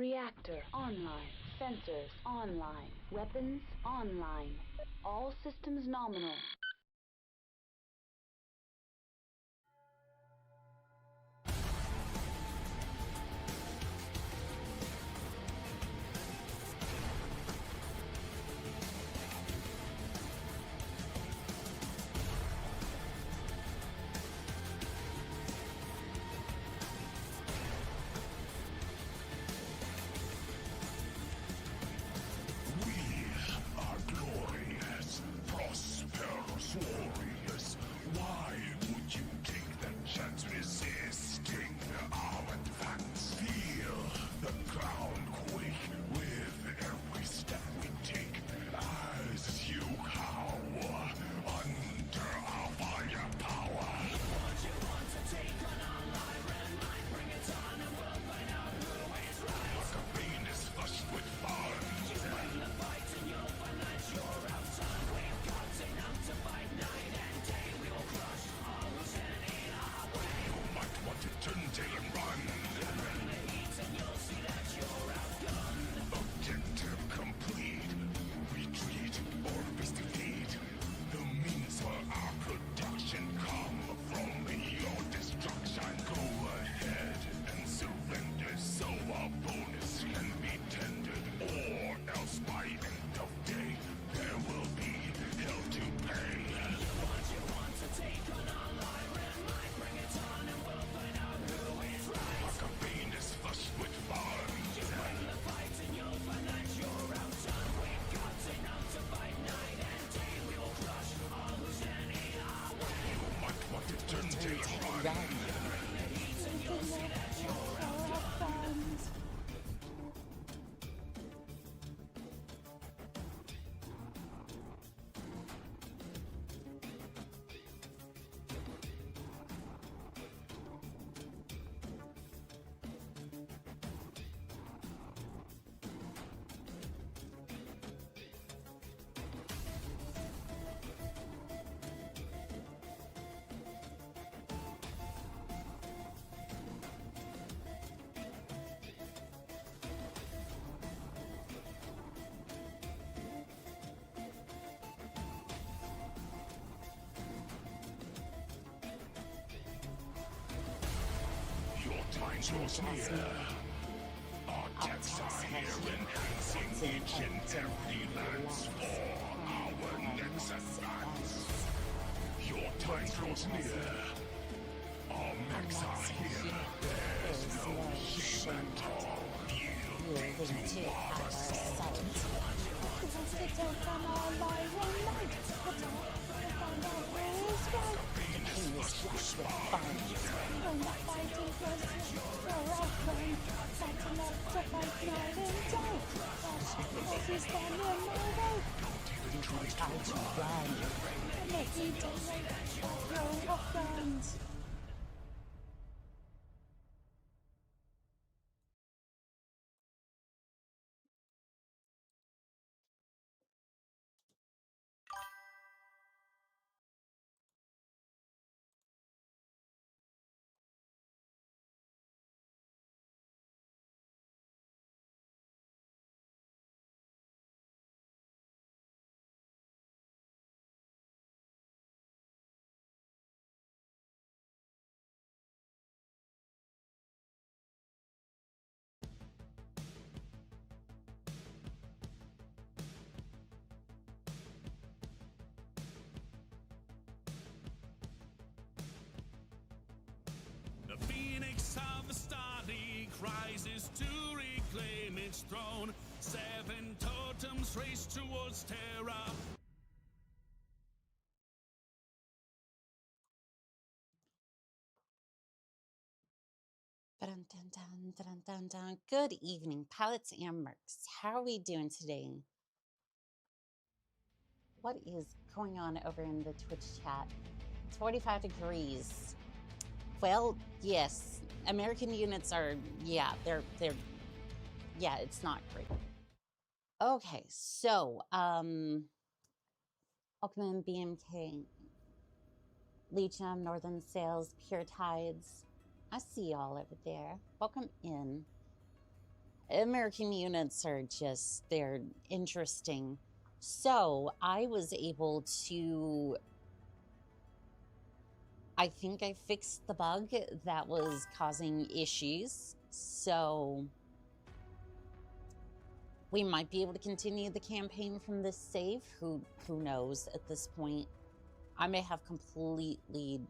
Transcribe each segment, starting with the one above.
Reactor online. Sensors online. Weapons online. All systems nominal. Time draws near. Our texts are here enhancing each and every lance for our next advance. Your time draws near. Our mechs are here. There's no shame at all. Yielding to our assault. The phoenix of the starry rises to reclaim its throne. 7 totems race towards terror. Dun, dun, dun, dun, dun, dun. Good evening, pilots and mercs. How are we doing today? What is going on over in the Twitch chat? It's 45 degrees. Well, yes, American units are, yeah, they're, yeah, it's not great. Okay, so, welcome in BMK, Legion, Northern Sails, Pure Tides. I see y'all over there. Welcome in. American units are just, they're interesting. So I was able to, I think I fixed the bug that was causing issues. So we might be able to continue the campaign from this save. Who knows at this point? I may have completely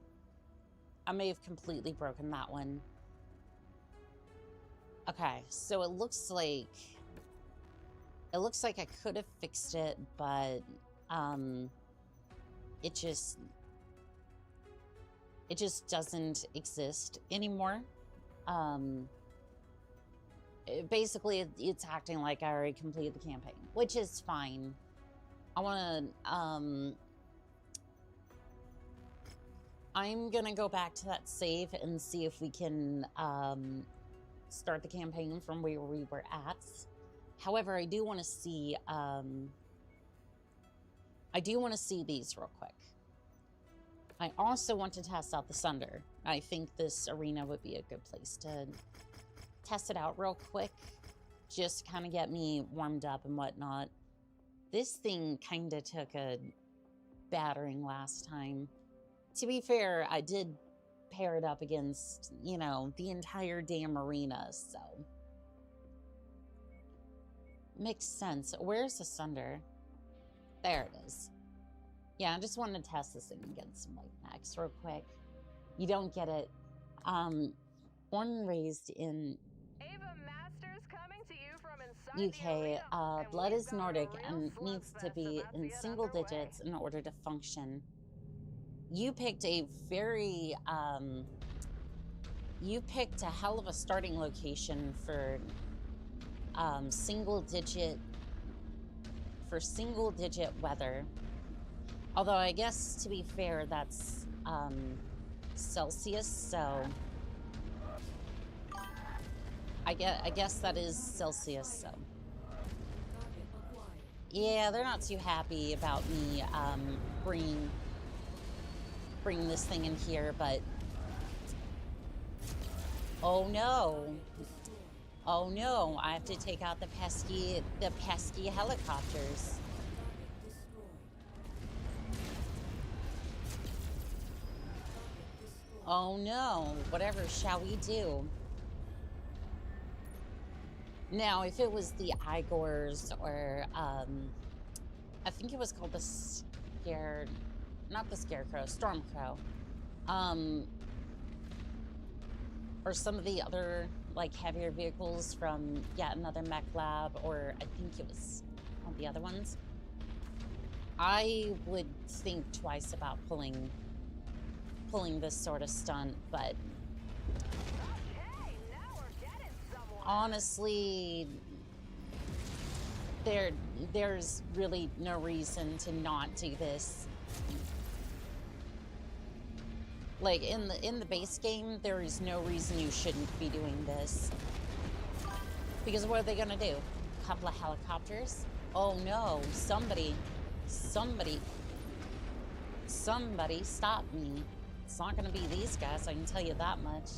broken that one. Okay, so it looks like I could have fixed it, but it just doesn't exist anymore. Basically, it's acting like I already completed the campaign, which is fine. I want to, I'm gonna go back to that save and see if we can start the campaign from where we were at. However, I do want to see these real quick. I also want to test out the Sunder. I think this arena would be a good place to test it out real quick, just to kind of get me warmed up and whatnot. This thing kind of took a battering last time. To be fair, I did pair it up against, you know, the entire damn arena, so makes sense. Where's the Sunder? There it is. Yeah, I just wanted to test this thing against some white max real quick. You don't get it. Born and raised in UK, blood is Nordic and needs to be in single digits in order to function. You picked a very, you picked a hell of a starting location for single digit weather. Although I guess, to be fair, that's Celsius, so I guess that is Celsius, so yeah, they're not too happy about me bringing this thing in here, but oh no, I have to take out the pesky helicopters. Oh no, whatever shall we do? Now, if it was the Igors or, I think it was called the not the Scarecrow, Stormcrow, or some of the other, like, heavier vehicles from yet another mech lab, or I think it was one of the other ones, I would think twice about pulling this sort of stunt, but honestly, there's really no reason to not do this. Like, in the base game, there is no reason you shouldn't be doing this. Because what are they gonna do? A couple of helicopters? Oh no, somebody stop me. It's not gonna be these guys, I can tell you that much.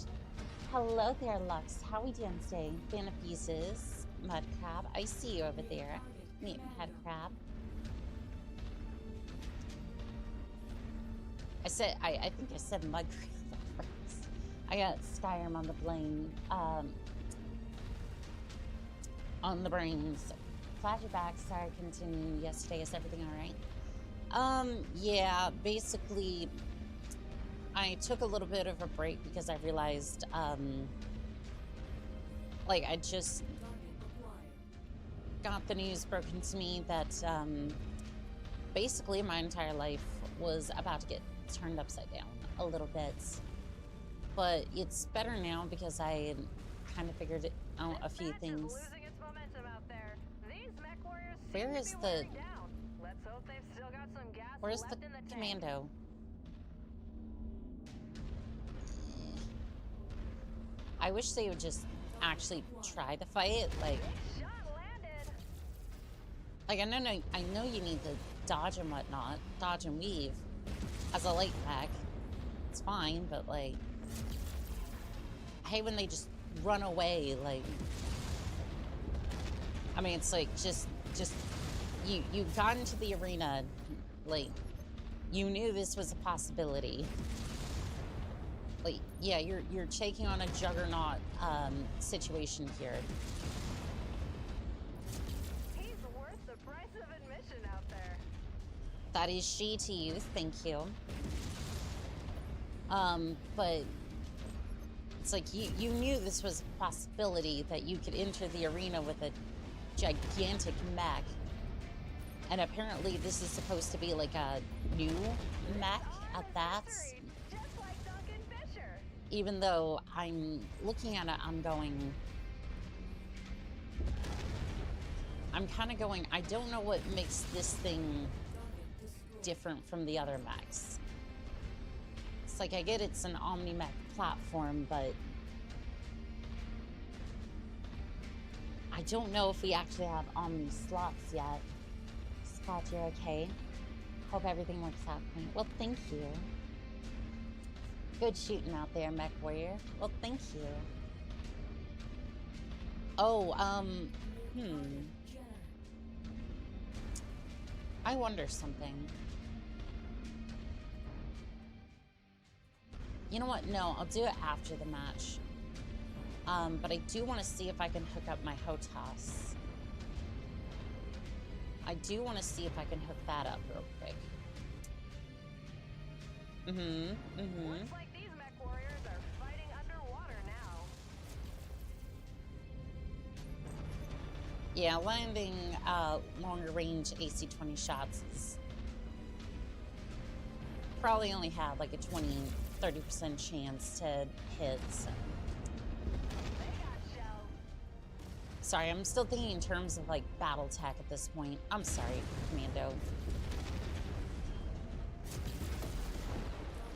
Hello there, Lux. How we doing today? Fan of Pieces, Mud Crab. I see you over there. Meet Head Crab. I think I said Mud Crab first. I got Skyrim on the brain. On the brains. Flashbacks. Sorry, continue. Yesterday, is everything all right? Yeah, basically, I took a little bit of a break because I realized, like, I just got the news broken to me that, basically my entire life was about to get turned upside down a little bit. But it's better now because I kind of figured out a few things. Where's the commando? I wish they would just actually try to fight. Like I know you need to dodge and whatnot, dodge and weave as a light pack. It's fine, but like, I hate when they just run away. Like, I mean, it's like, just, you got into the arena, like, you knew this was a possibility. Like, yeah, you're taking on a juggernaut, situation here. He's worth the price of admission out there. That is she to you, thank you. But it's like you knew this was a possibility that you could enter the arena with a gigantic mech. And apparently this is supposed to be like a new mech at that. Just like Duncan Fisher. Even though I'm looking at it, I'm kind of going, I don't know what makes this thing different from the other mechs. It's like, I get it's an omni-mech platform, but I don't know if we actually have omni slots yet. Scott, you're okay? Hope everything works out for you. Well, thank you. Good shooting out there, Mechwarrior. Well, thank you. Oh, I wonder something. You know what? No, I'll do it after the match. But I do want to see if I can hook up my HOTAS. I do want to see if I can hook that up real quick. Looks like these Mechwarriors are fighting underwater now. Yeah, landing longer range AC-20 shots is probably only have like a 20-30% chance to hit. So. Sorry, I'm still thinking in terms of like battle tech at this point. I'm sorry, Commando.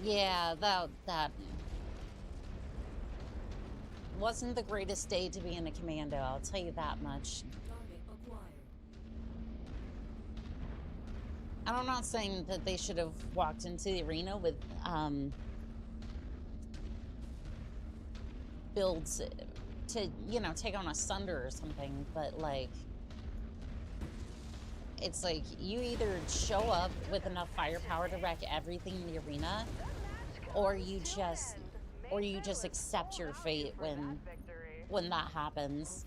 Yeah, that wasn't the greatest day to be in a Commando, I'll tell you that much. And I'm not saying that they should have walked into the arena with builds to, you know, take on a Sunder or something, but like, it's like you either show up with enough firepower to wreck everything in the arena, or you just accept your fate when that happens.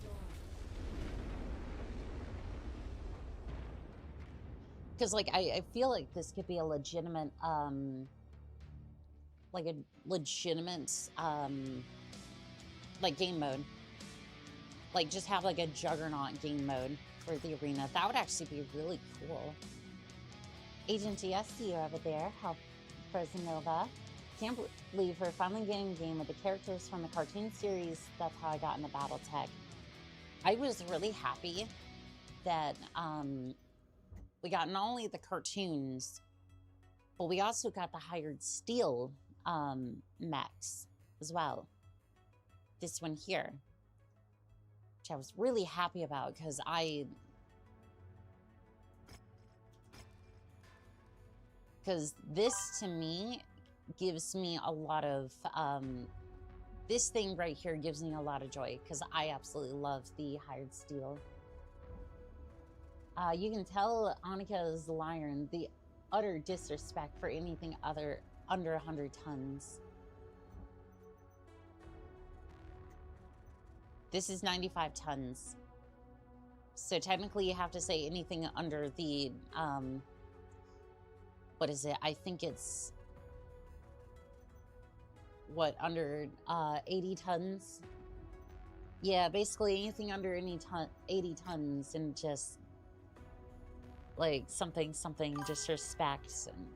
Because like I feel like this could be a legitimate like game mode. Like just have like a juggernaut game mode for the arena. That would actually be really cool. Agent D, I see you over there. How Frozen Nova. Can't believe we're finally getting a game with the characters from the cartoon series. That's how I got into Battletech. I was really happy that we got not only the cartoons, but we also got the hired steel mechs as well. This one here, which I was really happy about because this to me gives me a lot of this thing right here gives me a lot of joy because I absolutely love the hired steel. You can tell Annika's Lion the utter disrespect for anything under 100 tons. This is 95 tons. So technically you have to say anything under the, what is it? I think it's, what, under 80 tons? Yeah, basically anything under 80 tons and just, like, something disrespect. And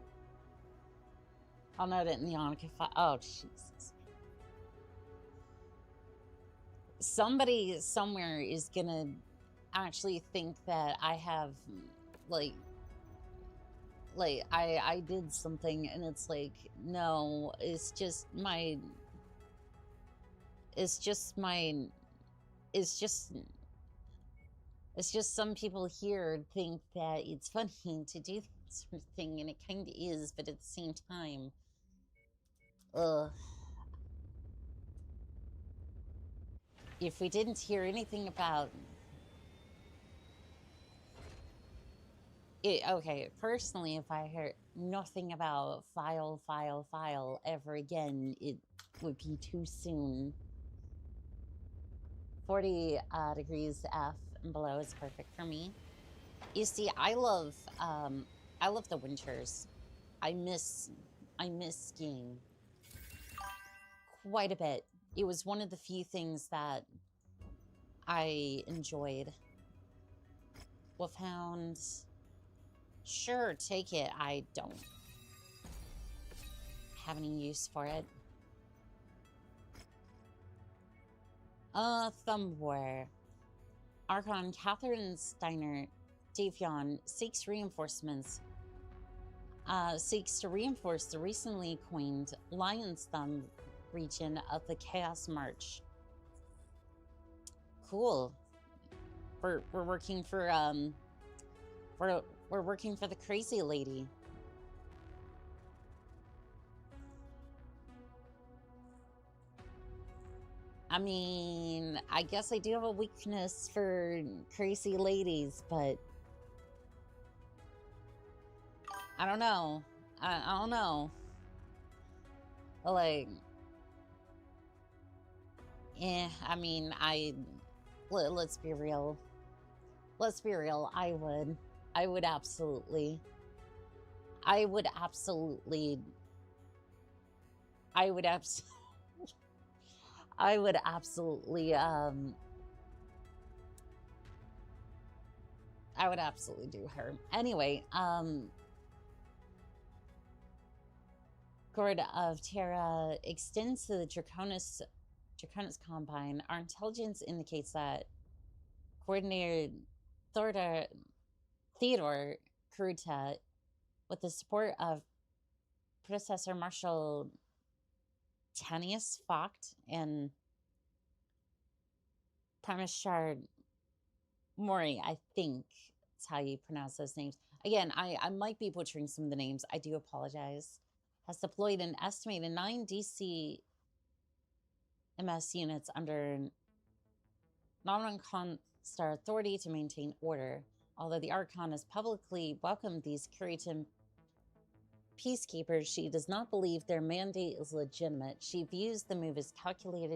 I'll note it in the Annika file. Oh, Jesus. Somebody somewhere is gonna actually think that I have, like I did something, and it's like, no, it's just some people here think that it's funny to do that sort of thing, and it kind of is, but at the same time, if we didn't hear anything about Okay, personally, if I heard nothing about file ever again, it would be too soon. 40 degrees F and below is perfect for me. You see, I love the winters. I miss skiing quite a bit. It was one of the few things that I enjoyed. Wolfhounds. Sure, take it. I don't have any use for it. Thumbware. Archon Catherine Steiner Davion seeks reinforcements. Seeks to reinforce the recently coined Lion's Thumb region of the Chaos March. Cool. We're working for we're working for the crazy lady. I mean, I guess I do have a weakness for crazy ladies, but I don't know. I don't know. Like, I mean, let's be real. Let's be real. I would absolutely do her. Anyway, Gord of Terra extends to the Draconis Combine. Our intelligence indicates that Coordinator Theodore Karuta, with the support of predecessor Marshal Tanius Focht and Parmeshard Mori, I think that's how you pronounce those names. Again, I might be butchering some of the names. I do apologize. Has deployed an estimated 9 DC MS units under non-Star authority to maintain order. Although the Archon has publicly welcomed these Curitan peacekeepers, she does not believe their mandate is legitimate. She views the move as calculated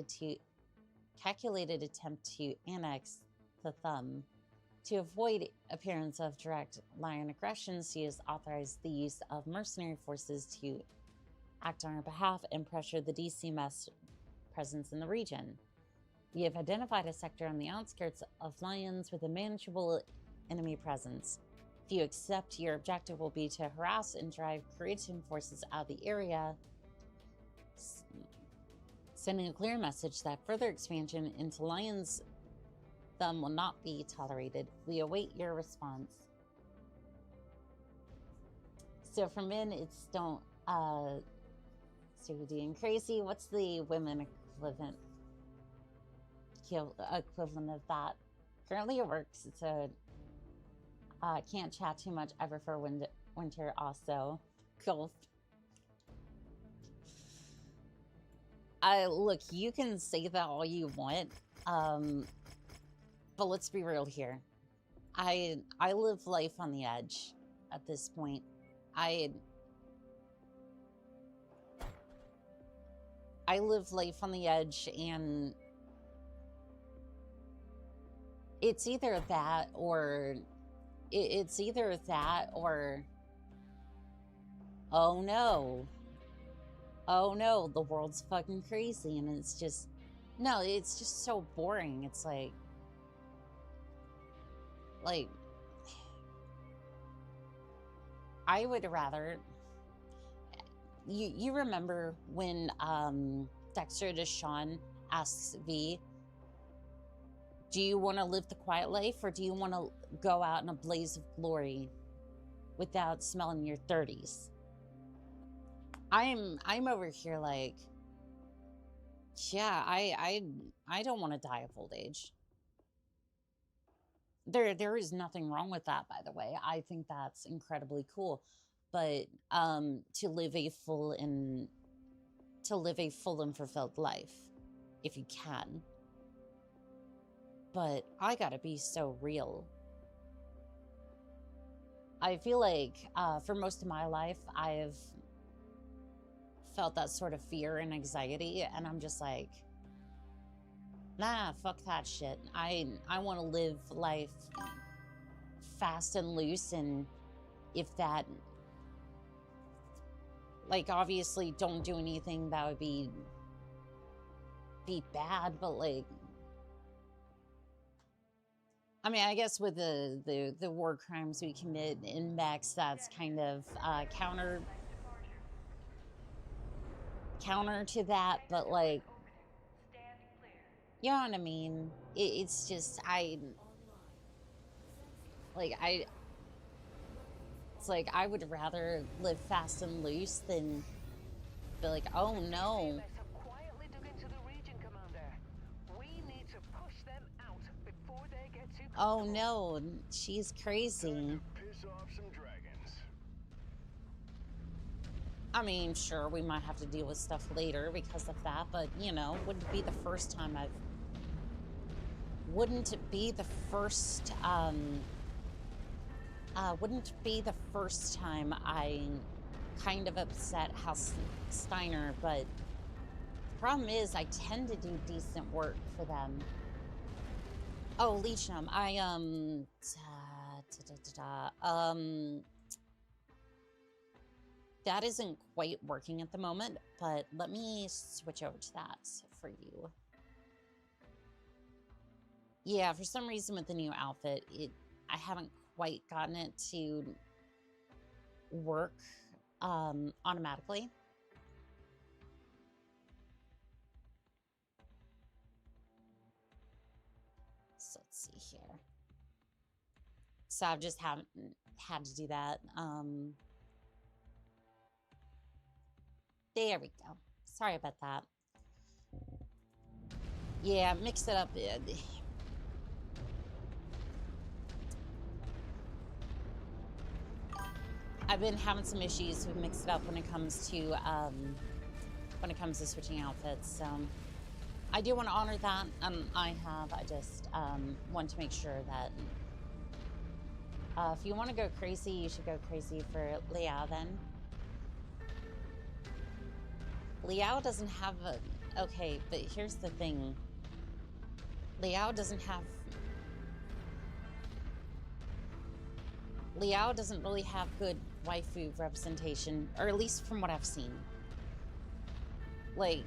attempt to annex the Thumb. To avoid appearance of direct Lion aggression, she has authorized the use of mercenary forces to act on her behalf and pressure the DCMS presence in the region. We have identified a sector on the outskirts of Lions with a manageable enemy presence. If you accept, your objective will be to harass and drive Curitan forces out of the area, sending a clear message that further expansion into Lion's Thumb will not be tolerated. We await your response. So for men, it's don't stupid and crazy. What's the women equivalent of that? Currently it works. It's a can't chat too much. I prefer winter also. Cool. Look, you can say that all you want, but let's be real here. I live life on the edge at this point. I live life on the edge, and it's either that or oh no, the world's fucking crazy, and it's just so boring. It's like I would rather you remember when Dexter Deshawn asks V, do you want to live the quiet life, or do you want to go out in a blaze of glory without smelling your 30s? I'm over here like, yeah, I don't want to die of old age. There is nothing wrong with that, by the way. I think that's incredibly cool. But to live a full and fulfilled life, if you can. But I gotta be so real. I feel like for most of my life, I've felt that sort of fear and anxiety, and I'm just like, nah, fuck that shit. I want to live life fast and loose, and if that, like, obviously don't do anything that would be bad, but like, I mean, I guess with the war crimes we commit in mechs, that's kind of counter to that, but like, you know what I mean? It's just, it's like, I would rather live fast and loose than be like, oh no. Oh no, she's crazy. I mean, sure, we might have to deal with stuff later because of that, but you know, wouldn't be the first time wouldn't it be the first time I kind of upset House Steiner, but the problem is I tend to do decent work for them. Oh, Leecham, that isn't quite working at the moment, but let me switch over to that for you. Yeah, for some reason with the new outfit, I haven't quite gotten it to work automatically. So let's see here. So I've just haven't had to do that. There we go. Sorry about that. Yeah, mix it up. I've been having some issues with mix it up when it comes to switching outfits. So I do want to honor that. I just want to make sure that if you want to go crazy, you should go crazy for Liao then. Liao doesn't have a... Okay, but here's the thing. Liao doesn't really have good waifu representation, or at least from what I've seen. Like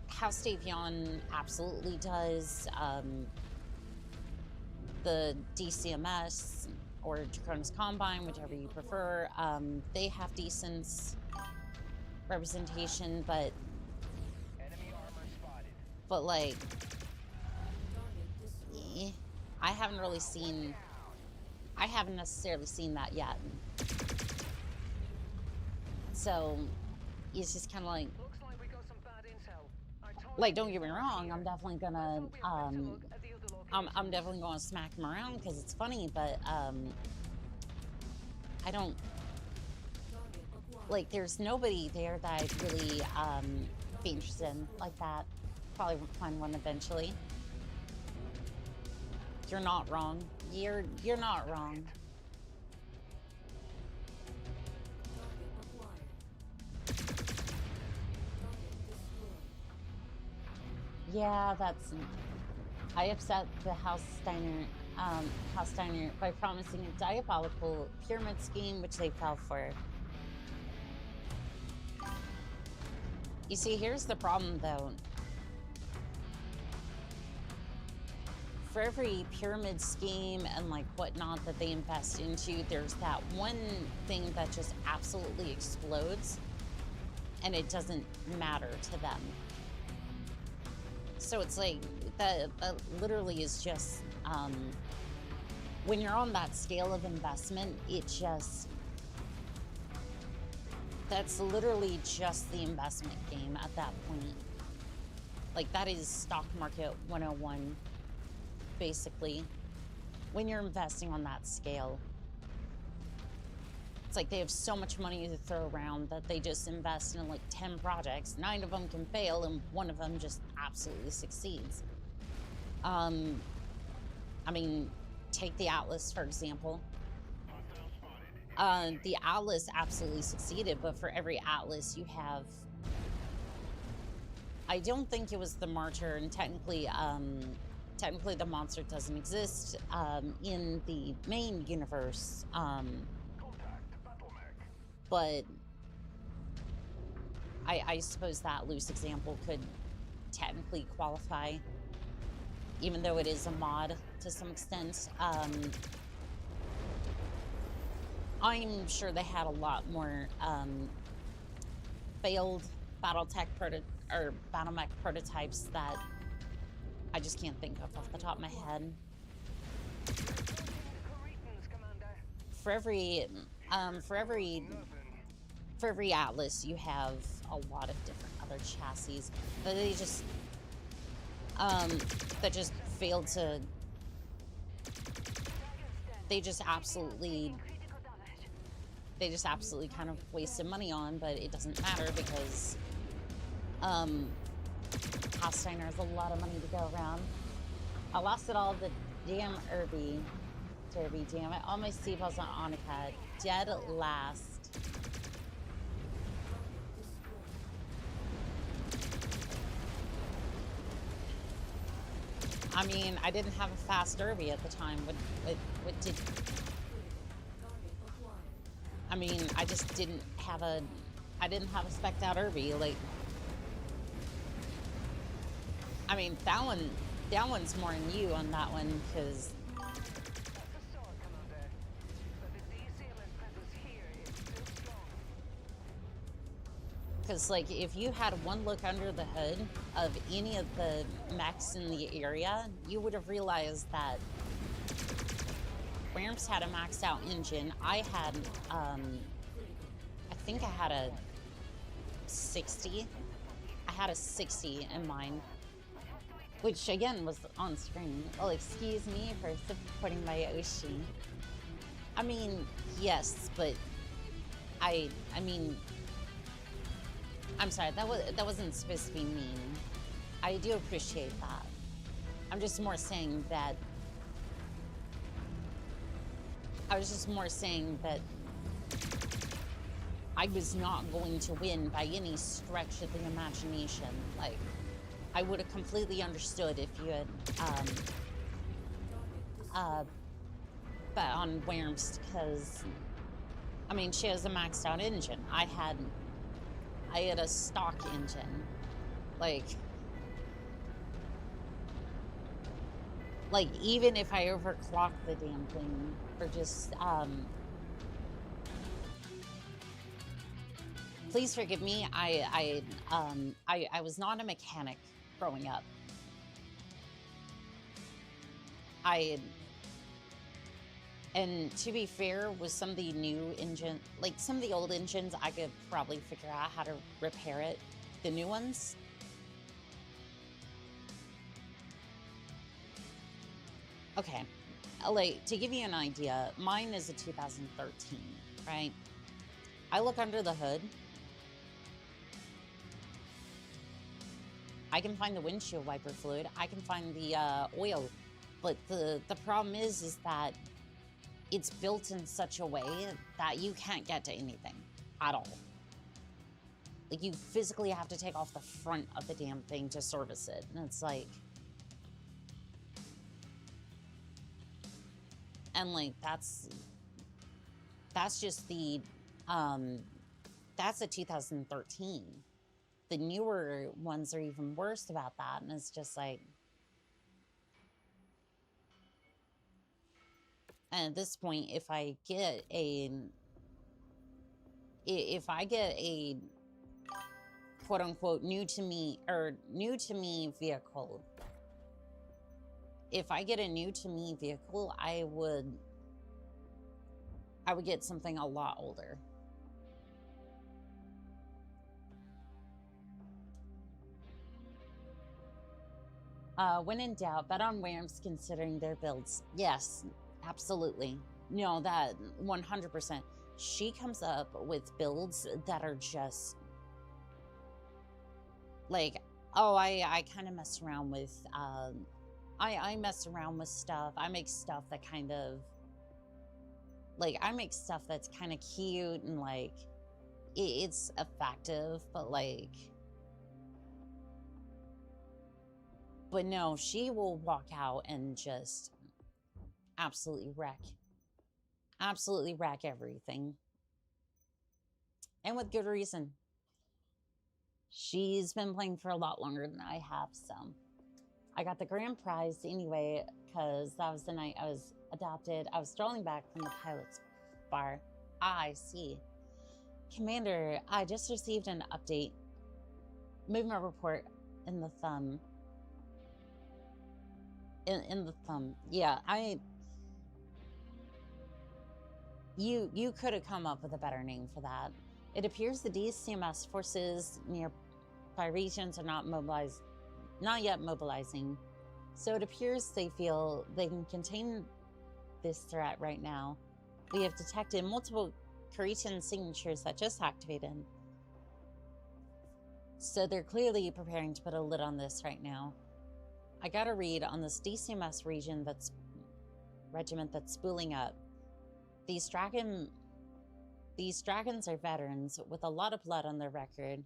House Davion absolutely does. The DCMS or Draconis Combine, whichever you prefer, they have decent representation, but like, I haven't necessarily seen that yet. So it's just kind of like, don't get me wrong, I'm definitely gonna I'm definitely going to smack him around because it's funny, but I don't, like, there's nobody there that I'd really be interested in like that. Probably find one eventually. You're not wrong. You're not wrong. Yeah, that's... I upset the House Steiner by promising a diabolical pyramid scheme, which they fell for. You see, here's the problem, though. For every pyramid scheme and like whatnot that they invest into, there's that one thing that just absolutely explodes, and it doesn't matter to them. So it's like that literally is just when you're on that scale of investment, that's literally just the investment game at that point. Like, that is stock market 101, basically. When you're investing on that scale, it's like they have so much money to throw around that they just invest in like 10 projects. 9 of them can fail and 1 of them just absolutely succeeds. I mean, take the Atlas, for example. The Atlas absolutely succeeded, but for every Atlas you have... I don't think it was the Martyr, and technically the monster doesn't exist in the main universe, but I suppose that loose example could technically qualify, even though it is a mod to some extent. I'm sure they had a lot more failed BattleMech prototypes that I just can't think of off the top of my head. For every Atlas, you have a lot of different other chassis, but they just that just failed to. They just absolutely kind of wasted money on, but it doesn't matter because Hostiner has a lot of money to go around. I lost it all the damn Derby, damn it. All my Seaballs on Oni-chan, dead last. I mean, I didn't have a fast Derby at the time. What did... I mean, I just didn't have a... I didn't have a spec'd out Derby, like... I mean, that one's more than you on that one, because... Because, like, if you had one look under the hood of any of the mechs in the area, you would have realized that Wyrms had a maxed out engine. I had, I think I had a 60. I had a 60 in mine, which, again, was on screen. Well, excuse me for supporting my Oshi. I mean, yes, but I mean... I'm sorry, that wasn't supposed to be mean. I do appreciate that. I'm just more saying that... I was just more saying that I was not going to win by any stretch of the imagination. Like, I would have completely understood if you had, bet on Wyrms, because, I mean, she has a maxed out engine. I had a stock engine. Like, even if I overclock the damn thing, or just, please forgive me, I was not a mechanic growing up. And to be fair, with some of the new engine, like some of the old engines, I could probably figure out how to repair it. The new ones, okay, like, to give you an idea, mine is a 2013, right? I look under the hood. I can find the windshield wiper fluid. I can find the oil. But the problem is that it's built in such a way that you can't get to anything at all. Like, you physically have to take off the front of the damn thing to service it. And it's like... And, like, that's just the... that's a 2013. The newer ones are even worse about that, and it's just like... And at this point, if I get a quote-unquote new to me vehicle, if I get a new to me vehicle, I would get something a lot older. When in doubt, bet on Wyrms considering their builds. Yes, absolutely. No, that 100%. She comes up with builds that are just like, oh, I kind of mess around with I mess around with stuff. I make stuff that kind of, like, I make stuff that's kind of cute and, like, it's effective, but, like, but no, she will walk out and just absolutely wreck everything. And with good reason. She's been playing for a lot longer than I have, so. I got the grand prize anyway, because that was the night I was adopted. I was strolling back from the pilot's bar. I see. Commander, I just received an update. Movement report in the thumb. In the thumb. Yeah, You could have come up with a better name for that. It appears the DCMS forces nearby regions are not yet mobilizing. So it appears they feel they can contain this threat right now. We have detected multiple Cretan signatures that just activated. So they're clearly preparing to put a lid on this right now. I got a read on this DCMS regiment that's spooling up. These dragons are veterans with a lot of blood on their record.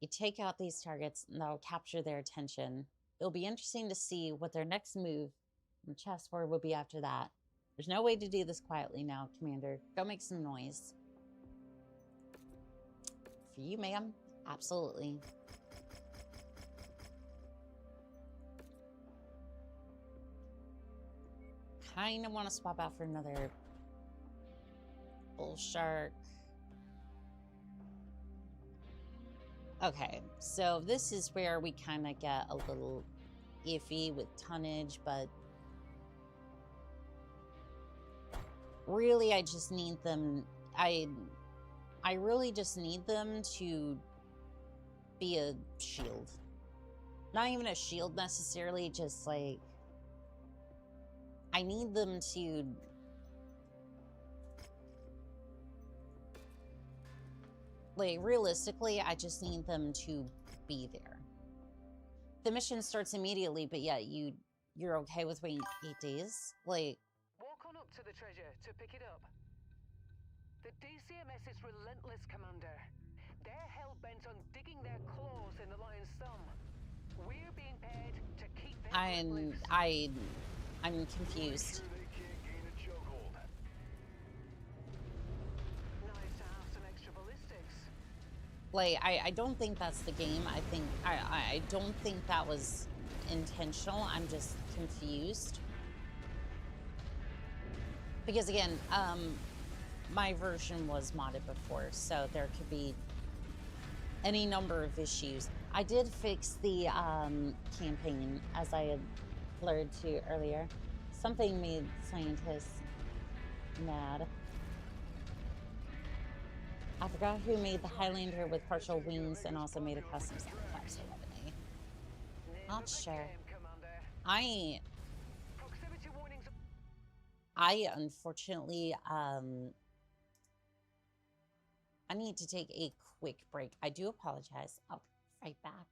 You take out these targets and that'll capture their attention. It'll be interesting to see what their next move and chessboard will be after that. There's no way to do this quietly now, Commander. Go make some noise. For you, ma'am? Absolutely. Kind of want to swap out for another bull shark. Okay, so this is where we kind of get a little iffy with tonnage, but really I just need them, I really just need them to be a shield. Not even a shield necessarily, just like, I need them to like, realistically, I just need them to be there. The mission starts immediately, but yeah, you're okay with waiting 8 days? Like, Walk on up to the treasure to pick it up. The DCMS is relentless, Commander. They're hell-bent on digging their claws in the lion's thumb. We're being paid to keep their I'm confused. Like, I don't think that's the game. I don't think that was intentional. I'm just confused. Because again, my version was modded before, so there could be any number of issues. I did fix the campaign, as I had blurred to earlier. Something made scientists mad. I forgot who made the Highlander with partial wings and also made a custom soundtrack. Not sure. I unfortunately, I need to take a quick break. I do apologize. I'll be right back.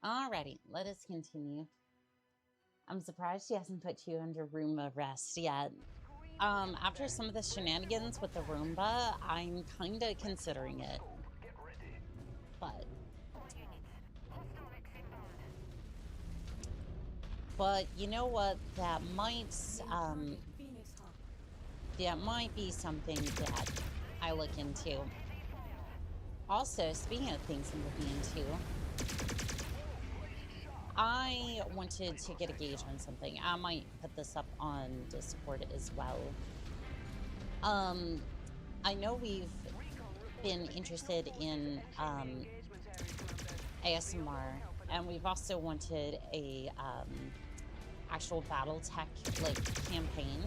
Alrighty, let us continue. I'm surprised she hasn't put you under Roomba arrest yet. After some of the shenanigans with the Roomba, I'm kinda considering it. But you know what? That might be something that I look into. Also, speaking of things I'm looking into, I wanted to get a gauge on something. I might put this up on Discord as well. I know we've been interested in ASMR, and we've also wanted a actual battle tech campaign,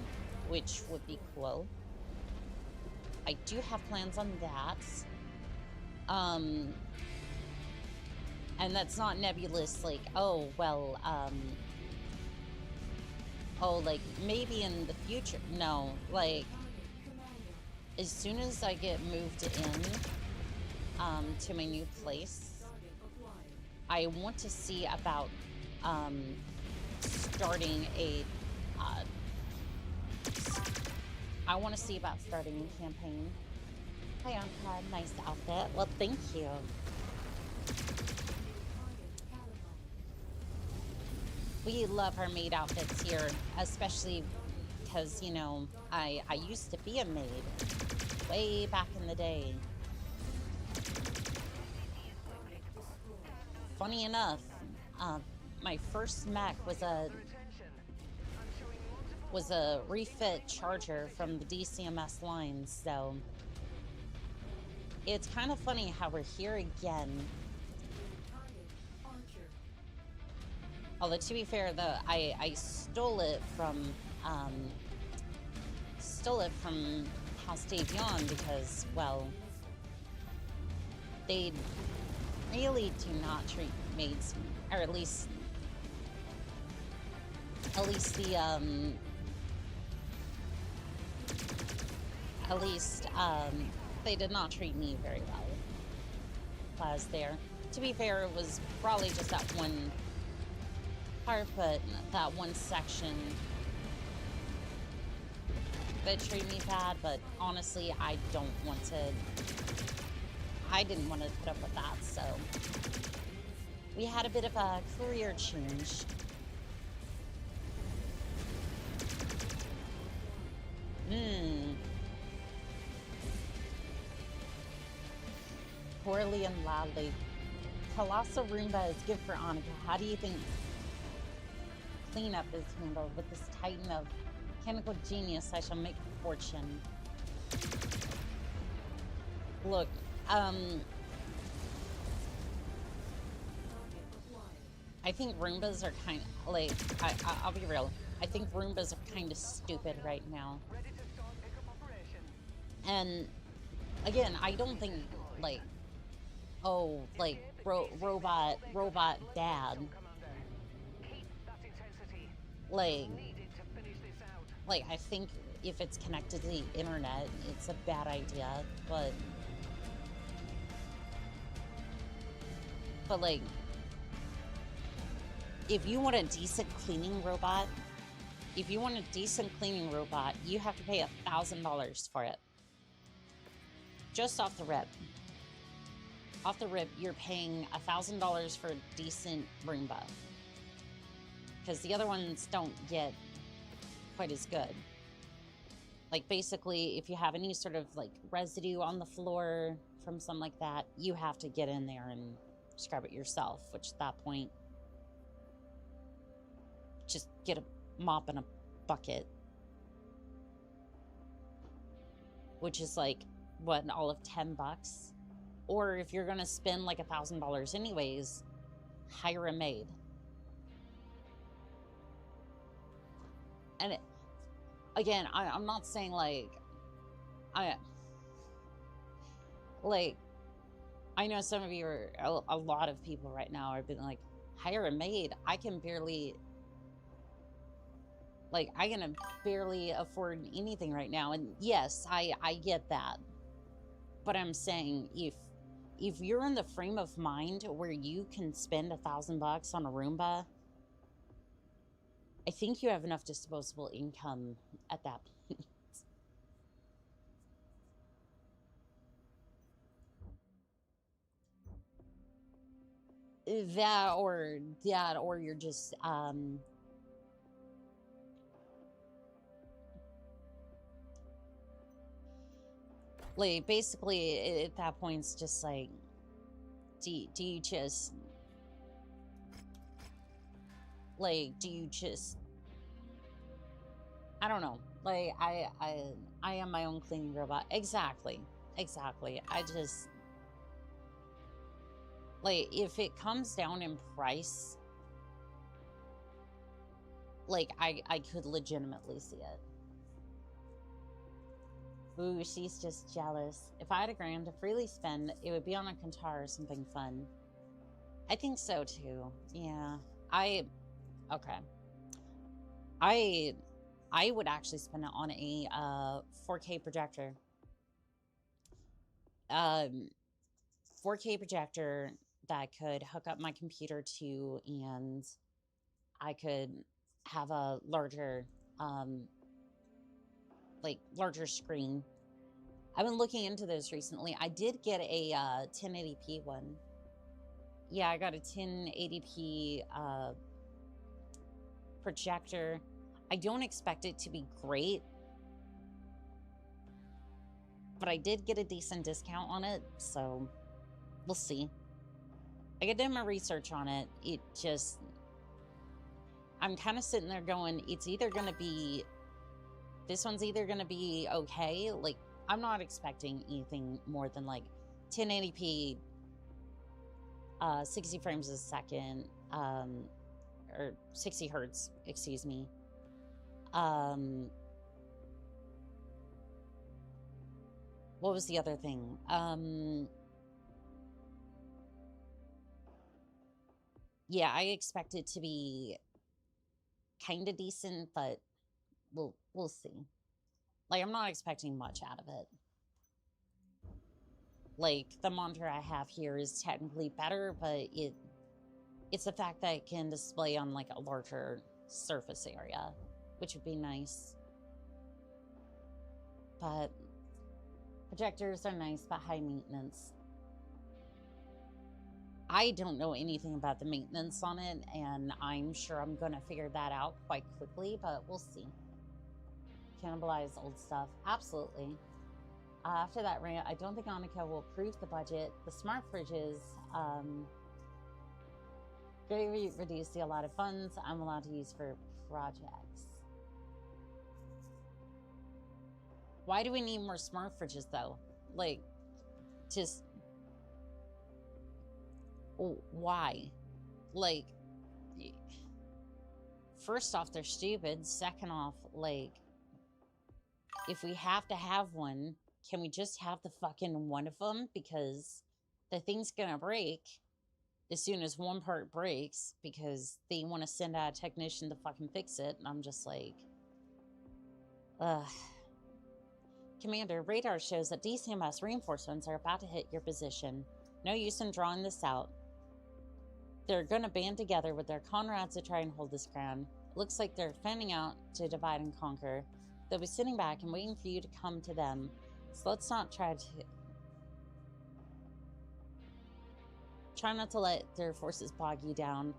which would be cool. I do have plans on that. And that's not nebulous, like, oh, well, oh, like, maybe in the future. No, like, as soon as I get moved in to my new place, I want to see about starting a I want to see about starting a campaign. Hi, Anka. Nice outfit. Well, thank you. We love our maid outfits here, especially because, you know, I used to be a maid way back in the day. Funny enough, my first mech was a refit charger from the DCMS lines, so it's kind of funny how we're here again. Although, to be fair, though, I stole it from House Davion because, well, they really do not treat maids, or at least they did not treat me very well while I was there. To be fair, it was probably just that one part, but that one section that treated me bad, but honestly, I didn't want to put up with that, so we had a bit of a career change. Poorly and loudly. Colossal Roomba is good for Annika. How do you think cleanup is handled? With this titan of chemical genius, I shall make a fortune. Look, I think Roombas are kind of, like, I'll be real. I think Roombas are kind of stupid right now. And, again, I don't think, like, oh, like, robot dad. Like, I think if it's connected to the internet, it's a bad idea, but like, if you want a decent cleaning robot, you have to pay $1,000 for it. Just off the rip. Off the rip, you're paying $1,000 for a decent Roomba. Because the other ones don't get quite as good. Like, basically, if you have any sort of, like, residue on the floor from something like that, you have to get in there and scrub it yourself, which at that point, just get a mop and a bucket. Which is, like, what, all of $10? Or if you're gonna spend, like, $1,000 anyways, hire a maid. And again, I'm not saying, like, I know some of you are, a lot of people right now are being like, hire a maid. I can barely afford anything right now. And yes, I get that. But I'm saying, if if you're in the frame of mind where you can spend $1,000 on a Roomba, I think you have enough disposable income at that point. That or you're just like basically at that point it's just like do you just like I don't know, like I am my own cleaning robot. Exactly. I just like if it comes down in price, like I could legitimately see it. Ooh, she's just jealous. If I had $1,000 to freely spend, it would be on a guitar or something fun. I think so too. Yeah. Okay. I would actually spend it on a 4K projector. 4K projector that I could hook up my computer to, and I could have a larger larger screen. I've been looking into those recently. I did get a 1080p one. Yeah, I got a 1080p projector. I don't expect it to be great, but I did get a decent discount on it, so we'll see. I did my research on it. It just, I'm kind of sitting there going, it's either going to be, this one's either going to be okay. Like, I'm not expecting anything more than like 1080p, 60 frames a second, or 60 hertz, excuse me. What was the other thing? Yeah, I expect it to be kind of decent, but we'll see. Like, I'm not expecting much out of it. Like, the monitor I have here is technically better, but it's the fact that it can display on like a larger surface area, which would be nice. But projectors are nice, but high maintenance. I don't know anything about the maintenance on it, and I'm sure I'm going to figure that out quite quickly, but we'll see. Cannibalize old stuff. Absolutely. After that rant, I don't think Oni-chan will approve the budget. The smart fridges, greatly reduce the allotted funds I'm allowed to use for projects. Why do we need more smart fridges, though? Like, just... why? Like, first off, they're stupid. Second off, like, if we have to have one, can we just have the fucking one of them? Because the thing's gonna break as soon as one part breaks, because they want to send out a technician to fucking fix it. And I'm just like, ugh. Commander, radar shows that DCMS reinforcements are about to hit your position. No use in drawing this out. They're gonna band together with their comrades to try and hold this ground. It looks like they're fanning out to divide and conquer. They'll be sitting back and waiting for you to come to them. So let's not try not to let their forces bog you down.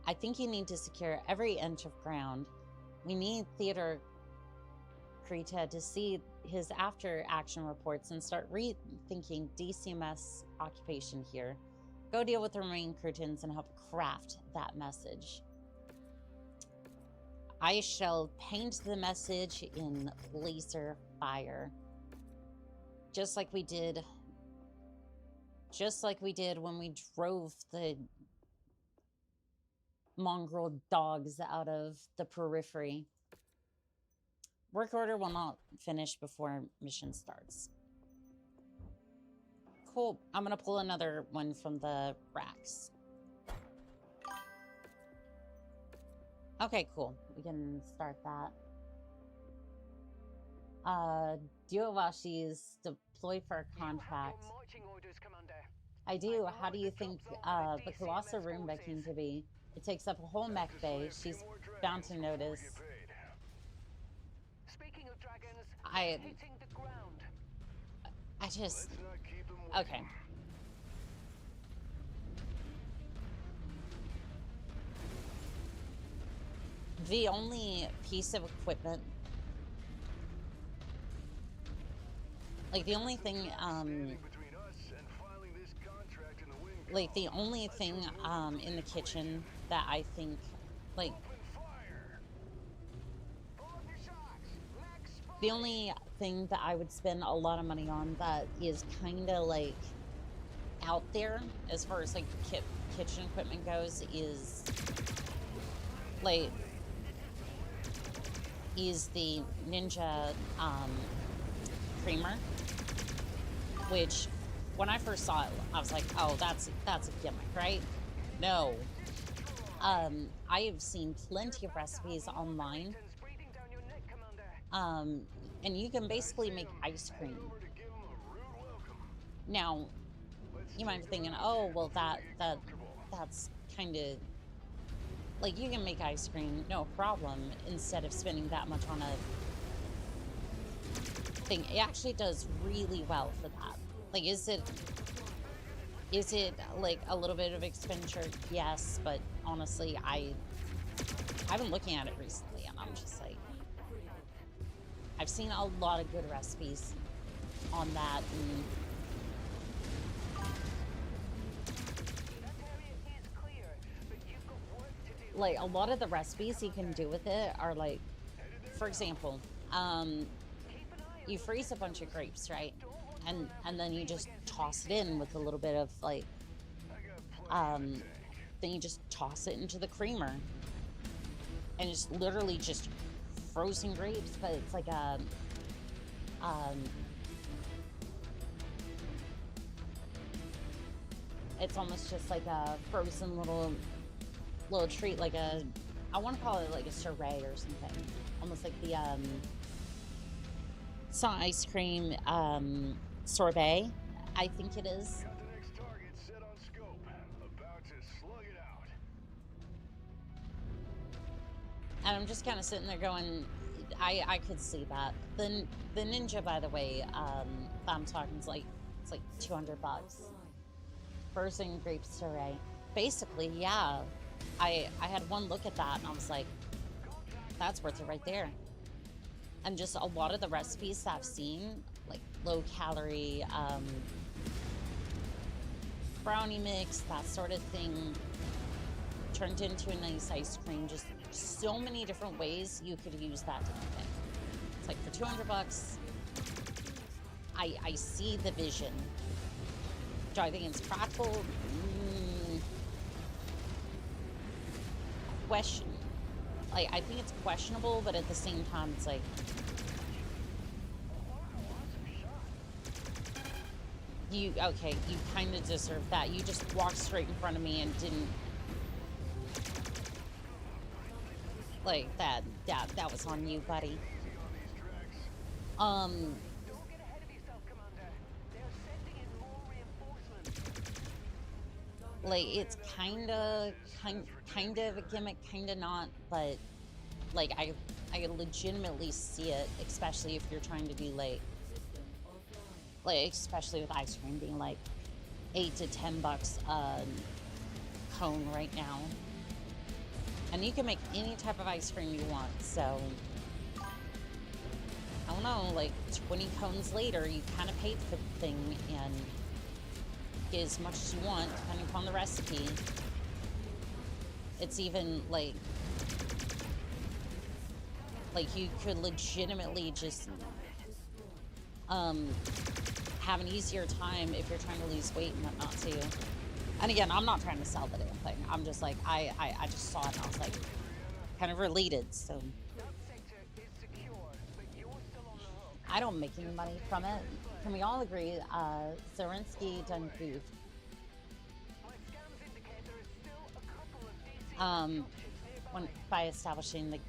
I think you need to secure every inch of ground. We need Theodore Krita to see his after-action reports and start rethinking DCMS occupation here. Go deal with the remaining curtains and help craft that message. I shall paint the message in laser fire. Just like we did when we drove the mongrel dogs out of the periphery. Work order will not finish before mission starts. Cool. I'm gonna pull another one from the racks. Okay, cool. We can start that. Duowashi's deployed for a contract. You have your marching orders, Commander. I do. How do you think the Colossal Roomba came to be? It takes up a whole mech bay. She's bound to notice. Speaking of dragons, I hitting the ground. just... Okay. The only piece of equipment... Like, the only thing, like, the only thing, in the kitchen that I think, like... The only thing that I would spend a lot of money on that is kind of, like, out there, as far as, like, kitchen equipment goes, is, like... is the Ninja, creamer, which when I first saw it, I was like, oh, that's a gimmick, right? No. I have seen plenty of recipes online, and you can basically make ice cream. Now, you might be thinking, oh, well, that's kind of, like, you can make ice cream, no problem, instead of spending that much on a thing. It actually does really well for that. Like, is it like a little bit of expenditure? Yes, but honestly, I've been looking at it recently, and I'm just like, I've seen a lot of good recipes on that, and like, a lot of the recipes you can do with it are like, for example, you freeze a bunch of grapes, right? And then you just toss it in with a little bit of, like, then you just toss it into the creamer. And it's literally just frozen grapes, but it's like a, it's almost just like a frozen little treat, like a, I want to call it like a sorbet or something. Almost like the, it's not ice cream, sorbet, I think it is. Got the next target set on scope. About to slug it out. And I'm just kind of sitting there going, I could see that. The Ninja, by the way, I'm talking, it's like $200. Frozen grape sorbet. Basically, yeah. I had one look at that and I was like, that's worth it right there. And just a lot of the recipes that I've seen, like low calorie, brownie mix, that sort of thing, turned into a nice ice cream. Just so many different ways you could use that different thing. It's like for $200, I see the vision. Do I think it's practical? Question. Like, I think it's questionable, but at the same time, it's like, you kind of deserve that. You just walked straight in front of me and didn't, like, that was on you, buddy. Don't get ahead of yourself, Commander. They're sending in more reinforcements. Like, it's kind of a gimmick, kind of not, but, like, I legitimately see it, especially if you're trying to do, like, especially with ice cream being, like, $8 to $10 a cone right now. And you can make any type of ice cream you want, so, I don't know, like, 20 cones later, you kind of paid for the thing, and get as much as you want, depending upon the recipe. It's even, like, you could legitimately just, have an easier time if you're trying to lose weight and whatnot, too. And again, I'm not trying to sell the damn thing. I'm just like, I just saw it and I was like, kind of related, so. I don't make any money from it. Can we all agree, Zelensky done goofed. By establishing the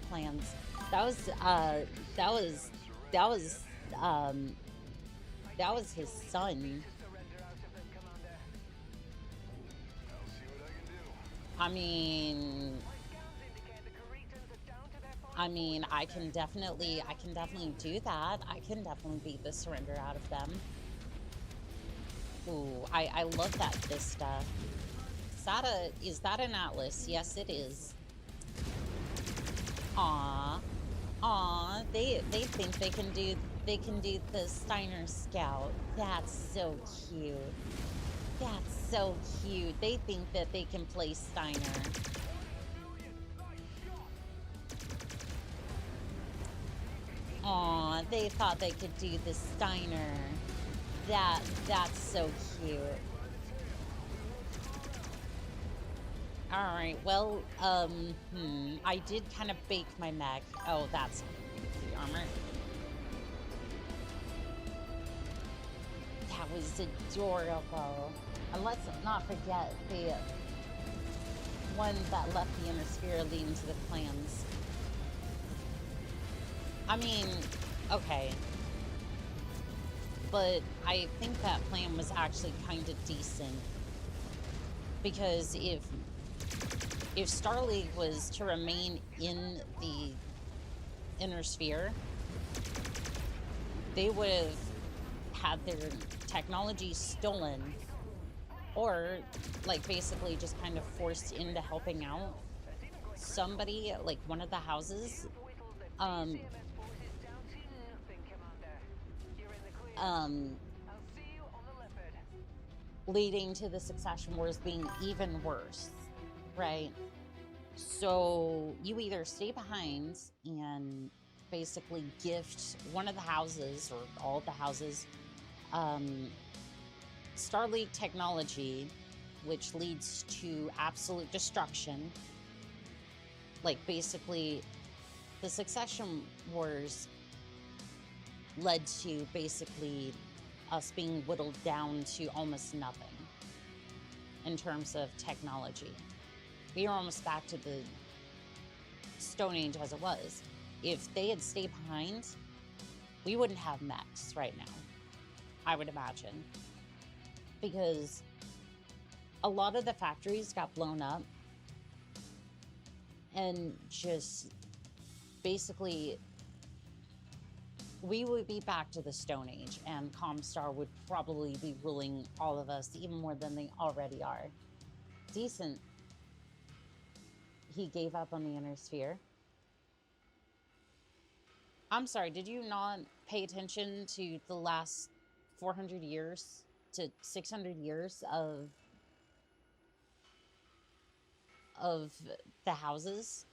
plans. That was his son. I mean, I can definitely do that. I can definitely beat the surrender out of them. Ooh, I love that vista. Is that an atlas? Yes, it is. Aw. Aw, they think they can do the Steiner Scout. That's so cute. That's so cute. They think that they can play Steiner. Aw, they thought they could do the Steiner. That's so cute. Alright, well, I did kind of bake my mech. Oh, that's the armor. That was adorable. And let's not forget the one that left the inner sphere leading to the clans. I mean, okay. But I think that plan was actually kind of decent. Because if Star League was to remain in the inner sphere, they would have had their technology stolen, or like basically just kind of forced into helping out somebody, like one of the houses, leading to the succession wars being even worse, right? So you either stay behind and basically gift one of the houses or all of the houses Star League technology, which leads to absolute destruction. Like basically the succession wars led to basically us being whittled down to almost nothing in terms of technology. We were almost back to the Stone Age as it was. If they had stayed behind, we wouldn't have mechs right now, I would imagine. Because a lot of the factories got blown up and just basically we would be back to the Stone Age, and Comstar would probably be ruling all of us even more than they already are. Decent. He gave up on the inner sphere. I'm sorry, did you not pay attention to the last 400 years to 600 years of the houses?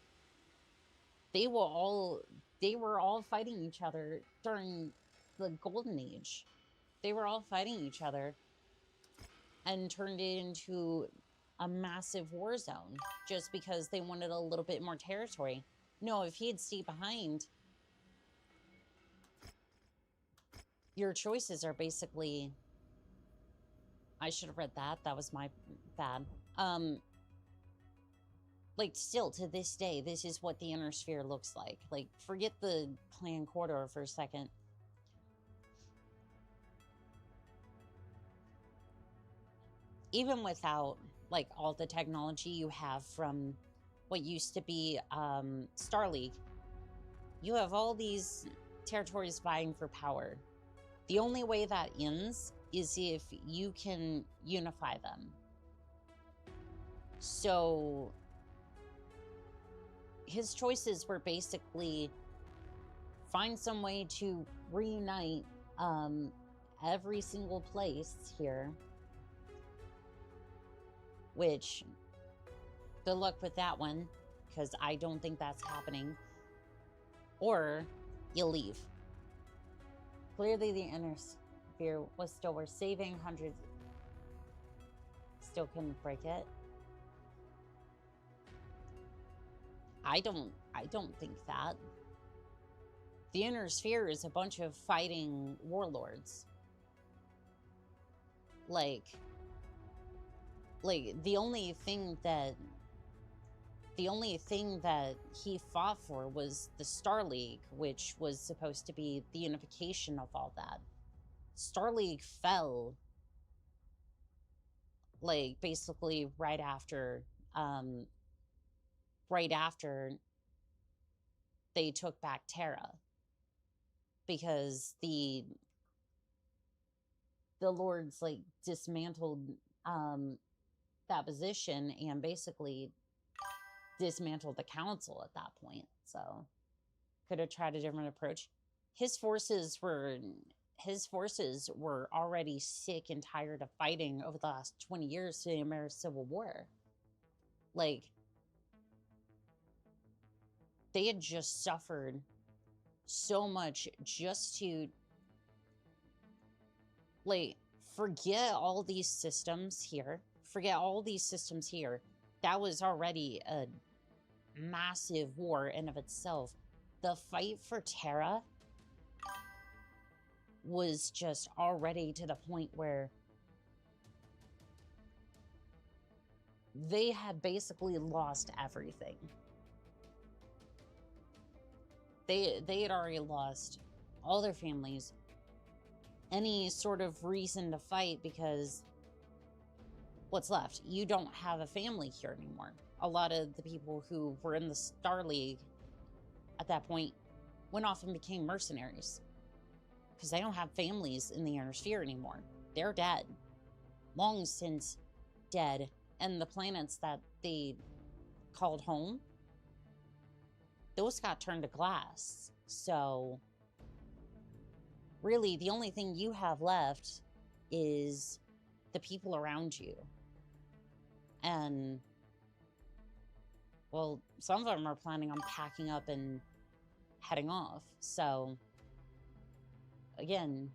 They were all fighting each other during the Golden Age. They were all fighting each other and turned it into a massive war zone just because they wanted a little bit more territory. No, if he had stayed behind, your choices are basically... I should have read that. That was my bad. Like, still, to this day, this is what the inner sphere looks like. Like, forget the clan corridor for a second. Even without, like, all the technology you have from what used to be Star League, you have all these territories vying for power. The only way that ends is if you can unify them. So his choices were basically find some way to reunite every single place here, which good luck with that one, because I don't think that's happening. Or you leave. Clearly the inner sphere was still worth saving. Hundreds still couldn't break it. I don't think that. The inner sphere is a bunch of fighting warlords. Like the only thing that he fought for was the Star League, which was supposed to be the unification of all that. Star League fell, like, basically right after right after they took back Terra, because the lords like dismantled that position and basically dismantled the council at that point. So could have tried a different approach. His forces were already sick and tired of fighting over the last 20 years to the American Civil War. Like, they had just suffered so much just to, like, forget all these systems here. That was already a massive war in of itself. The fight for Terra was just already to the point where they had basically lost everything. They had already lost all their families, any sort of reason to fight, because what's left? You don't have a family here anymore. A lot of the people who were in the Star League at that point went off and became mercenaries because they don't have families in the Inner Sphere anymore. They're dead. Long since dead. And the planets that they called home, those got turned to glass. So really, the only thing you have left is the people around you. And, well, some of them are planning on packing up and heading off. So, again,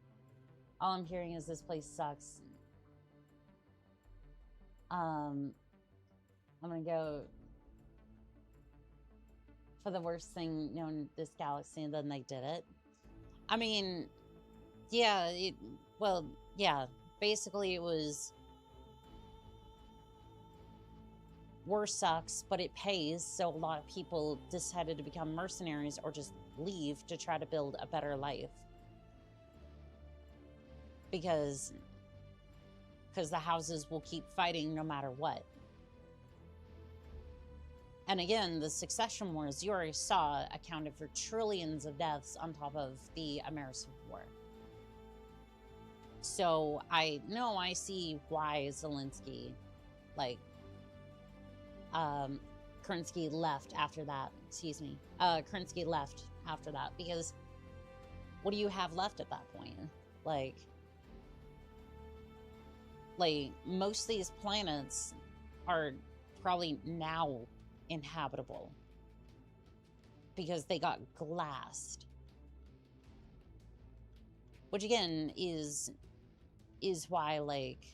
all I'm hearing is this place sucks. I'm gonna go for the worst thing known in this galaxy, and then they did it. I mean, yeah, basically it was war sucks, but it pays, so a lot of people decided to become mercenaries or just leave to try to build a better life. Because the houses will keep fighting no matter what. And again, the succession wars you already saw accounted for trillions of deaths on top of the American War. So I see why Zelensky, like, Kerensky left after that. Kerensky left after that, because what do you have left at that point? Like, most of these planets are probably now inhabitable because they got glassed. Which again is why, like,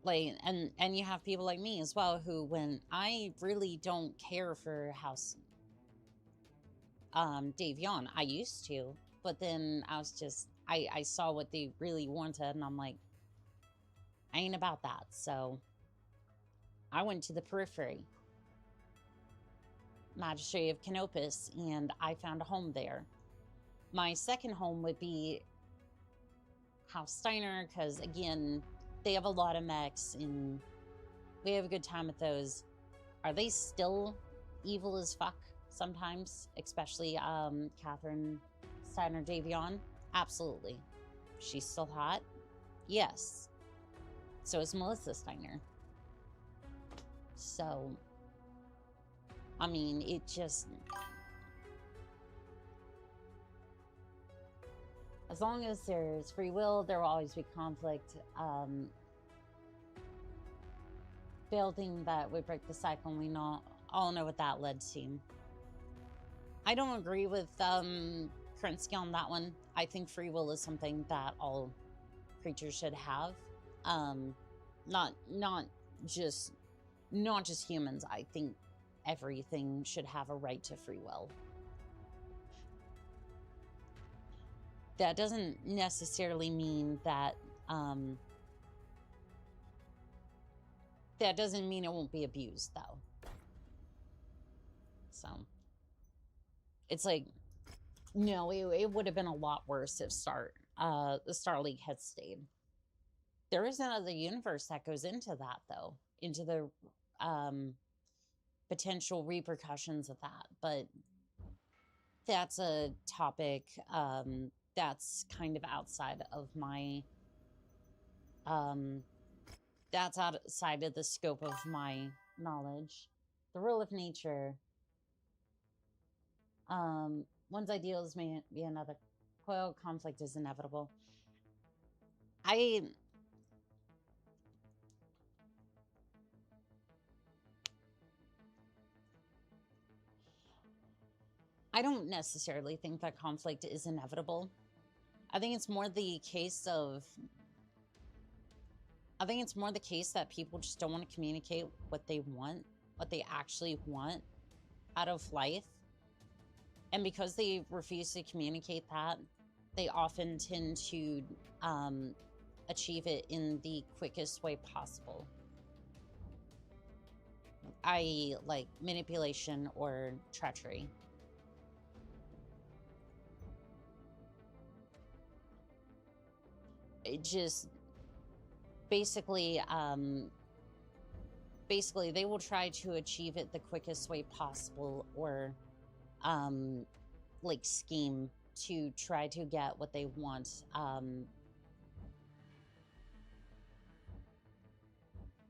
and you have people like me as well who, when I really don't care for House Davion, I used to, but then I was just, I saw what they really wanted, and I'm like, I ain't about that. So I went to the periphery, Magistrate of Canopus, and I found a home there. My second home would be House Steiner, because again, they have a lot of mechs, and we have a good time with those. Are they still evil as fuck sometimes? Especially Catherine Steiner Davion? Absolutely. She's still hot? Yes. So is Melissa Steiner. So, I mean, it just... As long as there's free will, there will always be conflict. Building that would break the cycle, and we all know what that led to. I don't agree with Kerensky on that one. I think free will is something that all creatures should have. Not just humans. I think everything should have a right to free will. That doesn't necessarily mean that that doesn't mean it won't be abused, though. So it's like, no, it would have been a lot worse if the Star League had stayed. There is another universe that goes into that, though, into the potential repercussions of that. But that's a topic that's kind of outside of my that's outside of the scope of my knowledge. The rule of nature. One's ideals may be another. Well, conflict is inevitable. I don't necessarily think that conflict is inevitable. I think it's more the case of that people just don't want to communicate what they want, what they actually want out of life. And because they refuse to communicate that, they often tend to achieve it in the quickest way possible, i.e., like manipulation or treachery. It just basically they will try to achieve it the quickest way possible, or like scheme to try to get what they want,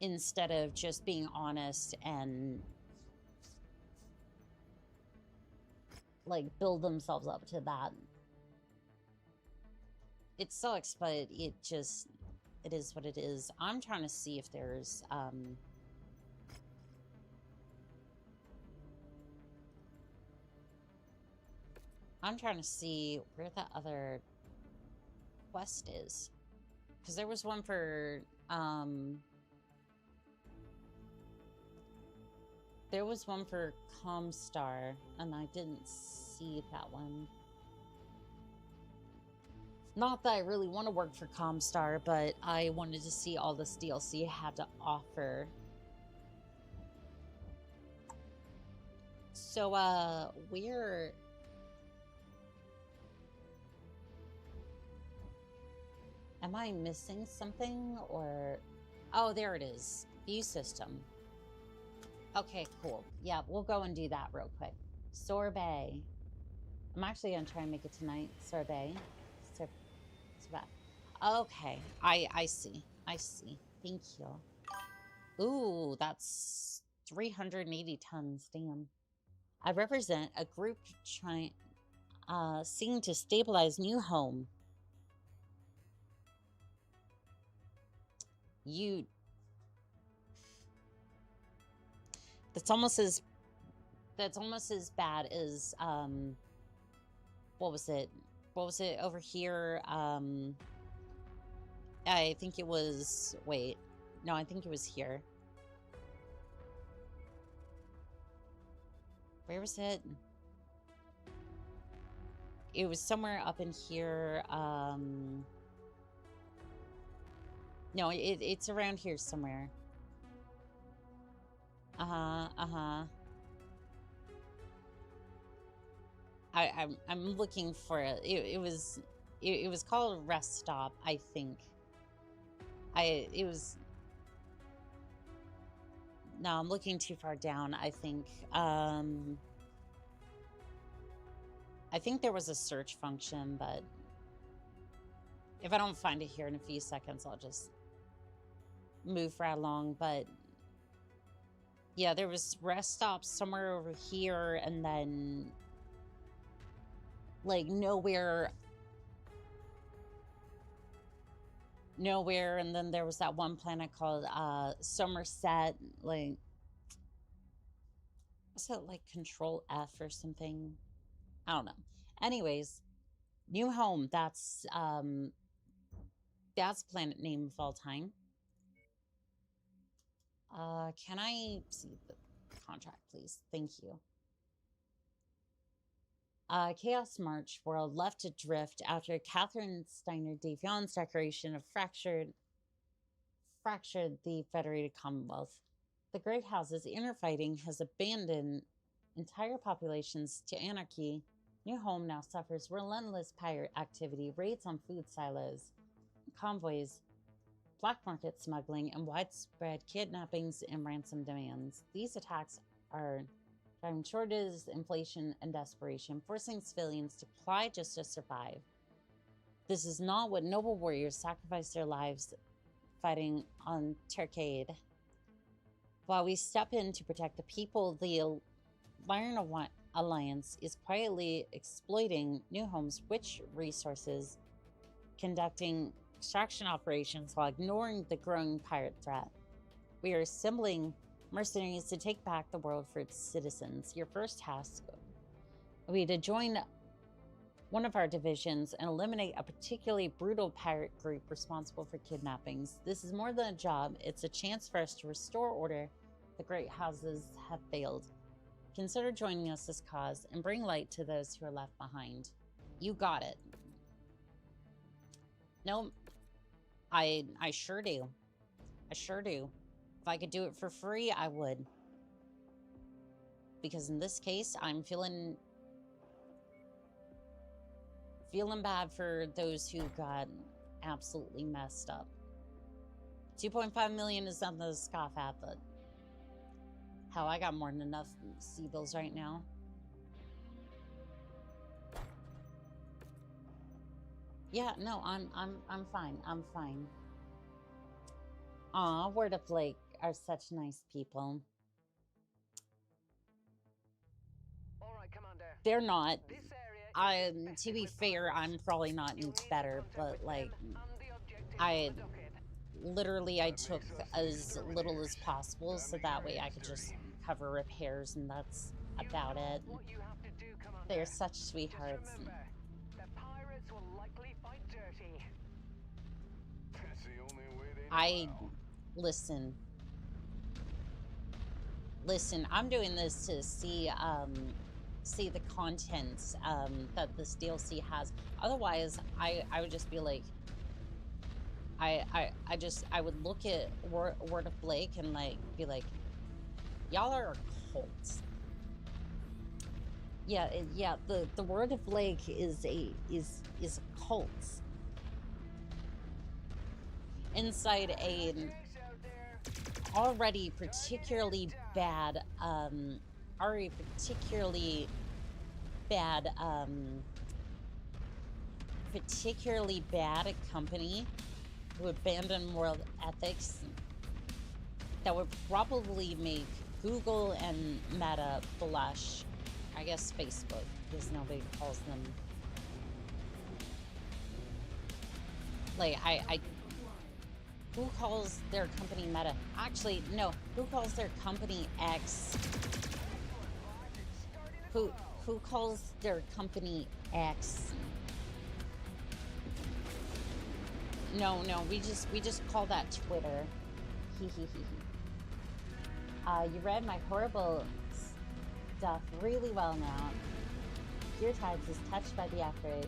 instead of just being honest and like build themselves up to that. It sucks, but it is what it is. I'm trying to see if there's I'm trying to see where the other quest is, because there was one for Comstar, and I didn't see that one. Not that I really want to work for Comstar, but I wanted to see all this DLC had to offer. So, we're... Am I missing something, or... Oh, there it is. View system. Okay, cool. Yeah, we'll go and do that real quick. Sorbet. I'm actually going to try and make it tonight. Sorbet. Okay, I see. I see. Thank you. Ooh, that's 380 tons. Damn. I represent a group seeking to stabilize new home. That's almost as bad as what was it over here? I think it was, wait, no, I think it was here. Where was it? It was somewhere up in here. No, it's around here somewhere. I'm looking for it. It was called a rest stop, I think. No, I'm looking too far down, I think. I think there was a search function, but if I don't find it here in a few seconds, I'll just move right along. But yeah, there was rest stops somewhere over here, and then like nowhere, and then there was that one planet called Somerset. Like, was it like Control F or something? I don't know. Anyways, new home. That's planet name of all time. Can I see the contract, please? Thank you. Chaos March world left adrift after Catherine Steiner Davion's declaration of fractured the Federated Commonwealth. The Great House's inner fighting has abandoned entire populations to anarchy. New home now suffers relentless pirate activity, raids on food silos, convoys black market smuggling, and widespread kidnappings and ransom demands. These attacks are driving shortages, inflation, and desperation, forcing civilians to comply just to survive. This is not what noble warriors sacrificed their lives fighting on Tercade. While we step in to protect the people, the Iron Alliance is quietly exploiting New Home's rich resources, conducting extraction operations while ignoring the growing pirate threat. We are assembling mercenaries to take back the world for its citizens. Your first task will be to join one of our divisions and eliminate a particularly brutal pirate group responsible for kidnappings. This is more than a job, it's a chance for us to restore order. The great houses have failed. Consider joining us this cause and bring light to those who are left behind. You got it. No, I sure do. I sure do. If I could do it for free, I would. Because in this case, I'm feeling bad for those who got absolutely messed up. 2.5 million is nothing to scoff at, but hell, I got more than enough sea bills right now. Yeah, no, I'm fine. I'm fine. Aw, Word of Lake are such nice people. All right, Commander. They're not. This area is To be infested with fair, pirates. I'm probably not any You need to better, contact but with like, them and the objectives I on the docket. literally I That took makes us as little as exterminators. possible so that way I could just cover repairs, and that's about You know it. what you have to do, Commander. They're such Just sweethearts. remember, the pirates will likely fight dirty. That's the only way they know I how. listen. Listen, I'm doing this to see the contents that this DLC has. Otherwise, I would just be like, I would look at Word of Blake and like be like, y'all are a cult. Yeah, the Word of Blake is a cult inside a already particularly bad company who abandoned moral ethics that would probably make Google and Meta blush. I guess Facebook, because nobody calls them. Like, who calls their company Meta? Actually, no. Who calls their company X? Who calls their company X? No, we just call that Twitter. Hee hee hee hee. You read my horrible stuff really well now. Your Tides is touched by the effort.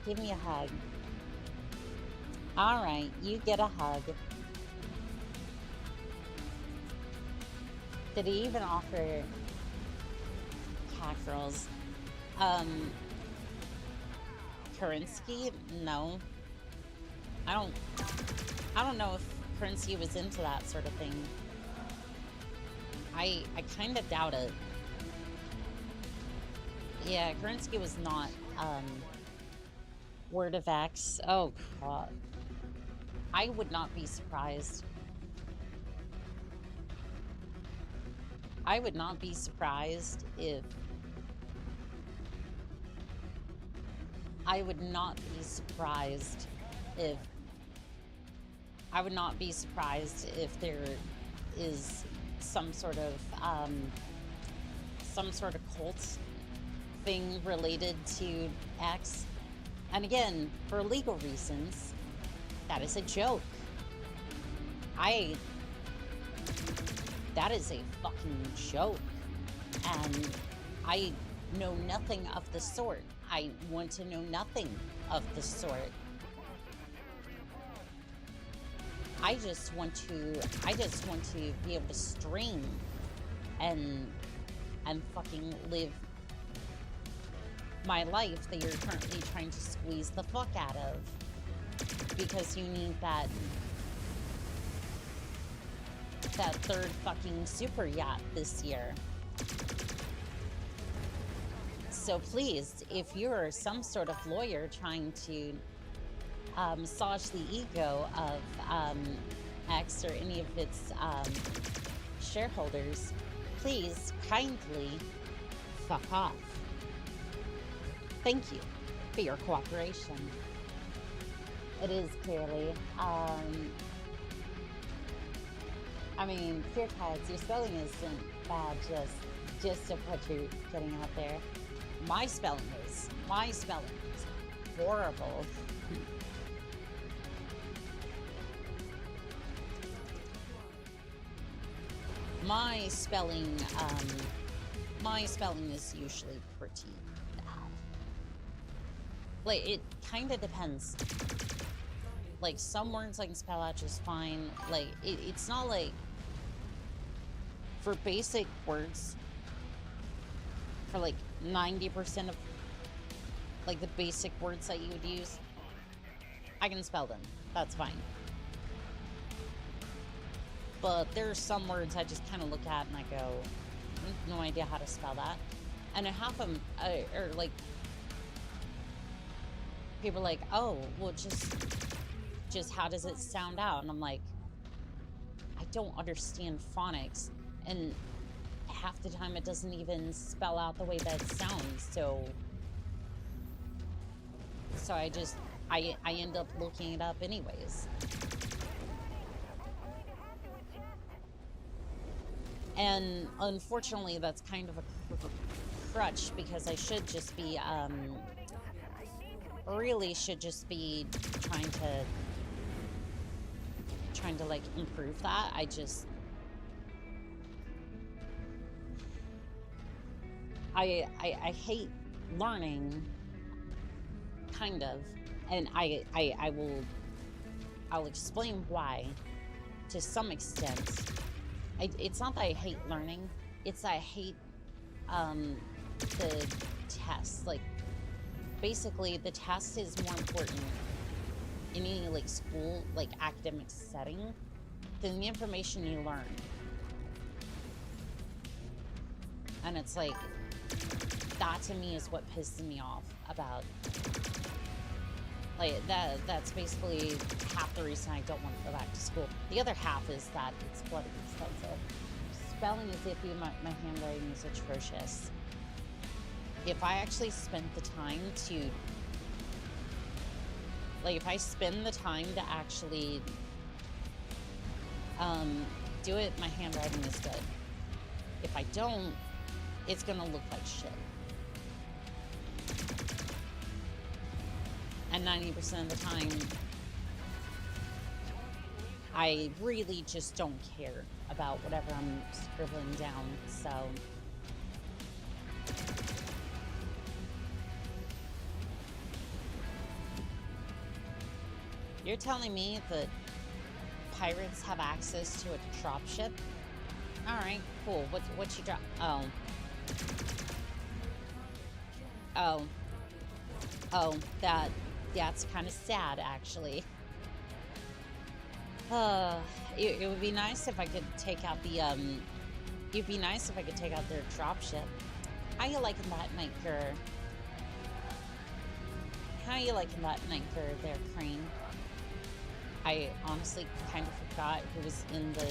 Give me a hug. Alright, you get a hug. Did he even offer cat girls? Kerensky? No. I don't know if Kerensky was into that sort of thing. I kind of doubt it. Yeah, Kerensky was not, Word of X. Oh, God. I would not be surprised. I would not be surprised if... I would not be surprised if there is some sort of cult thing related to X. And again, for legal reasons, that is a joke. That is a fucking joke. And I know nothing of the sort. I want to know nothing of the sort. I just want to be able to stream and fucking live my life that you're currently trying to squeeze the fuck out of. Because you need that that third fucking super yacht this year. So please, if you're some sort of lawyer trying to massage the ego of X or any of its shareholders, please kindly fuck off. Thank you for your cooperation. It is clearly, I mean, dear kids, your spelling isn't bad, just of what you're getting out there. My spelling is horrible. My spelling is usually pretty bad. Like, it kind of depends. Like, some words I can spell out just fine. Like, it's not like, for basic words, for like 90% of like the basic words that you would use, I can spell them. That's fine. But there are some words I just kind of look at and I go, I have no idea how to spell that. And half of them are like, people are like, oh, well, just how does it sound out? And I'm like, I don't understand phonics. And half the time it doesn't even spell out the way that it sounds. So I end up looking it up anyways. And unfortunately, that's kind of a crutch because I should just be, really should just be trying to like improve that. I hate learning, kind of, and I'll explain why to some extent. It's not that I hate learning, it's that I hate the test. Like, basically, the test is more important in any like school, like academic setting, than the information you learn. And it's like, that to me is what pisses me off about, like, that's basically half the reason I don't want to go back to school. The other half is that it's bloody expensive. Spelling is iffy, my handwriting is atrocious. If I actually spent the time to, like, if I spend the time to actually do it, my handwriting is good. If I don't, it's gonna look like shit. And 90% of the time, I really just don't care about whatever I'm scribbling down, so. You're telling me that pirates have access to a dropship? Alright, cool. What you drop? Oh, that's kind of sad, actually. It would be nice if I could take out the, it'd be nice if I could take out their dropship. How you liking that, Nightcur? How you liking that, Nightcur, there, Crane? I honestly kind of forgot who was in the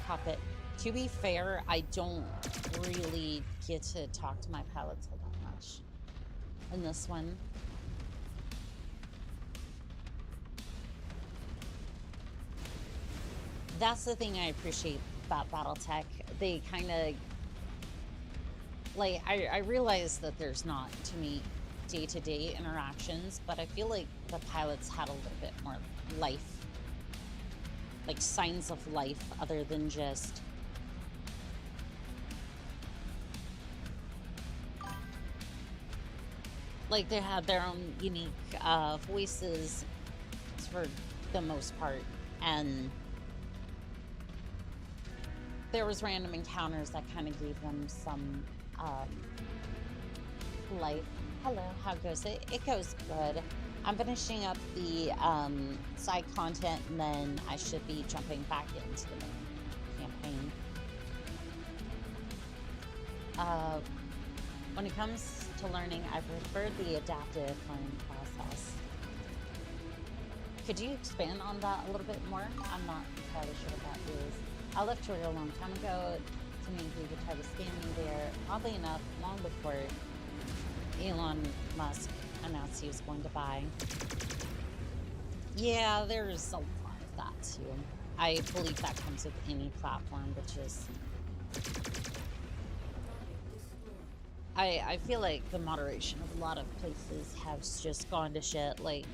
cockpit. To be fair, I don't really get to talk to my pilots all that much in this one. That's the thing I appreciate about BattleTech. They kind of, like, I realize that there's not too many day-to-day interactions, but I feel like the pilots had a little bit more life, like signs of life, other than just like they had their own unique voices for the most part, and there was random encounters that kind of gave them some life. Hello, how goes it? It goes good. I'm finishing up the side content, and then I should be jumping back into the main insane. When it comes to learning, I prefer the adaptive learning process. Could you expand on that a little bit more? I'm not entirely sure what that is. I left Twitter a long time ago to mean he would try to scam me there. Oddly enough, long before Elon Musk announced he was going to buy. Yeah, there's a lot of that too. I believe that comes with any platform, which is... I feel like the moderation of a lot of places has just gone to shit. Like,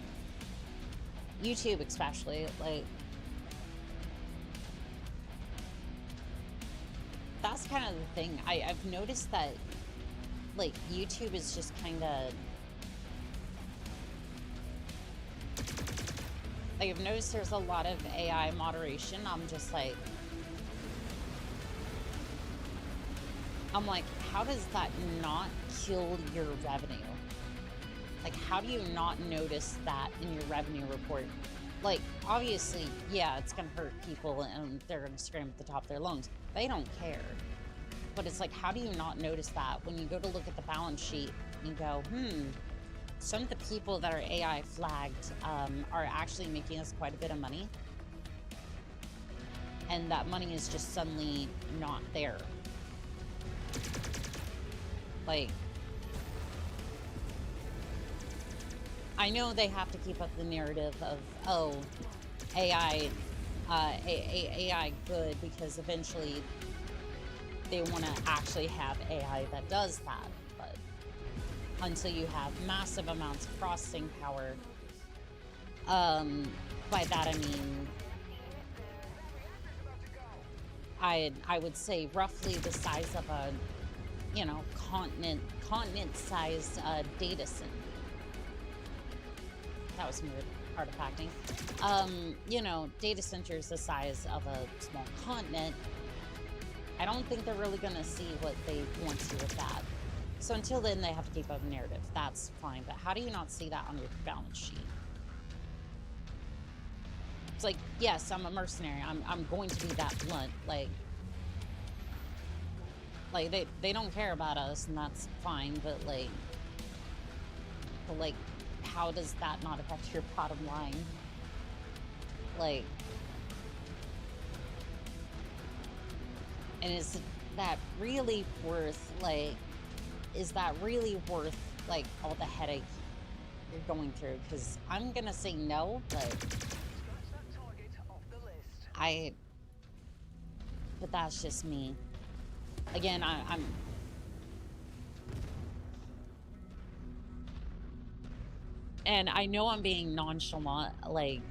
YouTube especially, like... That's kind of the thing. I've noticed that, like, YouTube is just kind of... Like, I've noticed there's a lot of AI moderation. I'm just like... I'm like, how does that not kill your revenue? Like, how do you not notice that in your revenue report? Like, obviously, yeah, it's gonna hurt people and they're gonna scream at the top of their lungs. They don't care. But it's like, how do you not notice that when you go to look at the balance sheet and you go, some of the people that are AI flagged are actually making us quite a bit of money. And that money is just suddenly not there. Like, I know they have to keep up the narrative of, oh, AI good, because eventually they want to actually have AI that does that. But until you have massive amounts of processing power, by that I mean, I would say roughly the size of a, you know, continent-sized data center. That was some weird artifacting. You know, data centers the size of a small continent. I don't think they're really going to see what they want to with that. So until then, they have to keep up a narrative. That's fine. But how do you not see that on your balance sheet? It's like, yes, I'm a mercenary. I'm going to be that blunt. Like they don't care about us, and that's fine. But how does that not affect your bottom line? Like, and is that really worth, like, is that really worth, like, all the headache you're going through? Because I'm gonna say no, but but that's just me. Again, I'm and I know I'm being nonchalant, like,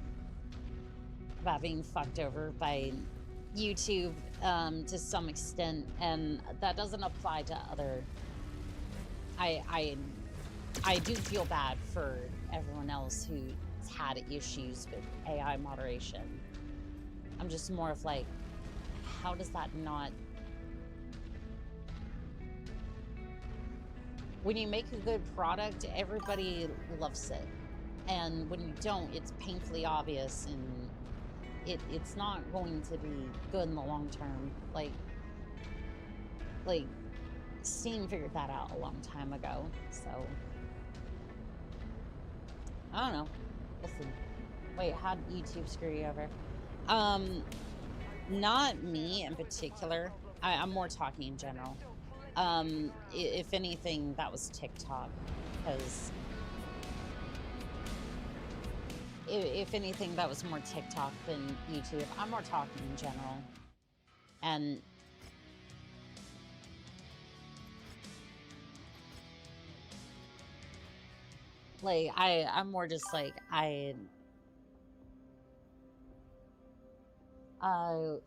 about being fucked over by YouTube to some extent, and that doesn't apply to other... I do feel bad for everyone else who's had issues with AI moderation. I'm just more of like, how does that not... When you make a good product, everybody loves it. And when you don't, it's painfully obvious, and it's not going to be good in the long term. Like Steam figured that out a long time ago, so... I don't know. Listen. Wait, how'd YouTube screw you over? Not me in particular. I'm more talking in general. If anything, that was TikTok, because... If anything, that was more TikTok than YouTube. I'm more talking in general. And... like, I'm more just like, it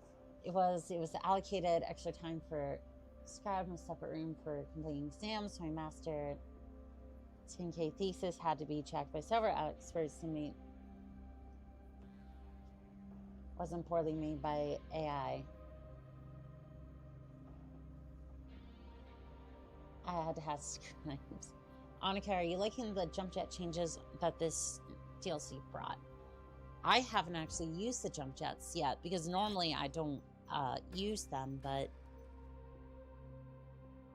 was allocated extra time for scribe in a separate room for completing exams, so my master 10K thesis had to be checked by several experts to meet. Wasn't poorly made by AI. I had to have scribes. Oni-chan, are you liking the jump jet changes that this DLC brought? I haven't actually used the jump jets yet, because normally I don't use them, but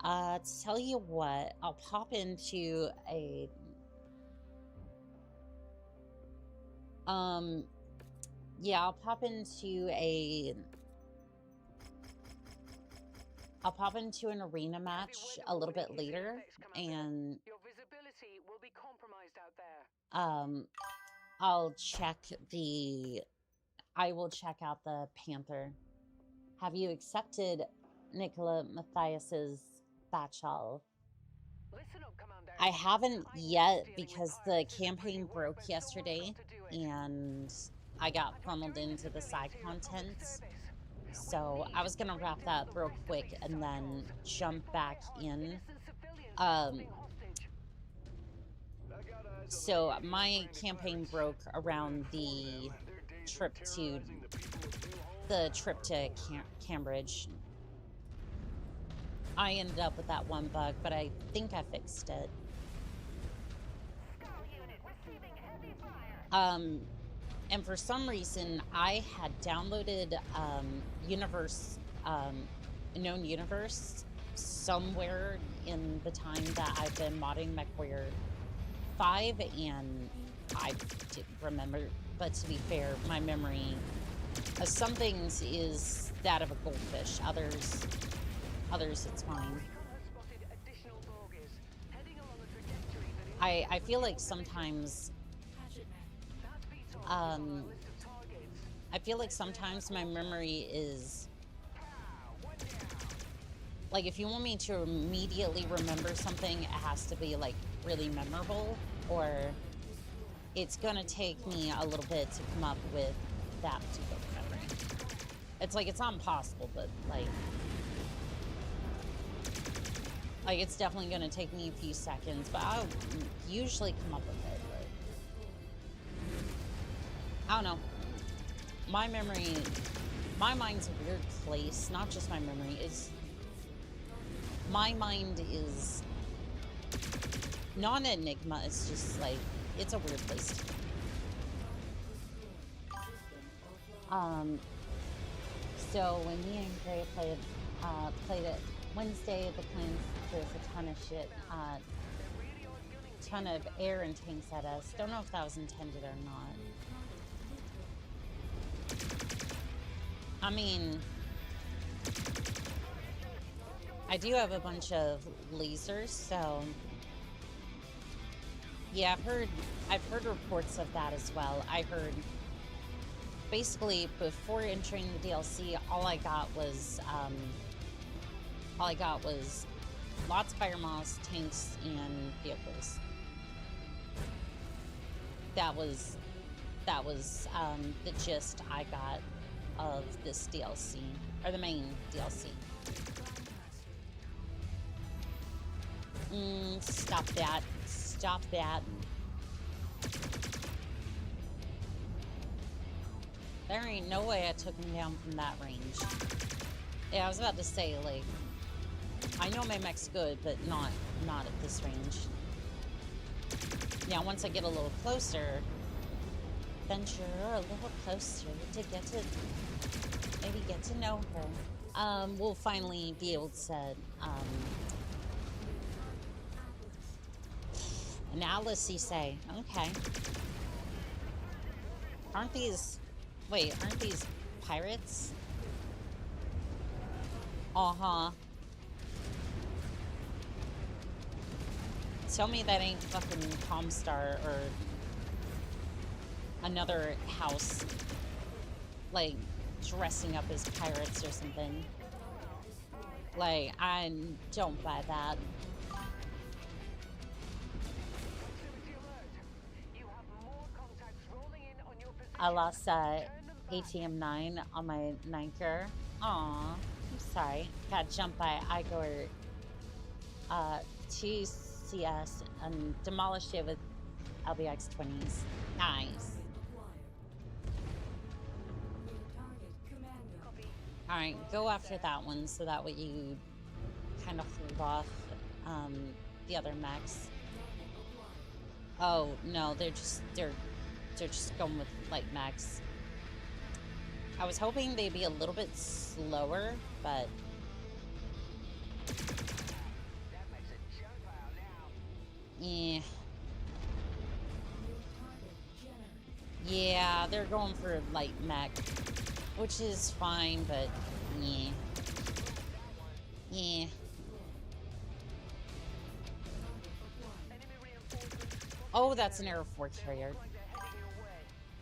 to tell you what, I'll pop into a yeah, I'll pop into an arena match a little bit later, and Your visibility will be compromised out there. I will check out the Panther. Have you accepted Nicola Matthias's bachal? Listen up, Commander. I haven't yet because the campaign broke yesterday and I got funneled into the side content. So I was gonna wrap that real quick and then jump back in. So my campaign broke around the trip to Cambridge. I ended up with that one bug, but I think I fixed it. And for some reason, I had downloaded Known Universe somewhere in the time that I've been modding Mechwarrior 5, and I didn't remember. But to be fair, my memory of some things is that of a goldfish. Others it's fine. I feel like sometimes my memory is like, if you want me to immediately remember something, it has to be like really memorable, or it's gonna take me a little bit to come up with that particular memory. It's like, it's not impossible, but like it's definitely gonna take me a few seconds, but I'll usually come up with it. But I don't know. My mind's a weird place. Not just my memory. My mind is not an enigma. It's just like, it's a weird place to be. So when me and Gray played it Wednesday, the plans threw us a ton of shit, ton of air and tanks at us. Don't know if that was intended or not. I mean, I do have a bunch of lasers, so yeah, I've heard reports of that as well. I heard basically before entering the DLC, all I got was lots of fire moths, tanks, and vehicles. That was the gist I got of this DLC, or the main DLC. Stop that. Stop that. There ain't no way I took him down from that range. Yeah, I was about to say, like, I know my mech's good, but not at this range. Yeah, once I get a little closer, venture a little closer to maybe get to know her. We'll finally be able to, an Alice, you say? Okay. Aren't these pirates? Uh-huh. Tell me that ain't fucking Comstar or another house, like, dressing up as pirates or something. Like, I don't buy that. I lost ATM 9 on my Niker. Aw, I'm sorry. Got jumped by Igor TCS and demolished it with LBX 20s. Nice. Alright, go after that one so that way you kind of hold off the other mechs. Oh, no, they're just going with light mechs. I was hoping they'd be a little bit slower, but... Yeah. Yeah, they're going for light mech, which is fine, but yeah. Yeah. Oh, that's an Air Force carrier.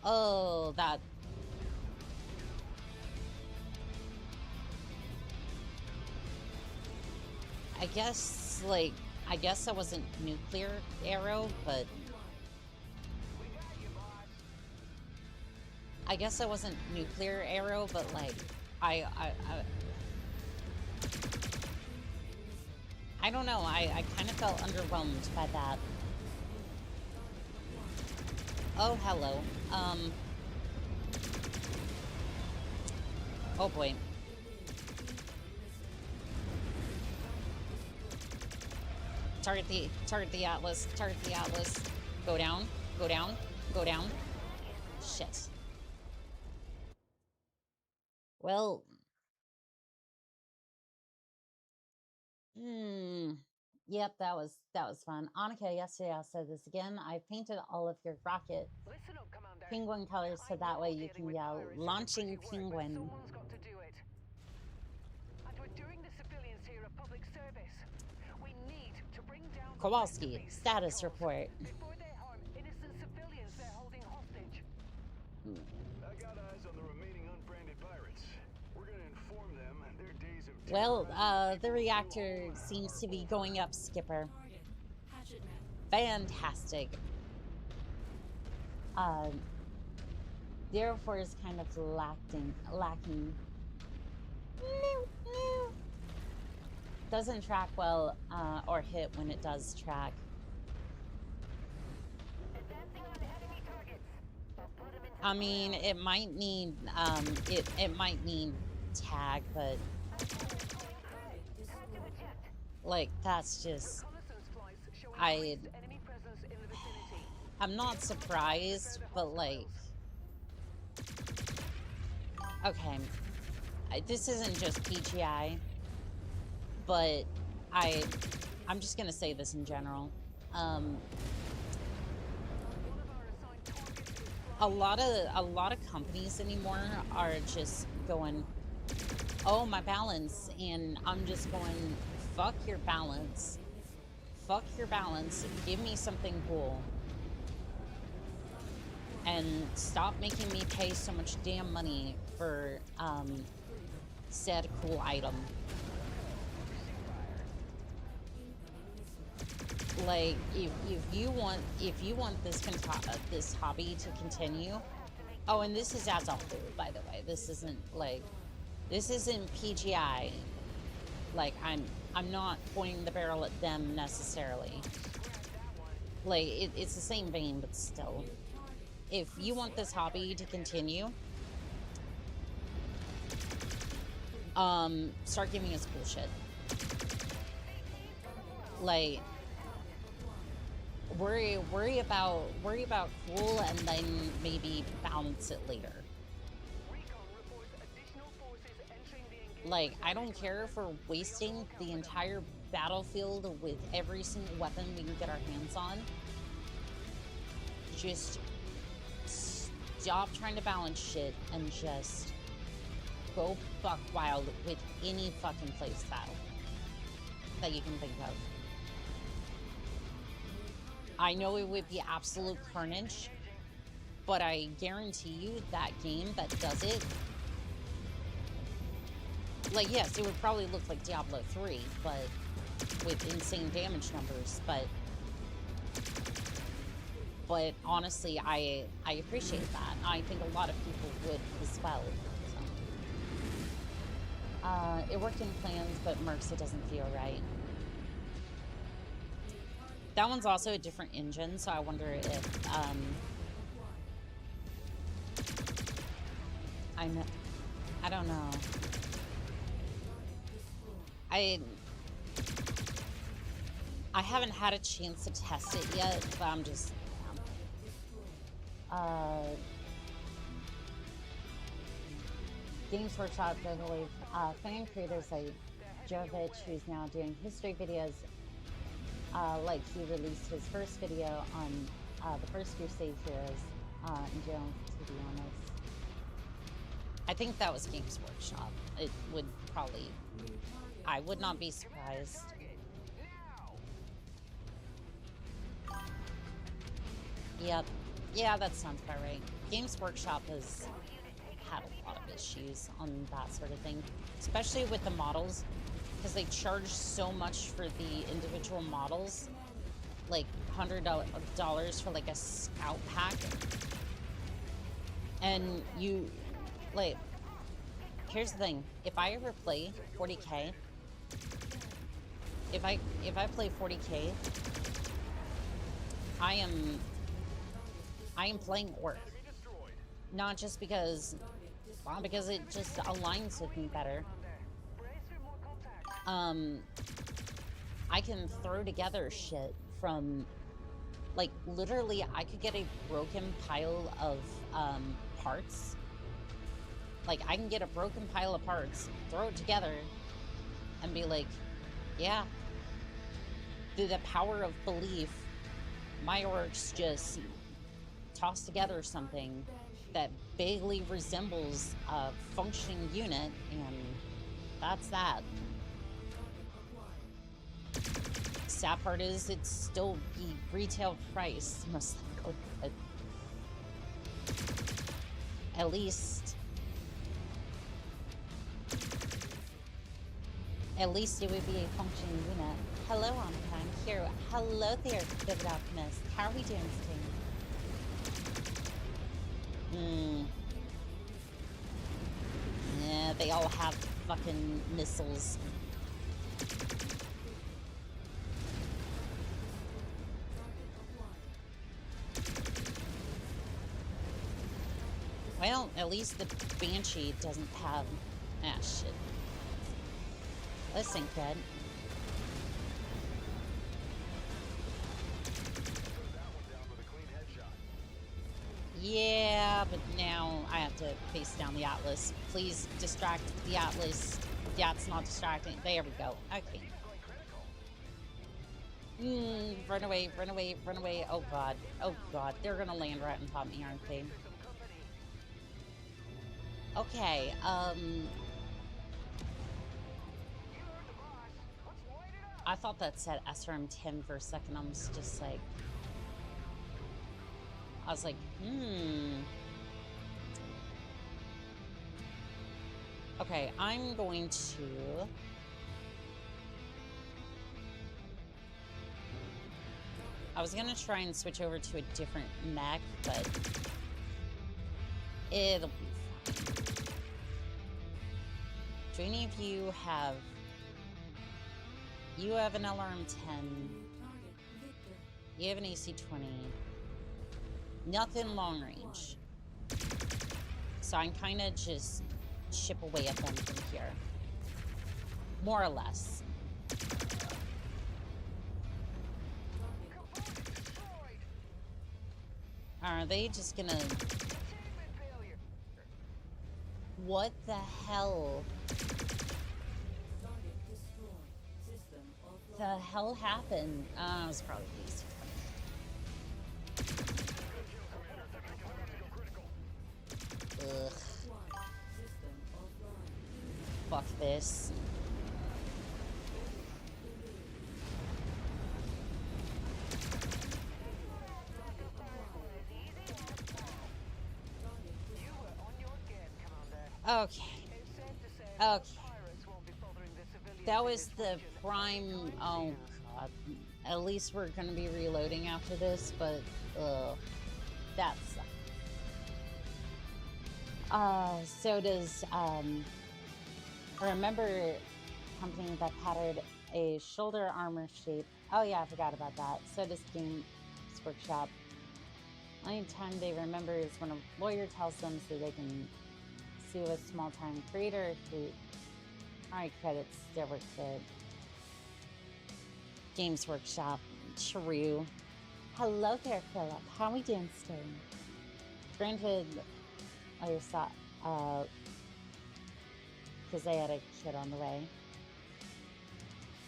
Oh, that... I guess, like, I guess that wasn't nuclear arrow, but... I guess that wasn't nuclear arrow, but, like, I don't know, I kind of felt underwhelmed by that. Oh, hello. Oh boy. Target the Atlas, target the Atlas. Go down, go down, go down. Shit. Well. Yep, that was fun. Annika, yesterday I'll say this again. I painted all of your rocket penguin colors so that way you can yell launching penguin. Someone's got to do it. And we're doing the civilians here a public service. We need to bring down Kowalski, status report. before they harm innocent civilians they're holding hostage. I got eyes on the remaining unbranded pirates. We're gonna inform them their days of Well, the reactor seems to be going up, Skipper. Fantastic. The Air Force is kind of lacking. Doesn't track well, or hit when it does track. I mean, it might need, it might need tag, but like, that's just, I'm not surprised, but like, okay, this isn't just PGI, but I'm just gonna say this in general. A lot of companies anymore are just going, oh, my balance, and I'm just going, fuck your balance. Fuck your balance. Give me something cool. And stop making me pay so much damn money for said cool item. Like, if you want this hobby to continue, oh, and this is as a whole, by the way. This isn't PGI. Like, I'm not pointing the barrel at them necessarily. Like, it's the same vein, but still. If you want this hobby to continue, start giving us bullshit. Like, worry about cool, and then maybe balance it later. Like, I don't care for wasting the entire battlefield with every single weapon we can get our hands on. Just stop trying to balance shit and just go buck wild with any fucking playstyle that you can think of. I know it would be absolute carnage, but I guarantee you that game that does it, like, yes, it would probably look like Diablo 3, but with insane damage numbers, but honestly, I appreciate that. I think a lot of people would as well. So. It worked in plans, but Mercs, it doesn't feel right. That one's also a different engine, so I wonder if, I don't know. I haven't had a chance to test it yet, but I'm just, Games Workshop definitely fan creators like Jovich, who's now doing history videos. Like he released his first video on the first Crusade heroes in jail, to be honest. I think that was Games Workshop. It would probably... I would not be surprised. Yep. Yeah, that sounds about right. Games Workshop has had a lot of issues on that sort of thing. Especially with the models. Because they charge so much for the individual models. Like $100 for like a scout pack. And you... Like, here's the thing. If I ever play 40k, if I play 40k, I am playing Orc. Not just because, well, because it just aligns with me better. I can throw together shit from, like, literally, I could get a broken pile of parts. Like, I can get a broken pile of parts, throw it together, and be like, yeah, through the power of belief, my orcs just toss together something that vaguely resembles a functioning unit, and that's that. Sad part is, it's still the retail price, most likely, but at least it would be a functioning unit. Hello, Oni-chan. Here. Hello there, Vivid Optimist. How are we doing today? Yeah, they all have fucking missiles. Well, at least the Banshee doesn't have... Ah, shit. This ain't good. Yeah, but now I have to face down the Atlas. Please distract the Atlas. Yeah, it's not distracting. There we go. Okay. Run away, run away, run away. Oh god. Oh god. They're gonna land right on top of me, aren't they? Okay, I thought that said SRM-10 for a second. I was just like... I was like, Okay, I'm going to... I was gonna try and switch over to a different mech, but... it'll be fine. Do any of you have... You have an LRM-10. You have an AC-20. Nothing long range. So I can kind of just chip away at them from here. More or less. Are they just gonna... What the hell? The hell happened? It was probably easy. Ugh. Fuck this. Okay. Okay. That was the prime... Oh, God. At least we're gonna be reloading after this, but... that sucks. So does... I remember a company that patterned a shoulder armor shape. Oh yeah, I forgot about that. So does Games Workshop. Only time they remember is when a lawyer tells them so they can sue a small-time creator who... Alright, credits, still works it. Games Workshop. True. Hello there, Philip. How are we doing today? Granted, because they had a kid on the way.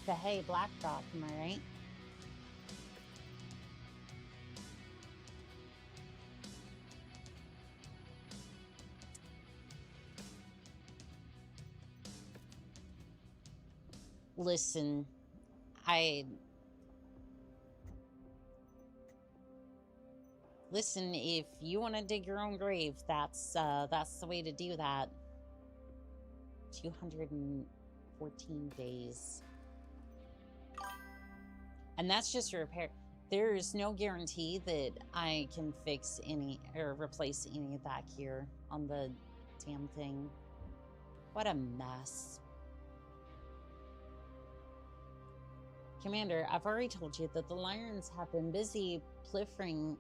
But hey, BlackRock, am I right? Listen, listen, if you want to dig your own grave, that's the way to do that. 214 days. And that's just a repair. There's no guarantee that I can fix any or replace any of that here on the damn thing. What a mess. Commander, I've already told you that the Lions have been busy pilfering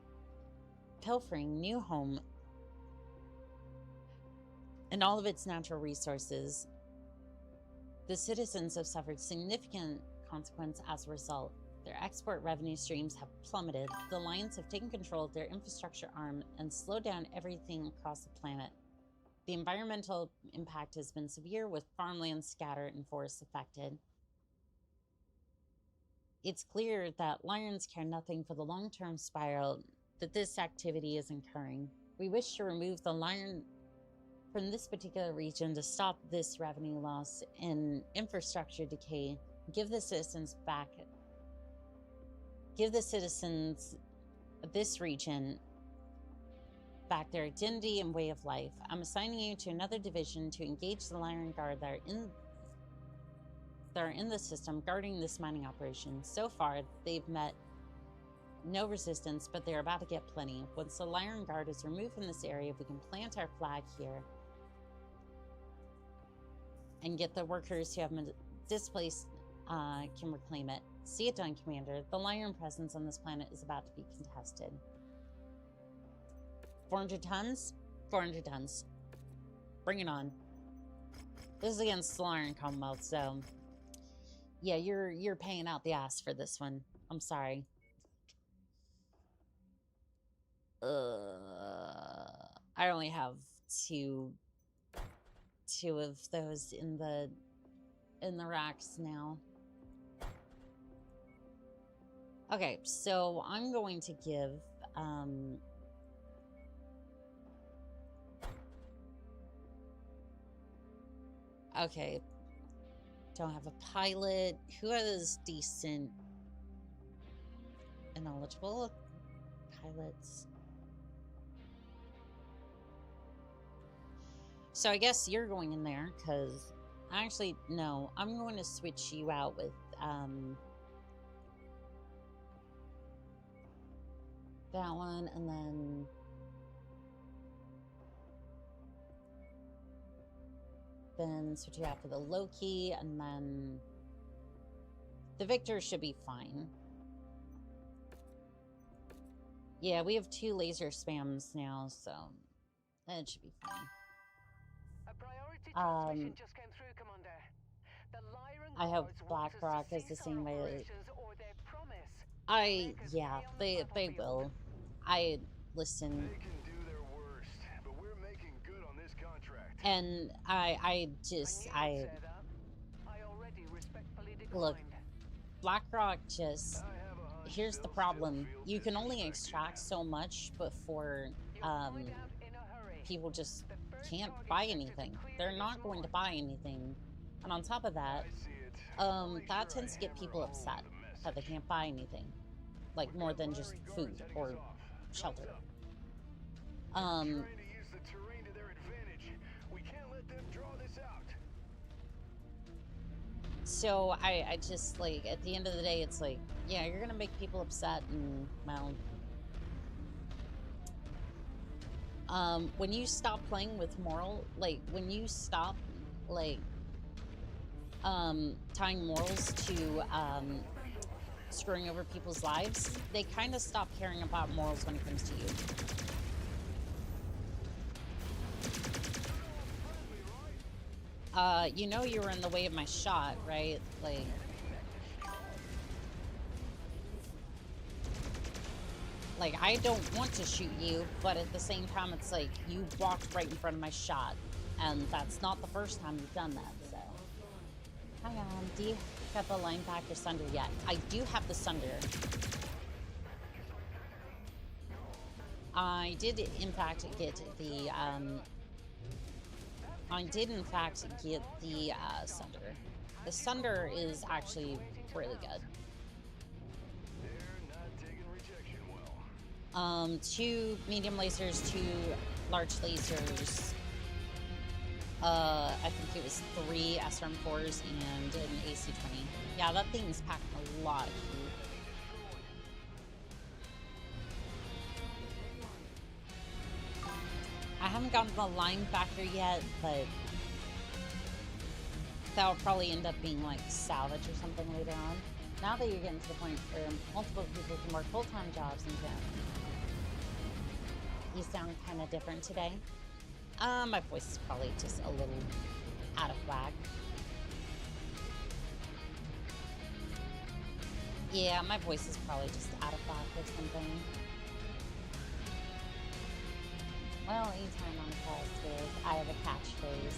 New Home and all of its natural resources. The citizens have suffered significant consequence as a result. Their export revenue streams have plummeted. The Lions have taken control of their infrastructure arm and slowed down everything across the planet. The environmental impact has been severe, with farmland scattered and forests affected. It's clear that Lions care nothing for the long-term spiral that this activity is incurring. We wish to remove the Lion from this particular region to stop this revenue loss and infrastructure decay. Give the citizens of this region back their identity and way of life. I'm assigning you to another division to engage the Lion Guard that are in the system guarding this mining operation. So far, they've met no resistance, but they're about to get plenty. Once the Lion Guard is removed from this area, we can plant our flag here and get the workers who have been displaced can reclaim it. See it done, Commander. The Lion presence on this planet is about to be contested. 400 tons? 400 tons. Bring it on. This is against the Lion Commonwealth, so yeah, you're paying out the ass for this one. I'm sorry. I only have two of those in the racks now. Okay, so I'm going to give okay. Don't have a pilot. Who is decent and knowledgeable pilots? So I guess you're going in there, because actually, no. I'm going to switch you out with that one, and then switch you out for the Loki, and then the Victor should be fine. Yeah, we have 2 laser spams now, so that should be fine. A priority transmission just came through, Commander. The Lyran I hope Guards want us to BlackRock is the cease same our way that operations, or they promise yeah, they will. Listen. They can do their worst, but we're making good on this contract. And I already respectfully look, declined. BlackRock just, here's the problem. You can only extract so much before people just can't buy anything. They're not going to buy anything. And on top of that, that tends to get people upset that they can't buy anything. Like more than just food or shelter. Trying to use the terrain to their advantage. We can't let them draw this out. So I just, like, at the end of the day, it's like, yeah, you're gonna make people upset, and well, when you stop playing with moral, like, when you stop, like, tying morals to screwing over people's lives, they kind of stop caring about morals when it comes to you. You know you were in the way of my shot, right? Like I don't want to shoot you, but at the same time, it's like you walked right in front of my shot. And that's not the first time you've done that, so. Hang on, do you have the linebacker Sunder yet? I do have the Sunder. I did, in fact, get the, Sunder. The Sunder is actually really good. They're not taking rejection well. 2 medium lasers, 2 large lasers. I think it was 3 SRM4s and an AC-20. Yeah, that thing's packing a lot of heat. I haven't gotten the linebacker yet, but that'll probably end up being like salvage or something later on. Now that you're getting to the point where multiple people can work full-time jobs in town. You sound kind of different today. My voice is probably just a little out of whack. Yeah, my voice is probably just out of whack or something. Well, anytime on the call stairs, I have a catchphrase.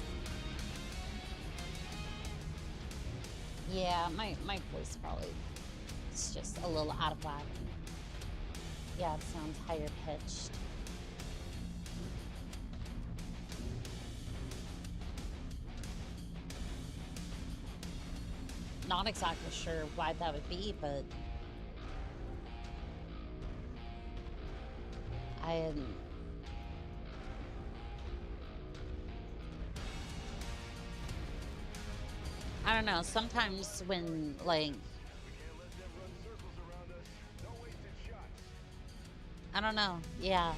Yeah, my voice probably is just a little out of whack. Yeah, it sounds higher pitched. Not exactly sure why that would be, but I don't know, sometimes when, like, I don't know, yeah,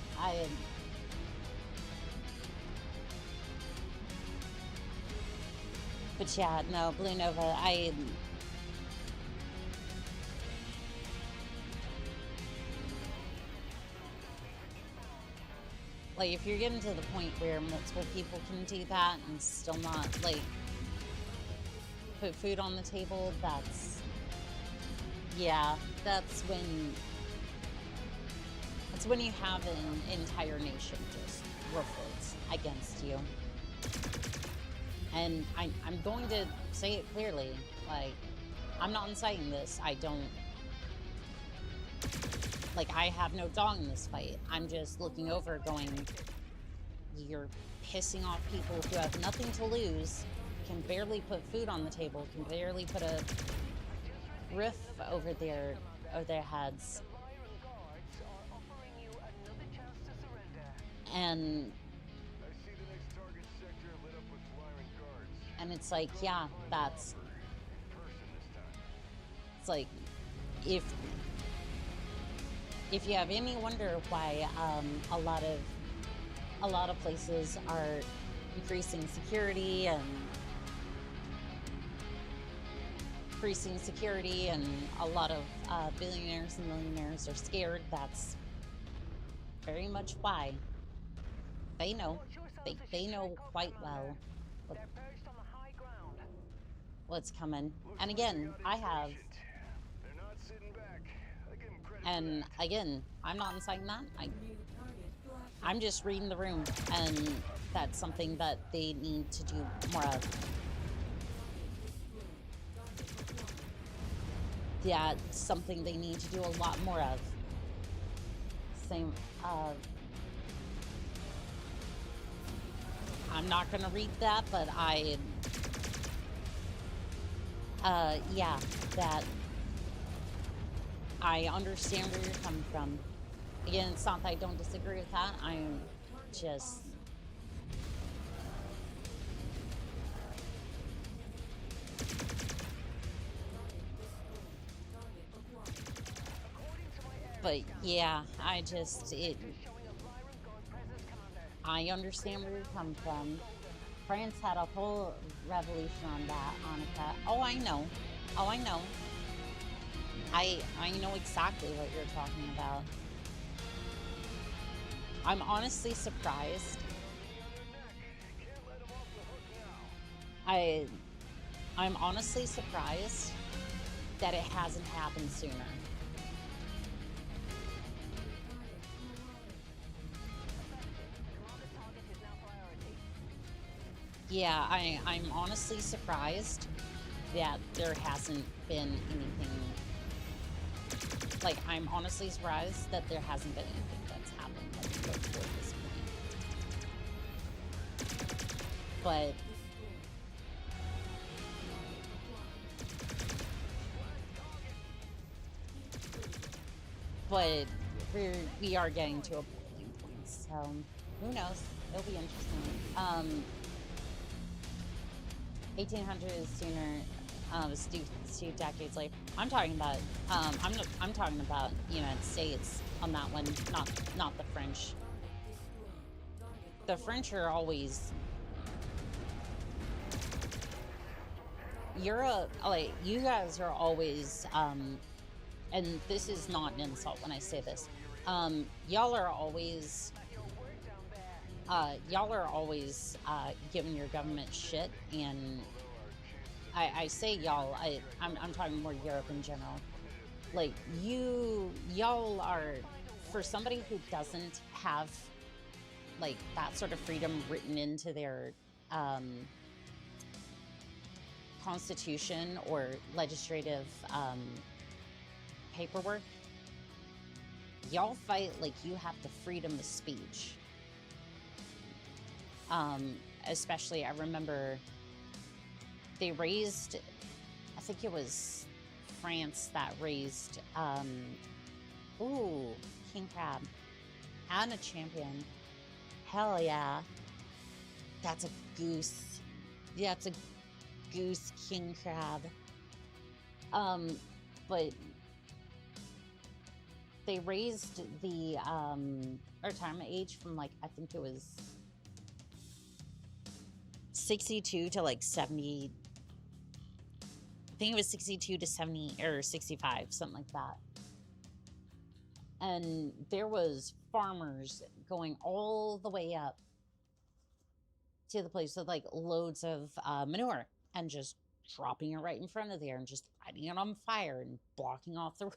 but yeah, no, Blue Nova, like, if you're getting to the point where multiple people can do that and still not, like, put food on the table, that's, yeah, that's when you have an entire nation just revolts against you. And I'm going to say it clearly, like, I'm not inciting this. I don't, like, I have no dog in this fight. I'm just looking over going, you're pissing off people who have nothing to lose, can barely put food on the table, can barely put a roof over their heads. And it's like, yeah, it's like, if you have any wonder why a lot of places are increasing security and a lot of billionaires and millionaires are scared, that's very much why. They know. They know quite well what's coming. And again, and again, I'm not inciting that. I'm just reading the room, and that's something that they need to do more of. That's something they need to do a lot more of. Same, I'm not gonna read that, but yeah, that I understand where you're coming from. Again, it's not that I don't disagree with that. I'm just, but yeah, I understand where you're coming from. France had a whole revolution on that, Annika. Oh, I know. I know exactly what you're talking about. I'm honestly surprised. I'm honestly surprised that it hasn't happened sooner. Yeah, I'm honestly surprised that there hasn't been anything. Like, I'm honestly surprised that there hasn't been anything that's happened like before this point. But we are getting to a boiling point, so who knows? It'll be interesting. 1800 is sooner. It's two decades later. I'm talking about. I'm talking about United States on that one, not the French. The French are always Europe. Like, you guys are always. And this is not an insult when I say this. Y'all are always giving your government shit, and I say y'all, I'm talking more Europe in general. Like, y'all are, for somebody who doesn't have like that sort of freedom written into their constitution or legislative paperwork, y'all fight like you have the freedom of speech. Especially, I remember they raised, I think it was France that raised, ooh, king crab and a champion. Hell yeah. That's a goose. Yeah, it's a goose king crab. But they raised the retirement age from, like, I think it was 62 to like 70. I think it was 62 to 70 or 65, something like that. And there was farmers going all the way up to the place with like loads of manure and just dropping it right in front of there and just lighting it on fire and blocking off the road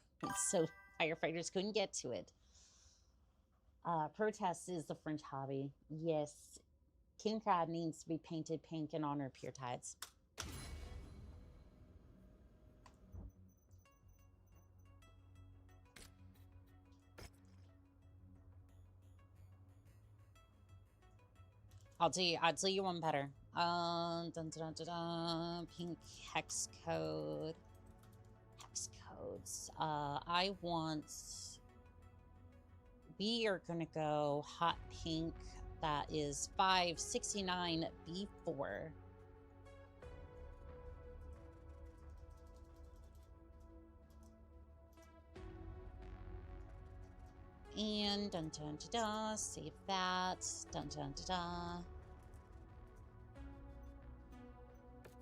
so firefighters couldn't get to it. Protest is the French hobby. Yes, king crab needs to be painted pink in honor of pure tides. I'll tell you one better. Dun, dun, dun, dun, dun. Pink hex code. Hex codes. We are gonna go hot pink. That is 569B4. And dun dun dun dun, save that. Dun dun dun dun.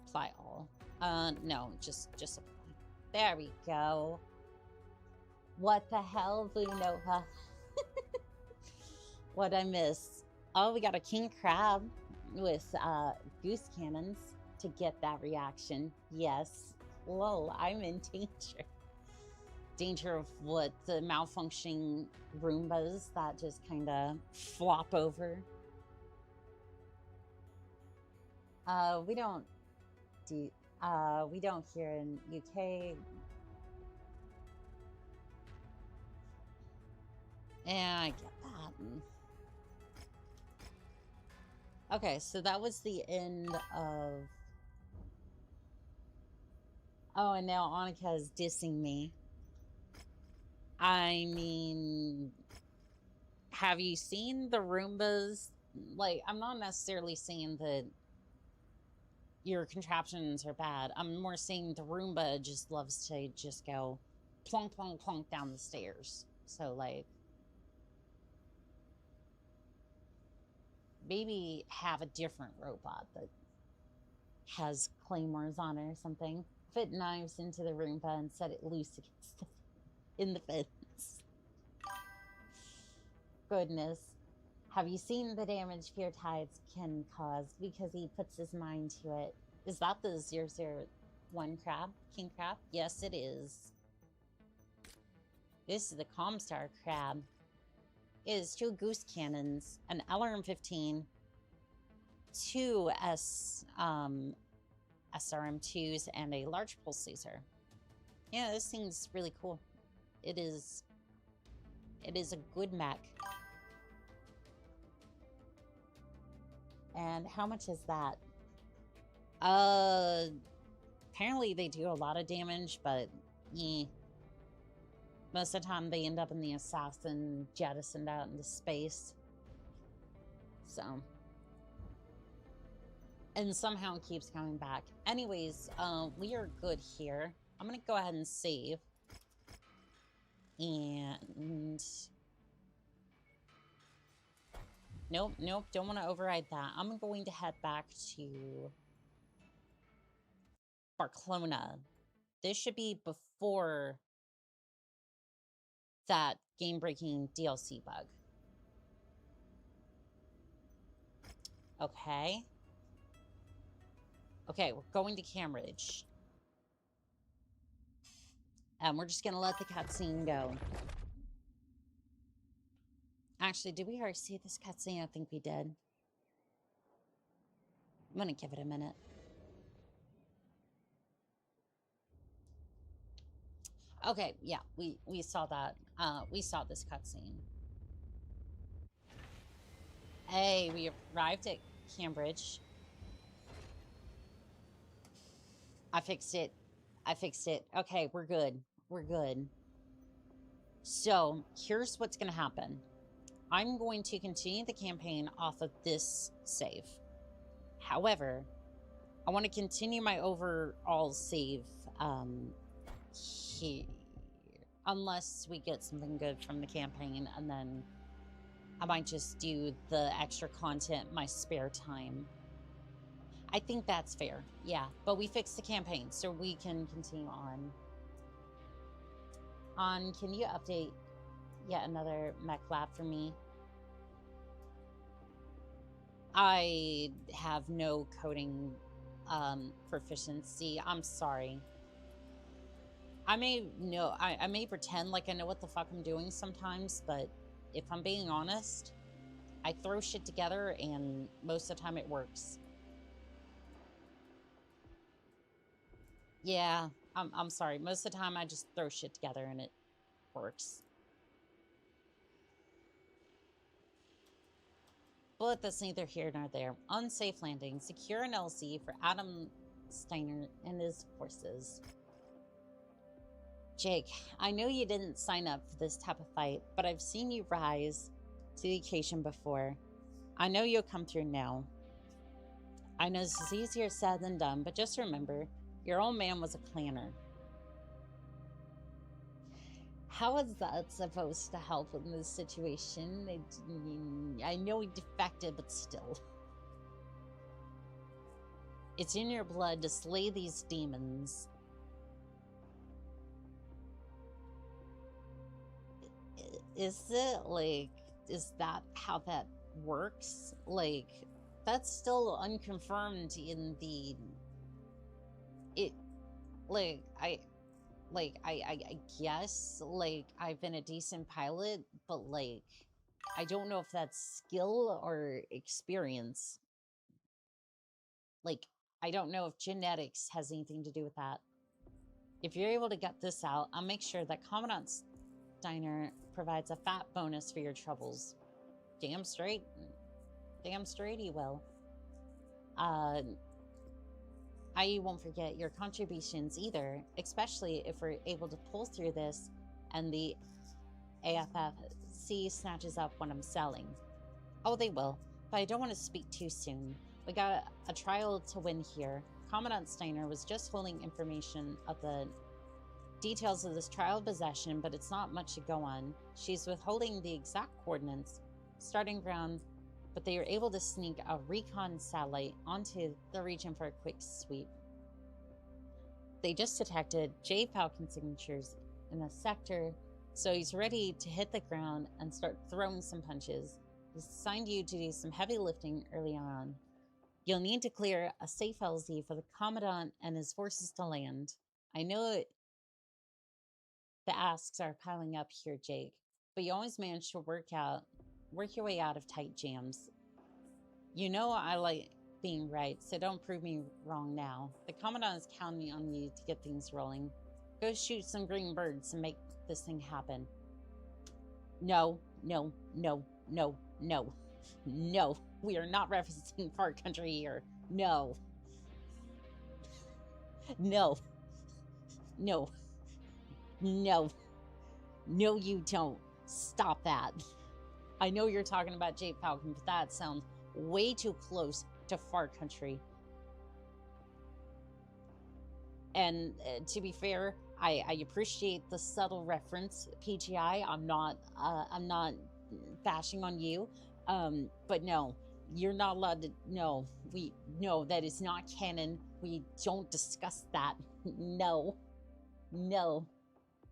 Apply all. No, just apply. There we go. What the hell, Vunova? What'd I miss? Oh, we got a king crab with goose cannons to get that reaction. Yes. Lol, I'm in danger. Danger of what? The malfunctioning Roombas that just kind of flop over. We don't here in UK. Yeah, I get that. Okay, so that was the end of... Oh, and now Annika is dissing me. I mean, have you seen the Roombas? Like, I'm not necessarily saying that your contraptions are bad. I'm more saying the Roomba just loves to just go plonk, plonk, plonk down the stairs. So, like, maybe have a different robot that has claymores on it or something. Fit knives into the Roomba and set it loose against in the fence. Goodness. Have you seen the damage Pure Tides can cause because he puts his mind to it? Is that the 001 crab? King crab? Yes, it is. This is the Comstar crab. It is 2 goose cannons, an LRM-15, 2 SRM2s and a large pulsator. Yeah, this thing's really cool. It is a good mech. And how much is that? Apparently they do a lot of damage, but most of the time they end up in the assassin jettisoned out into space. So, and somehow it keeps coming back. Anyways, we are good here. I'm gonna go ahead and save. And nope, don't want to override that. I'm going to head back to Barcelona. This should be before that game-breaking DLC bug. Okay. Okay, we're going to Cambridge. And we're just gonna let the cutscene go. Actually, did we already see this cutscene? I think we did. I'm gonna give it a minute. Okay, yeah, we saw that. We saw this cutscene. Hey, we arrived at Cambridge. I fixed it. Okay, we're good. We're good. So, here's what's gonna happen. I'm going to continue the campaign off of this save. However, I want to continue my overall save here, unless we get something good from the campaign, and then I might just do the extra content in my spare time. I think that's fair, yeah. But we fixed the campaign, so we can continue on. Can you update yet another mech lab for me? I have no coding proficiency. I'm sorry. I may pretend like I know what the fuck I'm doing sometimes, but if I'm being honest, I throw shit together and most of the time it works. Yeah, I'm sorry. Most of the time I just throw shit together and it works. But that's neither here nor there. Unsafe landing. Secure an LZ for Adam Steiner and his forces. Jake, I know you didn't sign up for this type of fight, but I've seen you rise to the occasion before. I know you'll come through now. I know this is easier said than done, but just remember, your old man was a clanner. How is that supposed to help in this situation? I know he defected, but still. It's in your blood to slay these demons. Is it, like, is that how that works? Like, that's still unconfirmed in the... I guess, like, I've been a decent pilot, but, like, I don't know if that's skill or experience. Like, I don't know if genetics has anything to do with that. If you're able to get this out, I'll make sure that Commandant Steiner provides a fat bonus for your troubles. Damn straight. Damn straight he will. I won't forget your contributions either, especially if we're able to pull through this and the AFFC snatches up what I'm selling. Oh, they will, but I don't want to speak too soon. We got a trial to win here. Commandant Steiner was just holding information of the details of this trial possession, but it's not much to go on. She's withholding the exact coordinates, starting ground, but they were able to sneak a recon satellite onto the region for a quick sweep. They just detected J Falcon signatures in the sector, so he's ready to hit the ground and start throwing some punches. He's assigned you to do some heavy lifting early on. You'll need to clear a safe LZ for the Commandant and his forces to land. I know the asks are piling up here, Jake, but you always manage to work your way out of tight jams. You know I being right, so don't prove me wrong now. The Commandant is counting on you to get things rolling. Go shoot some green birds and make this thing happen. No, no, no, no, no, no. We are not referencing far country here. No. No. No. No. No, you don't. Stop that. I know you're talking about Jade Falcon, but that sounds way too close to far country. And to be fair, I appreciate the subtle reference, PGI. I'm not bashing on you. But no, you're not allowed to. No, that is not canon. We don't discuss that. No.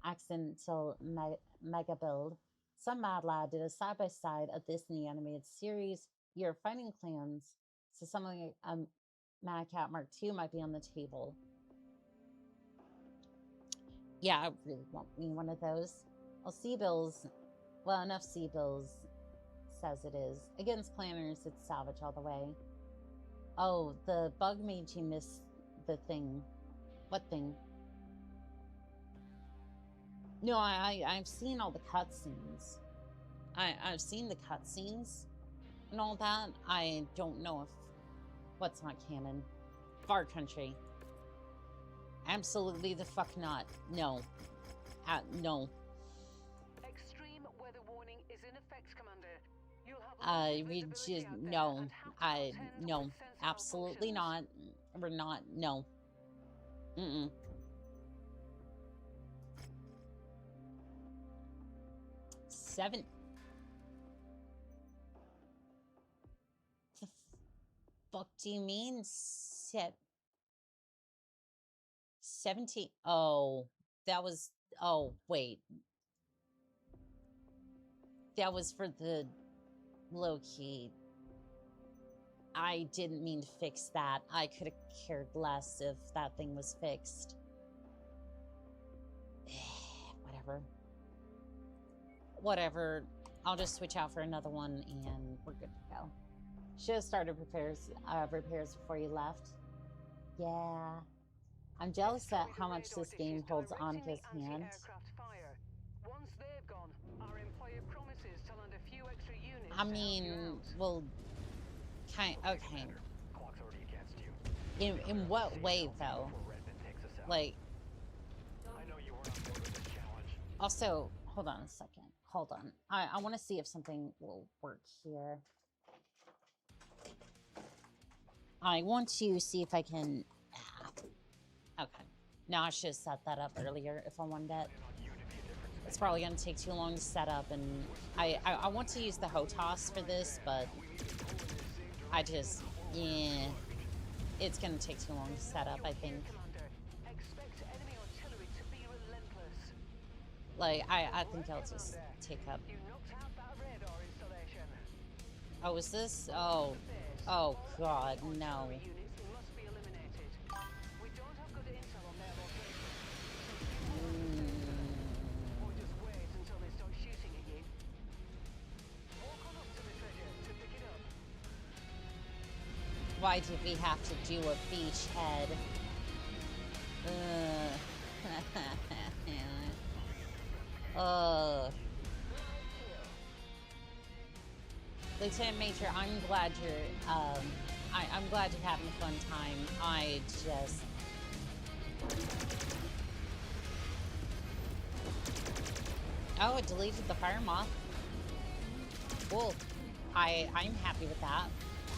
Accidental mega build. Some mad lad did a side-by-side of this in the animated series. You're fighting clans, so something like Mad Cat Mark II might be on the table. Yeah, I really want me one of those. Well, Seabills, well, enough Seabills says it is. Against planners, it's salvage all the way. Oh, the bug made you miss the thing. What thing? No, I've seen all the cutscenes. I've seen the cutscenes and all that. I don't know if what's not canon. Far country. Absolutely the fuck not. No. No. Extreme weather warning is in effect, Commander. You'll have we just no. No. Absolutely not. We're not. No. Mm-mm. Seven. The fuck do you mean? 17. Oh, that was. Oh, wait. That was for the low key. I didn't mean to fix that. I could have cared less if that thing was fixed. Whatever. Whatever. I'll just switch out for another one and we're good to go. Should have started repairs before you left. Yeah. I'm jealous at how much this game holds on to his hand. Once they've gone, our employer promises to lend a few extra units. I mean, well, okay. In what way, though? Like, also, hold on a second. Hold on. I want to see if something will work here. I want to see if I can... Okay. Now I should have set that up earlier if I wanted it. It's probably going to take too long to set up, and I want to use the HOTAS for this, but I just... Yeah. It's going to take too long to set up, I think. Like, I think I'll just take up... Oh, is this? Oh. Oh, God, no. Why did we have to do a beachhead? Lieutenant Major, I'm glad you're, I'm glad you're having a fun time. I just... Oh, it deleted the fire moth. Cool. I'm happy with that.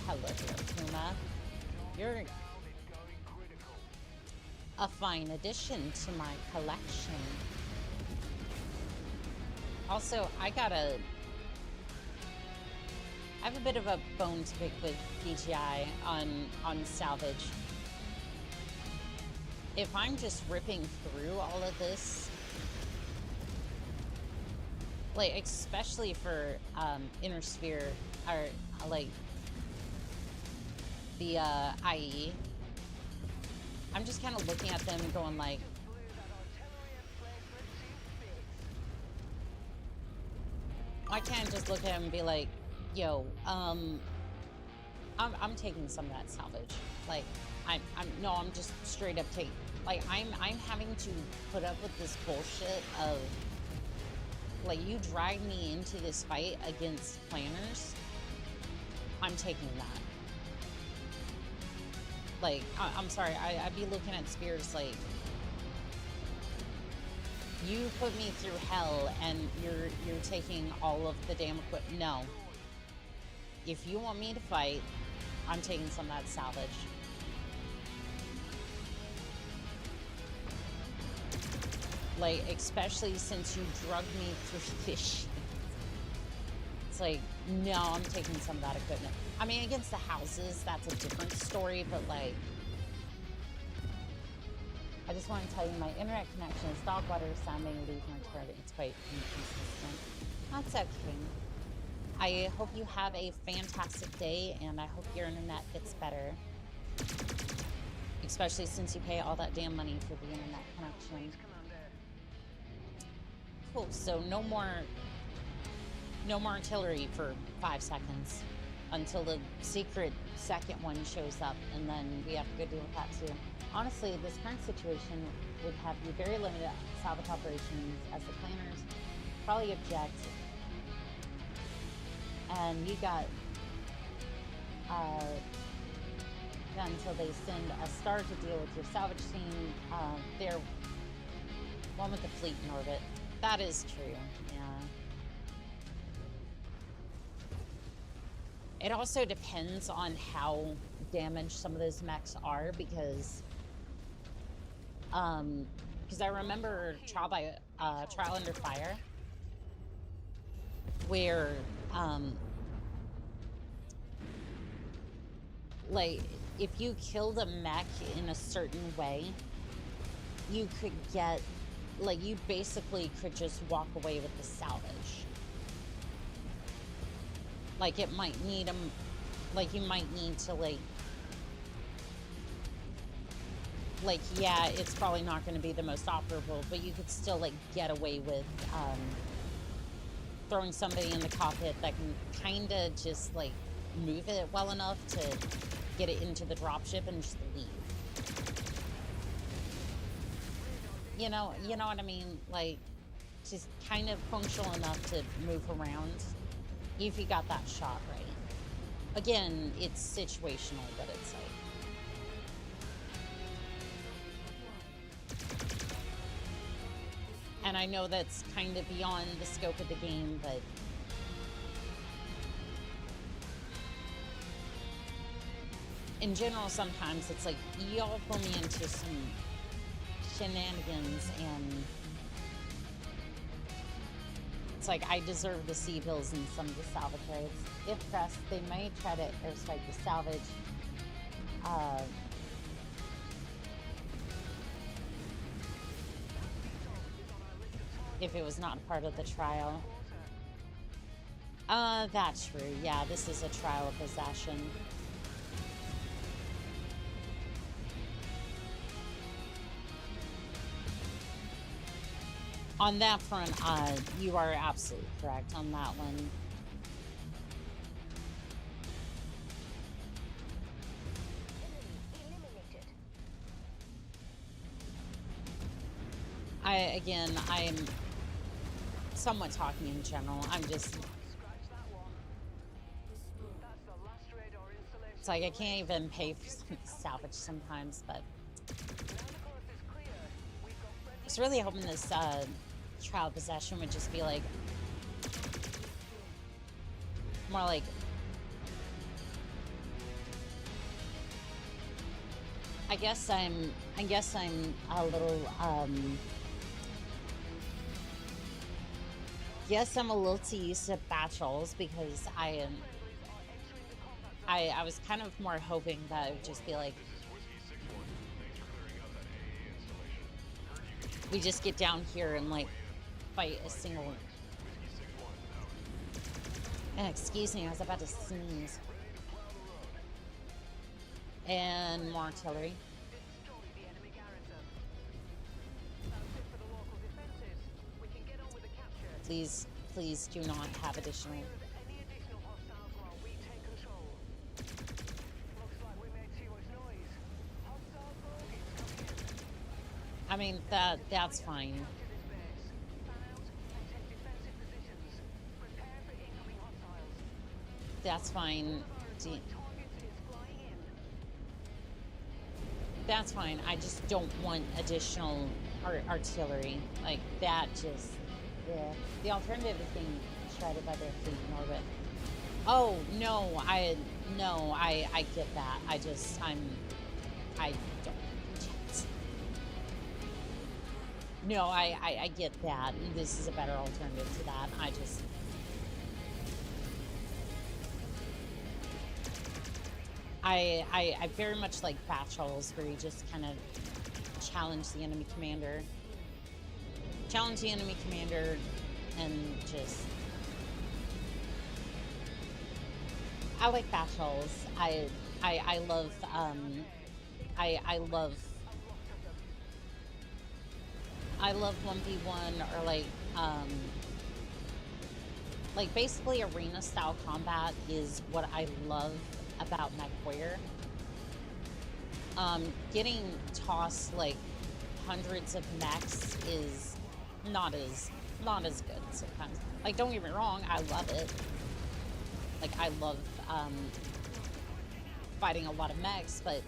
Hello there, Puma. You're a fine addition to my collection. Also, I have a bit of a bone to pick with PGI on salvage. If I'm just ripping through all of this, like, especially for Inner Sphere, or like the IE, I'm just kind of looking at them and going like, I can't just look at them and be like, yo, I'm taking some of that salvage. Like, I'm just straight up taking, like, I'm having to put up with this bullshit of, like, you drag me into this fight against planners. I'm taking that. Like, I'm sorry, I'd be looking at Spears like, you put me through hell and you're taking all of the damn equipment. No. If you want me to fight, I'm taking some of that salvage. Like, especially since you drugged me through this shit. It's like, no, I'm taking some of that equipment. I mean, against the houses, that's a different story, but like, I just want to tell you, my internet connection is dog water sounding, leave my turret. It's quite inconsistent. That's okay. I hope you have a fantastic day, and I hope your internet gets better. Especially since you pay all that damn money for the internet connection. Cool, so no more artillery for 5 seconds until the secret second one shows up, and then we have to go deal with that too. Honestly, this current situation would have you very limited salvage operations as the planners probably object, and you got until they send a star to deal with your salvage team. They're one with the fleet in orbit. That is true, yeah. It also depends on how damaged some of those mechs are, because I remember Trial Under Fire, where like, if you killed a mech in a certain way, you could get, like, you basically could just walk away with the salvage. Like, it might need like, you might need to, like, yeah, it's probably not going to be the most operable, but you could still, like, get away with throwing somebody in the cockpit that can kind of just, like, move it well enough to get it into the dropship and just leave. You know what I mean? Like, just kind of functional enough to move around if you got that shot right. Again, it's situational, but it's like, and I know that's kind of beyond the scope of the game, but in general, sometimes it's like, y'all pull me into some shenanigans, and it's like, I deserve the sea bills in some of the salvage raids. If pressed, they may try to airstrike the salvage. If it was not part of the trial. That's true. Yeah, this is a trial of possession. On that front, you are absolutely correct on that one. I'm somewhat talking in general. I'm just, it's like, I can't even pay for salvage sometimes, but I was really hoping this trial possession would just be like more like, I guess I'm a little I'm a little too used to battles, because I was kind of more hoping that it would just be like, we just get down here and, like, fight a single. And excuse me, I was about to sneeze. And more artillery. Please do not have additional. mean, that's fine. Capture this base. Fan out and take defensive positions. Prepare for incoming hostiles. That's fine. One of our assigned targets is flying in. That's fine. I just don't want additional artillery. Like, that just... Yeah. The alternative is being shredded by their fleet in orbit. Oh, no, I get that. I don't. No, I get that. This is a better alternative to that. I very much like battles where you just kind of challenge the enemy commander. Challenge the enemy commander and just... I like battles. I love I love 1v1 or like basically arena style combat is what I love about Mechwarrior. Getting tossed like hundreds of mechs is not as good sometimes. Like, don't get me wrong, I love it. Like, I love fighting a lot of mechs, but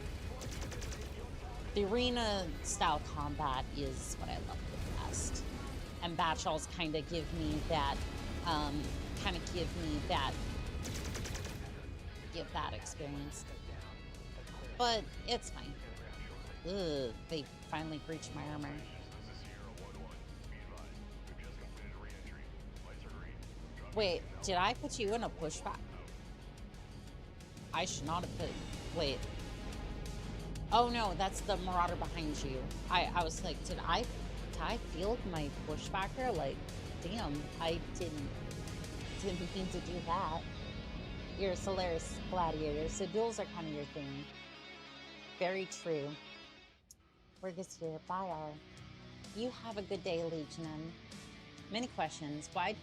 the arena style combat is what I love the best. And battles kind of give me that, give that experience. But it's fine. Ugh, they finally breached my armor. Wait, did I put you in a pushback? I should not have put... Wait. Oh no, that's the Marauder behind you. I was like, did I field my pushbacker? Like, damn, I didn't mean to do that. You're a Solaris gladiator, so duels are kind of your thing. Very true. Wirgus here. Bye, R. You have a good day, Legionnaire. Many questions. Why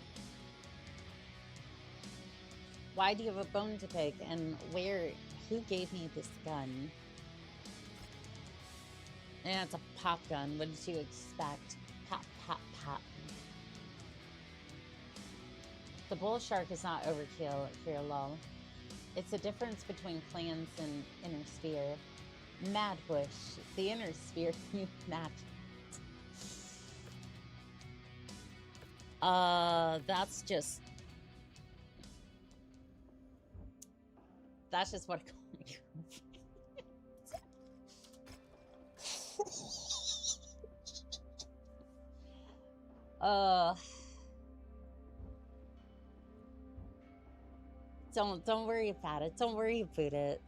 do you have a bone to pick? And who gave me this gun? And it's a pop gun. What did you expect? Pop, pop, pop. The bull shark is not overkill here, lol. It's the difference between clans and inner sphere. Mad bush. The inner sphere mad. That's just what I call me. Don't worry about it. Don't worry about it.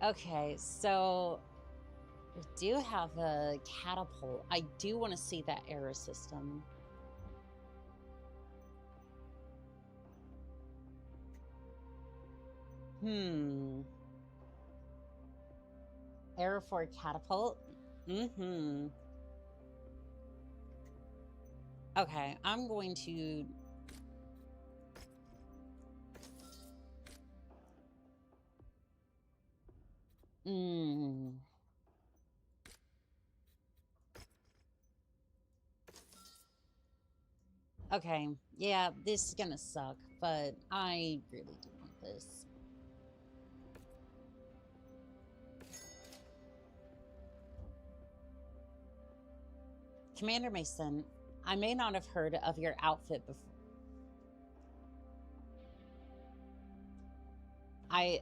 Okay, so we do have a catapult. I do want to see that arrow system. Arrow for a catapult? Okay, I'm going to... Okay, yeah, this is gonna suck, but I really do want this. Commander Mason, I may not have heard of your outfit before. I've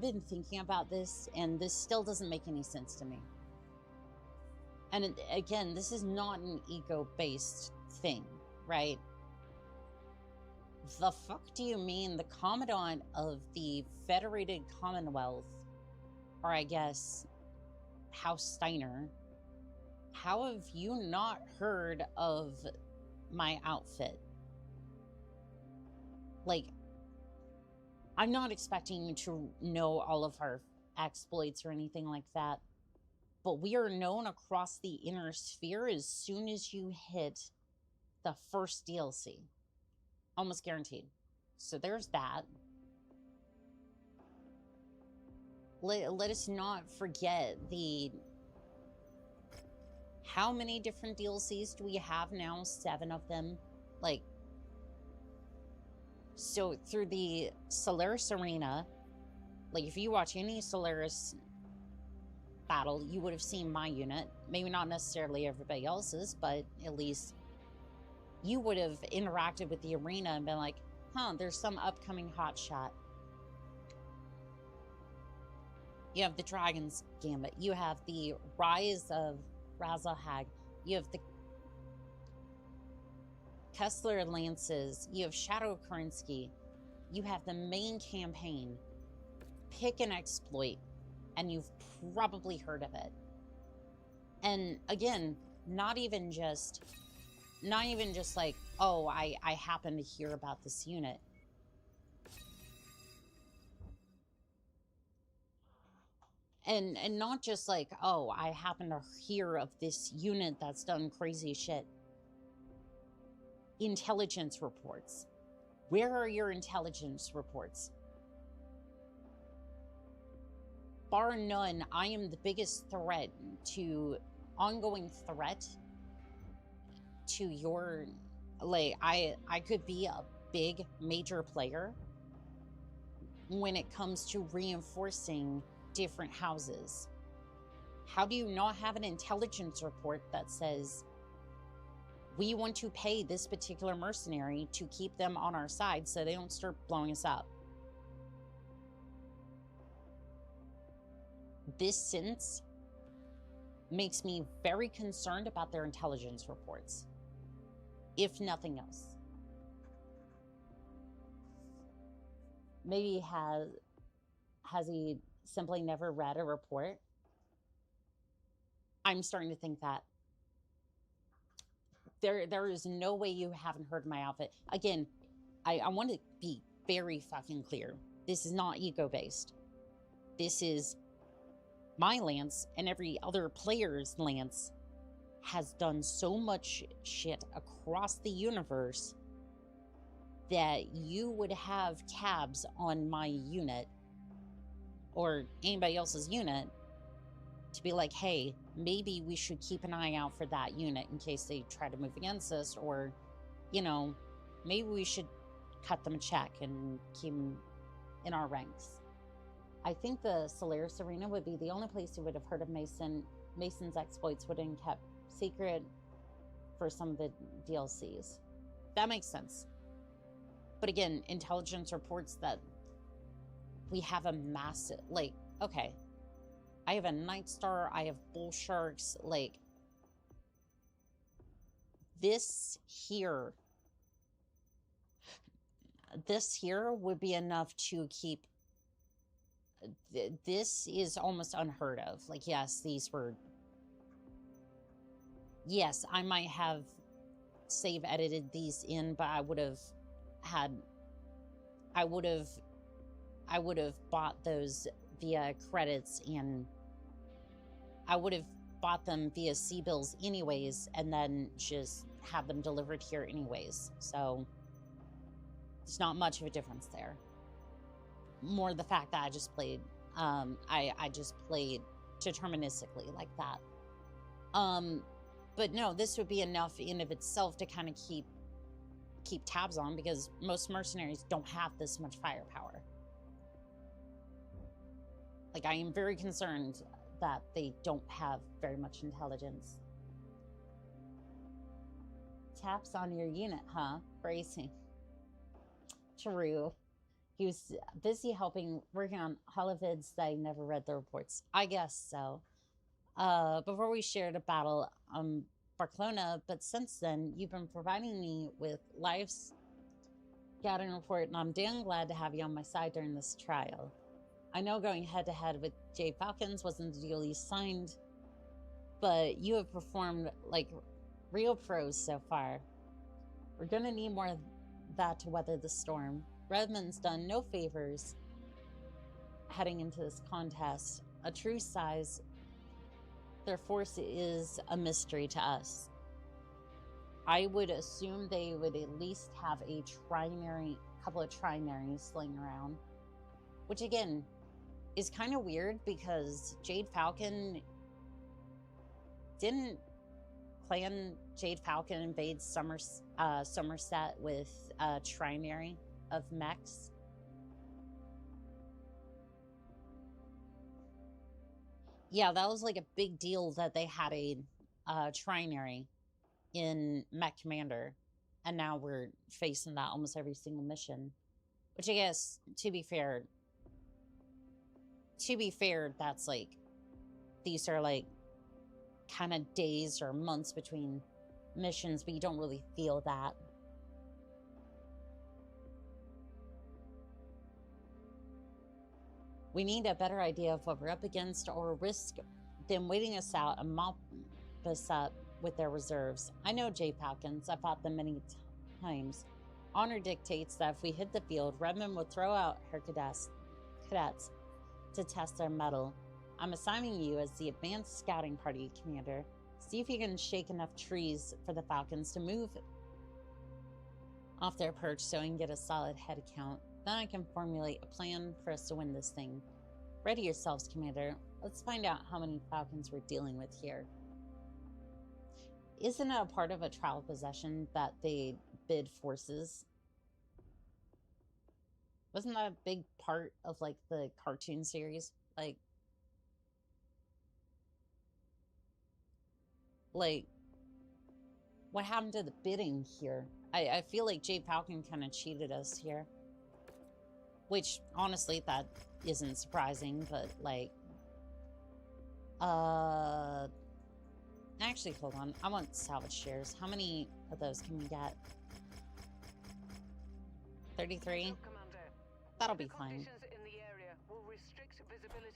been thinking about this, and this still doesn't make any sense to me. And again, this is not an ego-based thing, right? The fuck do you mean the Commandant of the Federated Commonwealth, or I guess House Steiner? How have you not heard of my outfit? Like, I'm not expecting you to know all of our exploits or anything like that, but we are known across the inner sphere as soon as you hit the first DLC. Almost guaranteed. So there's that. Let us not forget how many different DLCs do we have now? 7 of them. Like, so through the Solaris arena, like if you watch any Solaris battle, you would have seen my unit. Maybe not necessarily everybody else's, but at least you would have interacted with the arena and been like, huh, there's some upcoming hotshot. You have the Dragon's Gambit. You have the Rise of Razahag. You have the Kessler Lances. You have Shadow Kerensky. You have the main campaign. Pick an exploit, and you've probably heard of it. And again, not even just like, oh, I happen to hear about this unit. And not just like, oh, I happen to hear of this unit that's done crazy shit. Intelligence reports. Where are your intelligence reports? Bar none, I am the biggest threat to, ongoing threat to your, like, I could be a big major player when it comes to reinforcing different houses. How do you not have an intelligence report that says we want to pay this particular mercenary to keep them on our side so they don't start blowing us up? This sentence makes me very concerned about their intelligence reports, if nothing else. Maybe has he simply never read a report? I'm starting to think that. There is no way you haven't heard my outfit. Again, I want to be very fucking clear. This is not ego-based. This is my lance, and every other player's lance has done so much shit across the universe that you would have tabs on my unit or anybody else's unit to be like, hey, maybe we should keep an eye out for that unit in case they try to move against us, or, you know, maybe we should cut them a check and keep them in our ranks. I think the Solaris Arena would be the only place you would have heard of Mason. Mason's exploits would have been kept secret for some of the DLCs. That makes sense. But again, intelligence reports that we have a massive, like, okay, I have a Night Star, I have Bull Sharks, like, this here would be enough to keep, this is almost unheard of. Like, yes, these were, yes, I might have save edited these in, but I would have bought those via credits, and I would have bought them via CBills anyways, and then just have them delivered here anyways. So there's not much of a difference there. More the fact that I just played, I just played deterministically like that. But no, this would be enough in of itself to kind of keep tabs on, because most mercenaries don't have this much firepower. Like, I am very concerned that they don't have very much intelligence. Taps on your unit, huh? Bracing. True. He was busy working on holovids that I never read the reports. I guess so. Before we shared a battle, Barcelona, but since then, you've been providing me with live scouting report, and I'm damn glad to have you on my side during this trial. I know going head-to-head with J. Falcons wasn't the deal you signed, but you have performed like real pros so far. We're gonna need more of that to weather the storm. Redmond's done no favors heading into this contest. A true size, their force is a mystery to us. I would assume they would at least have a couple of trinaries laying around. Which again, is kind of weird because Jade Falcon didn't Clan Jade Falcon invade Somerset with a trinary of mechs. Yeah, that was like a big deal that they had a trinary in Mech Commander, and now we're facing that almost every single mission. Which I guess, to be fair, that's like, these are like kind of days or months between missions, but you don't really feel that. We need a better idea of what we're up against, or risk them waiting us out and mop us up with their reserves. I know Jade Falcons. I've fought them many times. Honor dictates that if we hit the field, Redmond will throw out her cadets to test their mettle. I'm assigning you as the advanced scouting party commander. See if you can shake enough trees for the Falcons to move off their perch so I can get a solid head count. Then I can formulate a plan for us to win this thing. Ready yourselves, Commander. Let's find out how many Falcons we're dealing with here. Isn't it a part of a trial of possession that they bid forces? Wasn't that a big part of, like, the cartoon series? Like, what happened to the bidding here? I feel like Jade Falcon kind of cheated us here. Which, honestly, that isn't surprising, but, like... Actually, hold on. I want salvage shares. How many of those can we get? 33? That'll be fine.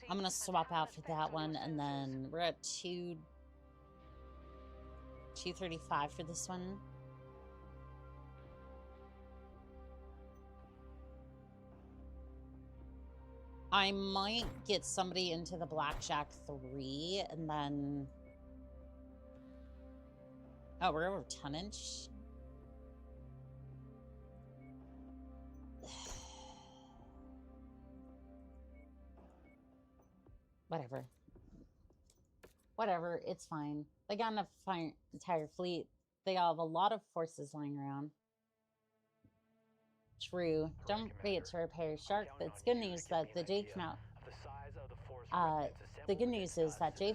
I'm gonna swap out for that one, and then we're at 235 for this one. I might get somebody into the Blackjack 3, and then... Oh, we're over tonnage? Whatever. Whatever, it's fine. They got enough to fight the entire fleet. They have a lot of forces lying around. True. Don't forget to repair your shark, but it's good news that the Jade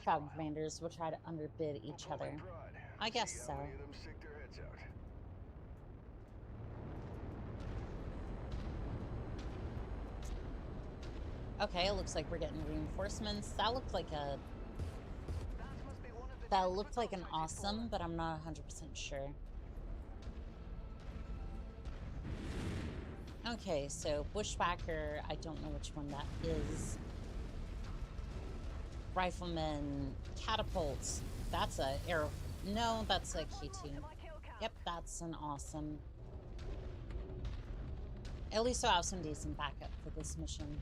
Falcon commanders will try to underbid each other. I guess so. Okay, it looks like we're getting reinforcements. That looked like an awesome, but I'm not 100% sure. Okay, so Bushwhacker, I don't know which one that is. Rifleman, catapults. That's a arrow. No, that's a K2. Yep, that's an awesome. At least I'll have some decent backup for this mission.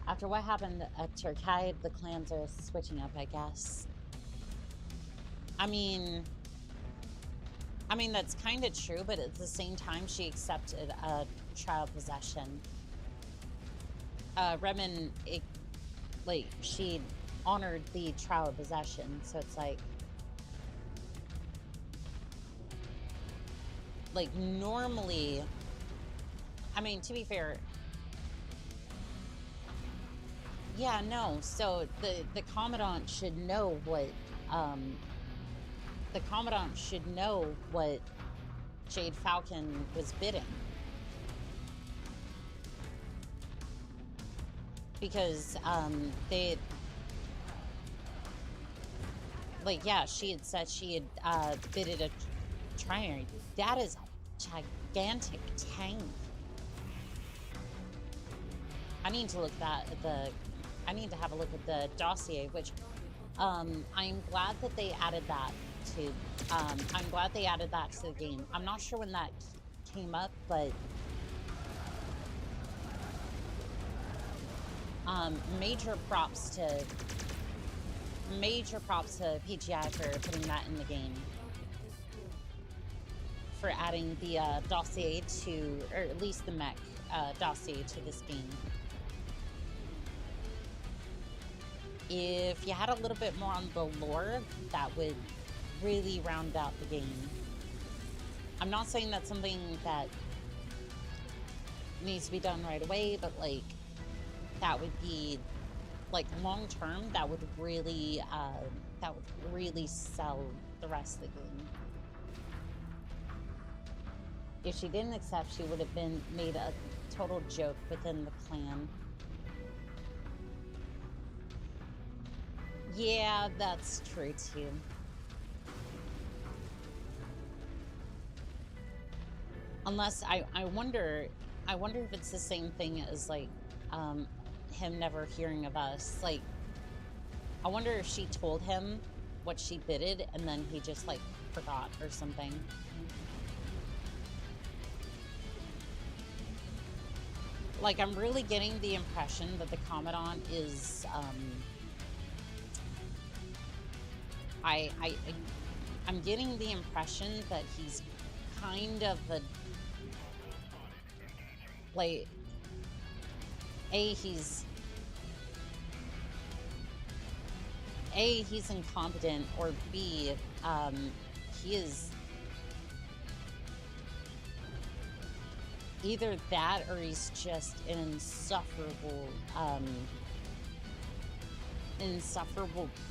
After what happened at Turkey, the clans are switching up, I guess. I mean, that's kind of true, but at the same time, she accepted a trial possession. Redmond, she honored the trial of possession, so it's like normally, I mean, to be fair, yeah, no, so the Commandant should know what, Jade Falcon was bidding. Because, yeah, she had said she had, bidded a trinary. That is a gigantic tank. I need to look I need to have a look at the dossier, which, I'm glad that they added that to, the game. I'm not sure when that came up, but, major props to major props to PGI for putting that in the game. For adding the dossier to, or at least the mech dossier to this game. If you had a little bit more on the lore, that would really round out the game. I'm not saying that's something that needs to be done right away, but like that would be like long term. That would really sell the rest of the game. If she didn't accept, she would have been made a total joke within the clan. Yeah, that's true too. Unless I wonder if it's the same thing as like him never hearing of us. Like, I wonder if she told him what she bidded and then he just like forgot or something. Like, I'm really getting the impression that the Commandant is I'm getting the impression that he's kind of a, like, he's incompetent, or B, he is either that or he's just an insufferable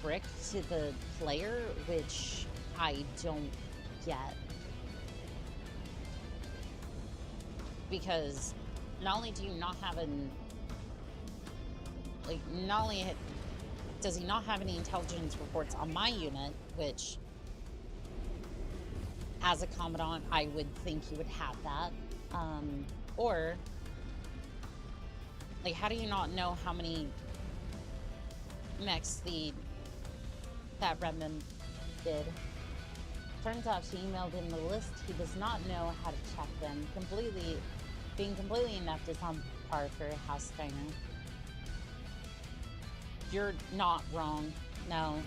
prick to the player, which I don't get. Because not only do you not have not only does he not have any intelligence reports on my unit, which as a Commandant I would think he would have that, or like, how do you not know how many mechs that Redmond did? Turns out she emailed him the list. He does not know how to check them. Being completely inept is on par for House Steiner. You're not wrong. No,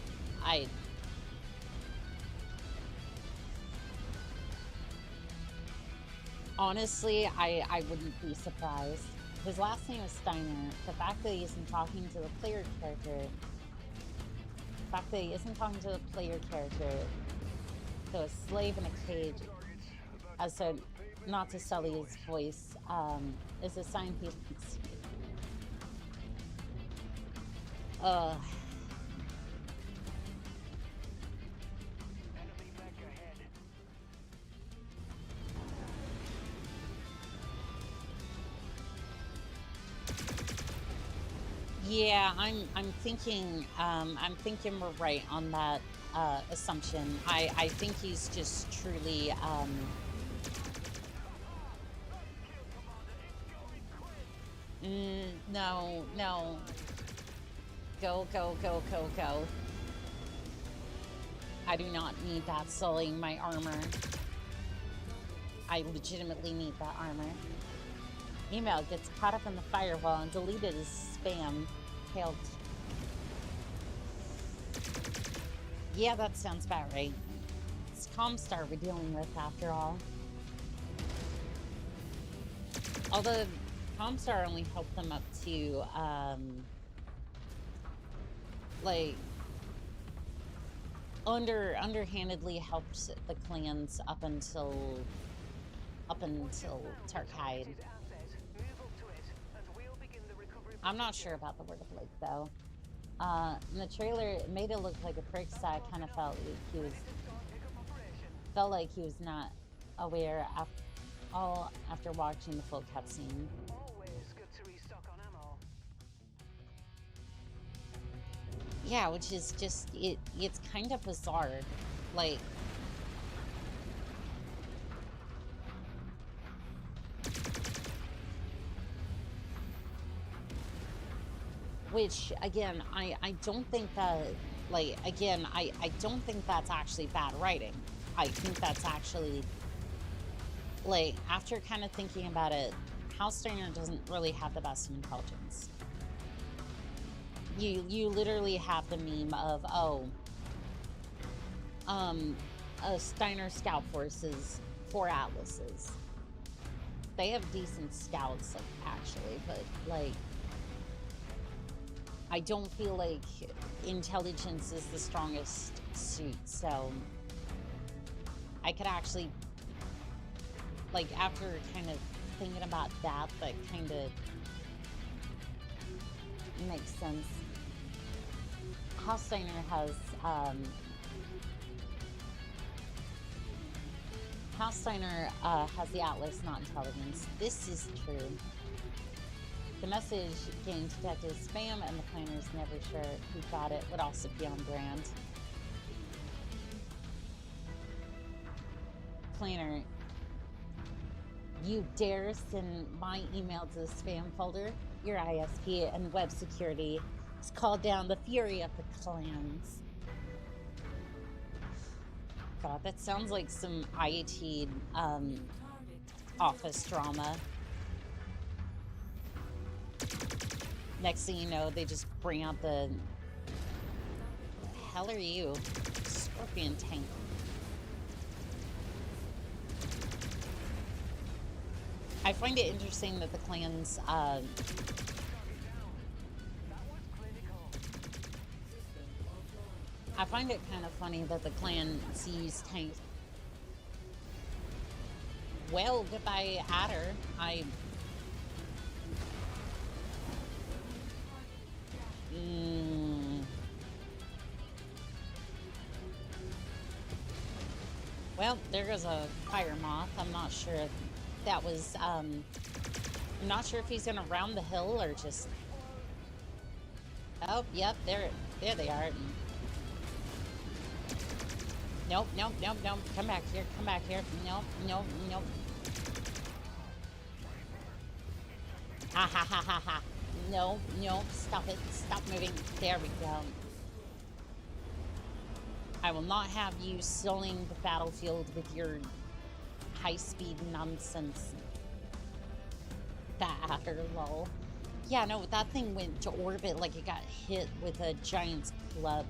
honestly, I wouldn't be surprised. His last name is Steiner. The fact that he isn't talking to the player character, so a slave in a cage, as said, not to sully his voice, is a sign he's... Yeah, I'm thinking we're right on that assumption. I think he's just truly no. Go. I do not need that sullying my armor. I legitimately need that armor. Email gets caught up in the firewall and deleted as spam. Failed. Yeah, that sounds about right. It's Comstar we're dealing with after all. Although Comstar only helped them up to like underhandedly helped the clans up until Tarkide. I'm not sure about the Word of Lake though. In the trailer, it made it look like a prick, so I kind of felt like he was not aware after watching the full cutscene. Yeah, which is just it's kind of bizarre, like. Which, again, I don't think that, like, again, I don't think that's actually bad writing. I think that's actually, like, after kind of thinking about it, House Steiner doesn't really have the best intelligence. You literally have the meme of, oh, a Steiner scout force is 4 atlases. They have decent scouts, like, actually, but, like, I don't feel like intelligence is the strongest suit, so I could actually, like, after kind of thinking about that, that kind of makes sense. House Steiner has, House Steiner has the Atlas, not intelligence. This is true. The message getting detected as spam, and the planner's never sure who got it, would also be on brand. Planner, you dare send my email to the spam folder? Your ISP and web security has called down the fury of the clans. God, that sounds like some IT office drama. Next thing you know, they just bring out the hell are you? Scorpion tank. I find it interesting that the clans, I find it kind of funny that the clans use tanks. Well, goodbye, Adder. Well, there goes a fire moth. I'm not sure if that was, I'm not sure if he's gonna round the hill or just... Oh, yep, there they are. Nope, nope, nope, nope. Come back here, come back here. Nope, nope, nope. Ha ha ha ha ha. No, no, stop it. Stop moving. There we go. I will not have you stilling the battlefield with your high-speed nonsense. That Adder, lol. Yeah, no, that thing went to orbit like it got hit with a giant's club.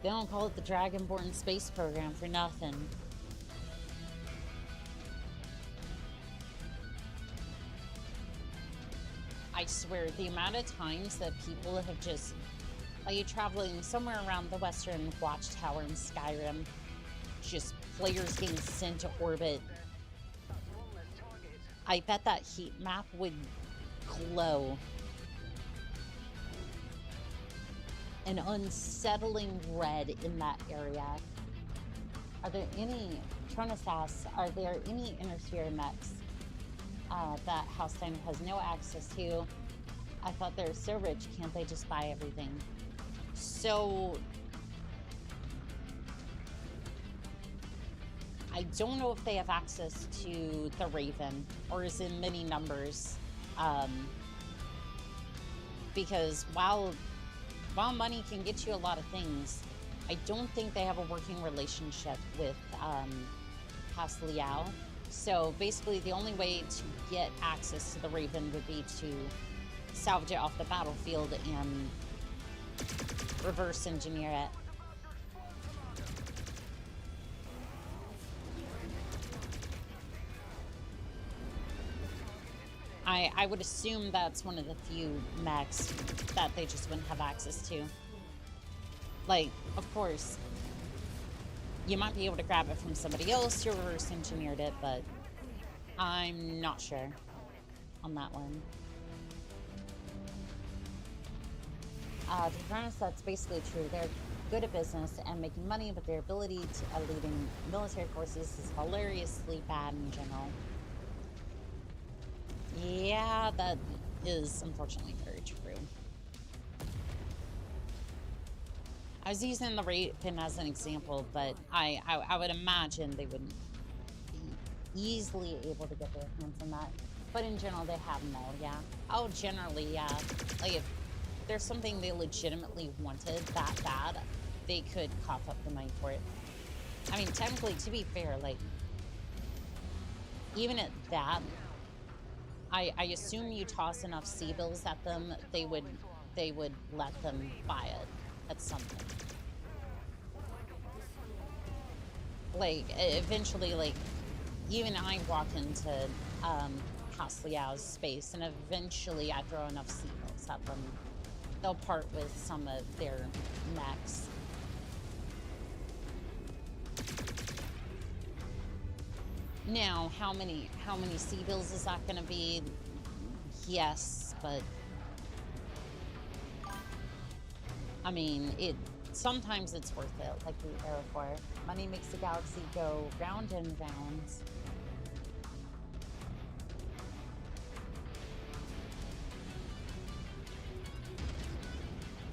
They don't call it the Dragonborn Space Program for nothing. I swear, the amount of times that people have just, like, you're traveling somewhere around the Western Watchtower in Skyrim, just players getting sent to orbit. I bet that heat map would glow. An unsettling red in that area. Are there any, Tronus asks, are there any intersphere mechs that House Steiner has no access to? I thought they're so rich, can't they just buy everything? So, I don't know if they have access to the Raven, or is in many numbers. Because while money can get you a lot of things, I don't think they have a working relationship with House Liao. So basically the only way to get access to the Raven would be to salvage it off the battlefield and reverse engineer it. I would assume that's one of the few mechs that they just wouldn't have access to. Like, of course, you might be able to grab it from somebody else who reverse engineered it, but I'm not sure on that one. To be honest, that's basically true. They're good at business and making money, but their ability to leading military forces is hilariously bad in general. Yeah, that is unfortunately very true. I was using the Raven as an example, but I would imagine they wouldn't be easily able to get their hands on that. But in general, they have them all, yeah. Oh, generally, yeah. Like, if there's something they legitimately wanted that bad, they could cough up the money for it. I mean, technically, to be fair, like, even at that, I assume you toss enough sea bills at them, they would let them buy it at some point. Like, eventually, like, even I walk into Liao's space, and eventually I throw enough sea bills at them, they'll part with some of their mechs. Now, how many sea bills is that going to be? Yes, but I mean, sometimes it's worth it, like the Aerofor. Money makes the galaxy go round and round.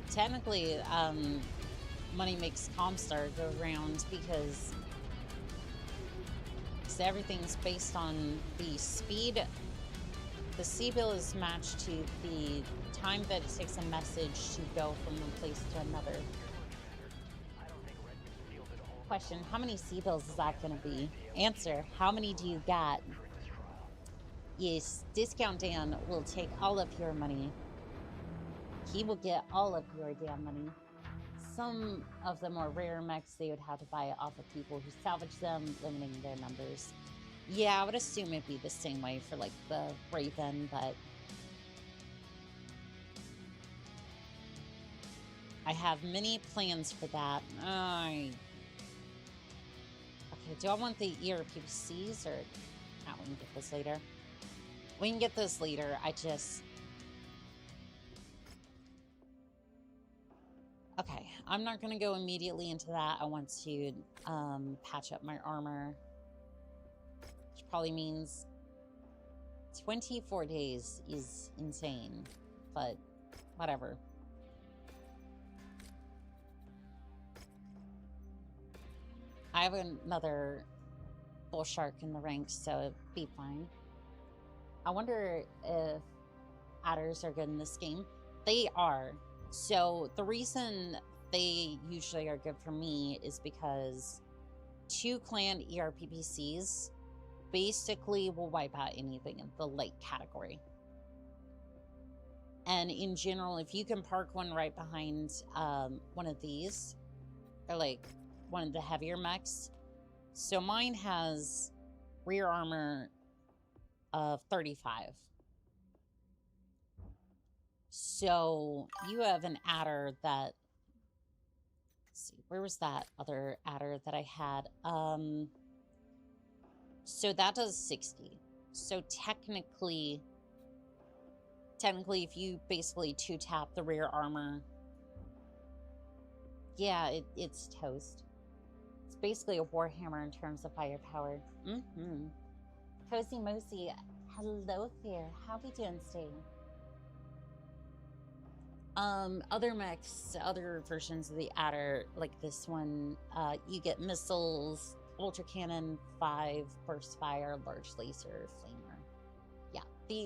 Technically, money makes Comstar go round because everything's based on the speed. The sea bill is matched to the time that it takes a message to go from one place to another. Question, how many sea bills is that going to be? Answer, how many do you got? Yes, Discount Dan will take all of your money. He will get all of your damn money. Some of the more rare mechs, they would have to buy it off of people who salvage them, limiting their numbers. Yeah, I would assume it'd be the same way for, like, the Raven, but I have many plans for that. Okay, do I want the ERPCs, or... No, we can get this later. We can get this later, Okay, I'm not going to go immediately into that. I want to patch up my armor, which probably means 24 days is insane, but whatever. I have another bull shark in the ranks, so it'd be fine. I wonder if adders are good in this game. They are. So the reason they usually are good for me is because 2 clan ERPPCs basically will wipe out anything in the light category. And in general, if you can park one right behind one of these, or like one of the heavier mechs. So mine has rear armor of 35. So you have an adder that, let's see, where was that other adder that I had? So that does 60. So technically, if you basically 2-tap the rear armor, yeah, it's toast. It's basically a Warhammer in terms of firepower. Cozy Mosey, hello there. How we doing today? Other mechs, other versions of the adder, like this one, you get missiles, ultra cannon, 5 burst fire, large laser, flamer. Yeah,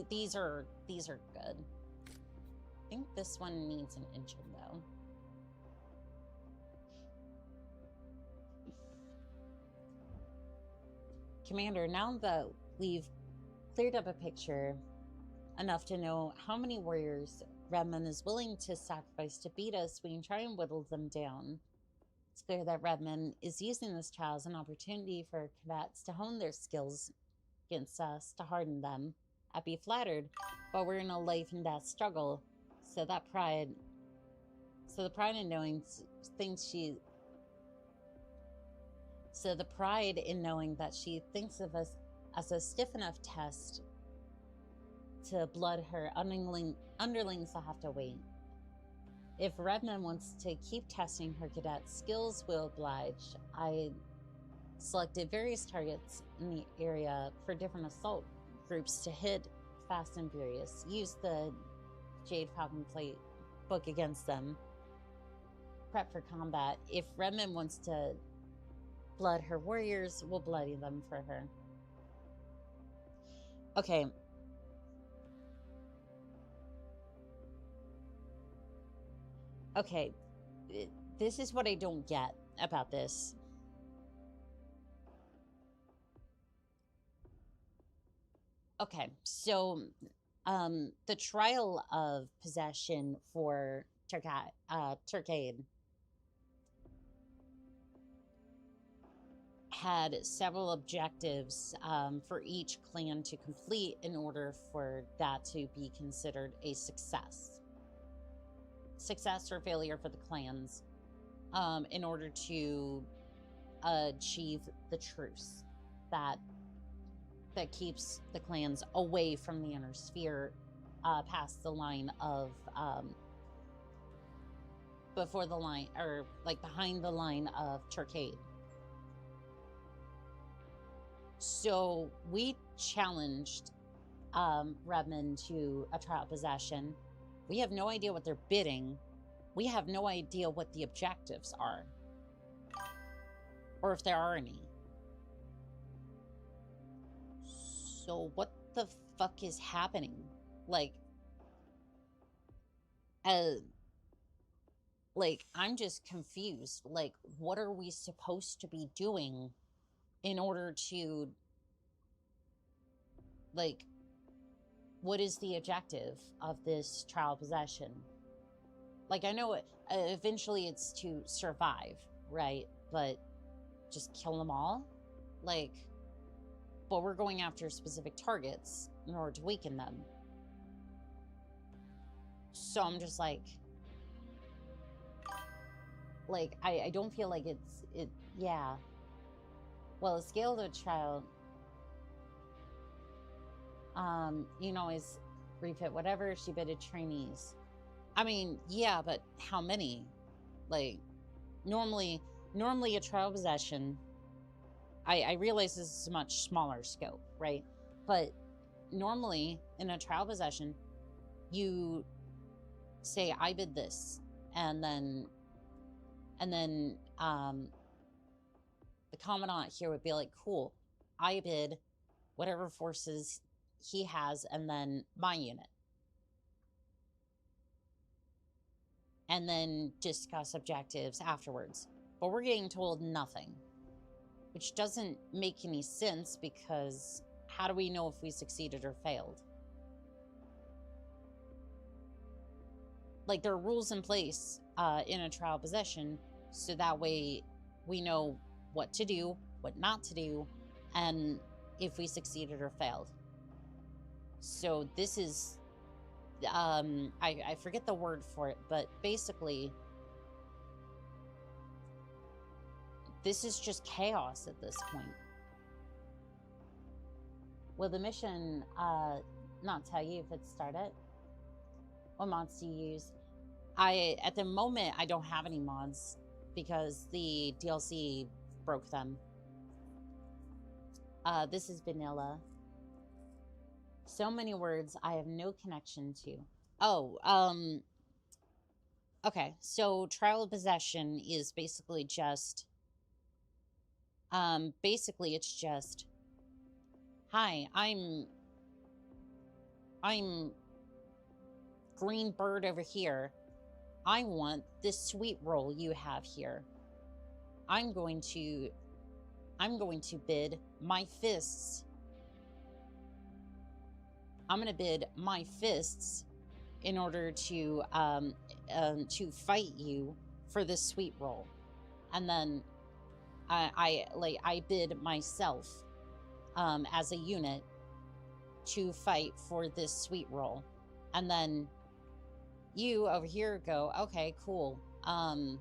these are good. I think this one needs an engine though. Commander, now that we've cleared up a picture enough to know how many warriors Redmond is willing to sacrifice to beat us, we can try and whittle them down. It's clear that Redmond is using this trial as an opportunity for cadets to hone their skills against us, to harden them. I'd be flattered, but we're in a life and death struggle. So the pride in knowing that she thinks of us as a stiff enough test to blood her underlings will have to wait. If Redmond wants to keep testing her cadet skills, we'll oblige. I selected various targets in the area for different assault groups to hit fast and furious. Use the Jade Falcon plate book against them. Prep for combat. If Redmond wants to blood her warriors, we'll bloody them for her. Okay. Okay, this is what I don't get about this. Okay, so the trial of possession for Turkade had several objectives for each clan to complete in order for that to be considered a success. Success or failure for the clans in order to achieve the truce that keeps the clans away from the inner sphere, past the line of before the line, or like behind the line of Turkade. So we challenged Redmond to a trial possession. We have no idea what they're bidding. We have no idea what the objectives are, or if there are any. So what the fuck is happening? Like, I'm just confused. Like, what are we supposed to be doing in order to, like, what is the objective of this trial possession? Like, I know eventually it's to survive, right? But just kill them all? Like, but we're going after specific targets in order to weaken them. So I'm just like I don't feel like yeah. Well, the scale of the trial, you can always refit whatever she bidded trainees. I mean, yeah, but how many? Like, normally a trial possession, I realize this is a much smaller scope, right? But normally in a trial possession, you say, I bid this, and then the commandant here would be like, cool, I bid whatever forces he has, and then my unit. And then discuss objectives afterwards. But we're getting told nothing, which doesn't make any sense, because how do we know if we succeeded or failed? Like, there are rules in place in a trial possession, so that way we know what to do, what not to do, and if we succeeded or failed. So this is, I forget the word for it, but basically, this is just chaos at this point. Will the mission not tell you if it started? What mods do you use? At the moment, I don't have any mods because the DLC broke them. This is vanilla. So many words I have no connection to. Oh, okay. So trial of possession is basically just, it's just, hi, I'm green bird over here. I want this sweet roll you have here. I'm going to bid my fists. I'm going to bid my fists in order to fight you for this sweet roll. And then I bid myself as a unit to fight for this sweet roll. And then you over here go, okay, cool. I'm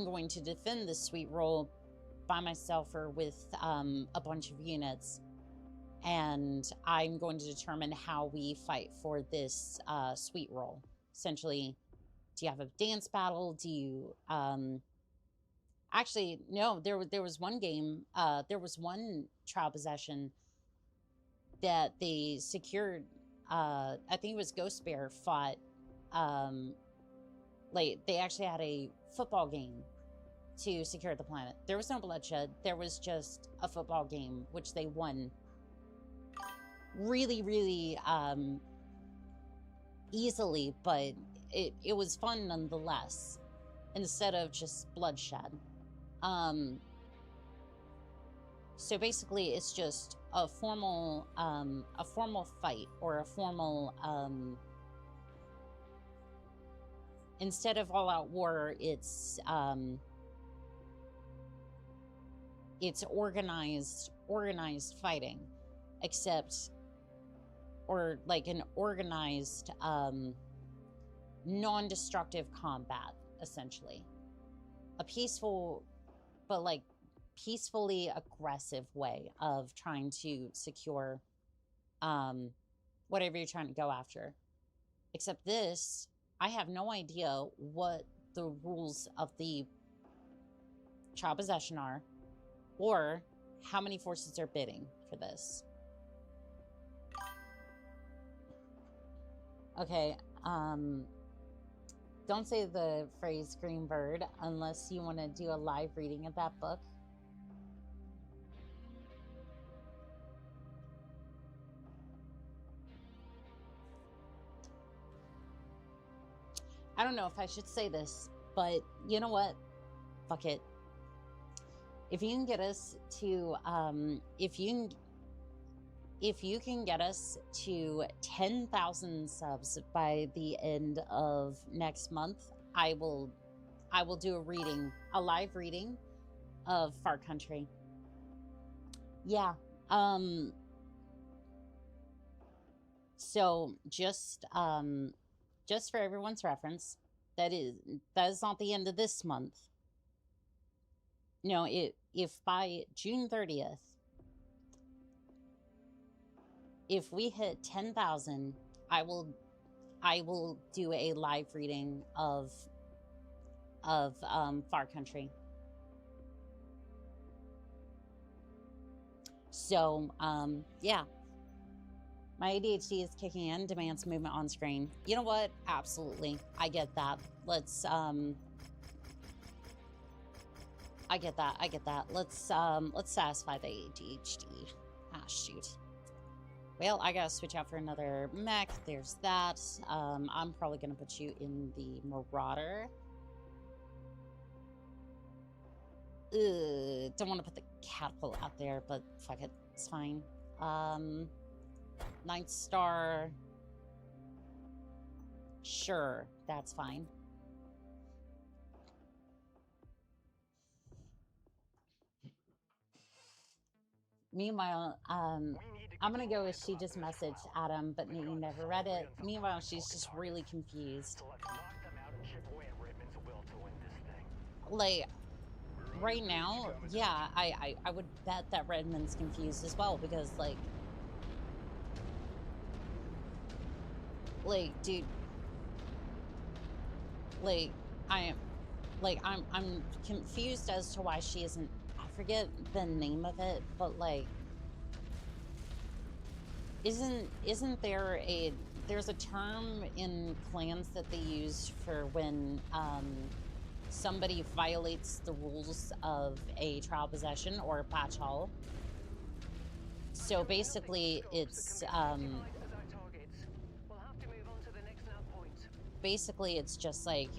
going to defend this sweet roll by myself or with a bunch of units, and I'm going to determine how we fight for this sweet roll. Essentially, do you have a dance battle? Do you actually no? There was one game. There was one trial possession that they secured. I think it was Ghost Bear fought. They actually had a football game to secure the planet. There was no bloodshed. There was just a football game, which they won really, really easily, but it was fun nonetheless, instead of just bloodshed. So basically, it's just a formal fight, or a formal, instead of all-out war, it's organized fighting, except, or like an organized, non-destructive combat, essentially. A peaceful, but like peacefully aggressive way of trying to secure whatever you're trying to go after. Except this, I have no idea what the rules of the child possession are, or how many forces are bidding for this. Okay, don't say the phrase green bird unless you want to do a live reading of that book. I don't know if I should say this, but you know what? Fuck it. If you can get us to, if you can get us to 10,000 subs by the end of next month, I will do a reading, a live reading of Far Country. Yeah. So just for everyone's reference, that is not the end of this month. No, if by June 30th, if we hit 10,000, I will do a live reading of Far Country. So, yeah. My ADHD is kicking in, demands movement on screen. You know what? Absolutely. I get that. Let's, I get that. Let's satisfy the ADHD. Ah, shoot. Well, I gotta switch out for another mech. There's that. I'm probably gonna put you in the Marauder. Ugh, don't want to put the catapult out there, but fuck it. It's fine. Ninth Star. Sure, that's fine. Meanwhile, I'm gonna go with she just messaged Adam, but you never read it. Meanwhile, she's just really confused. Like, right now, yeah, I would bet that Redmond's confused as well, because dude, I'm confused as to why she isn't, I forget the name of it, but isn't there there's a term in clans that they use for when somebody violates the rules of a trial possession or a patch haul. So basically it's basically it's just like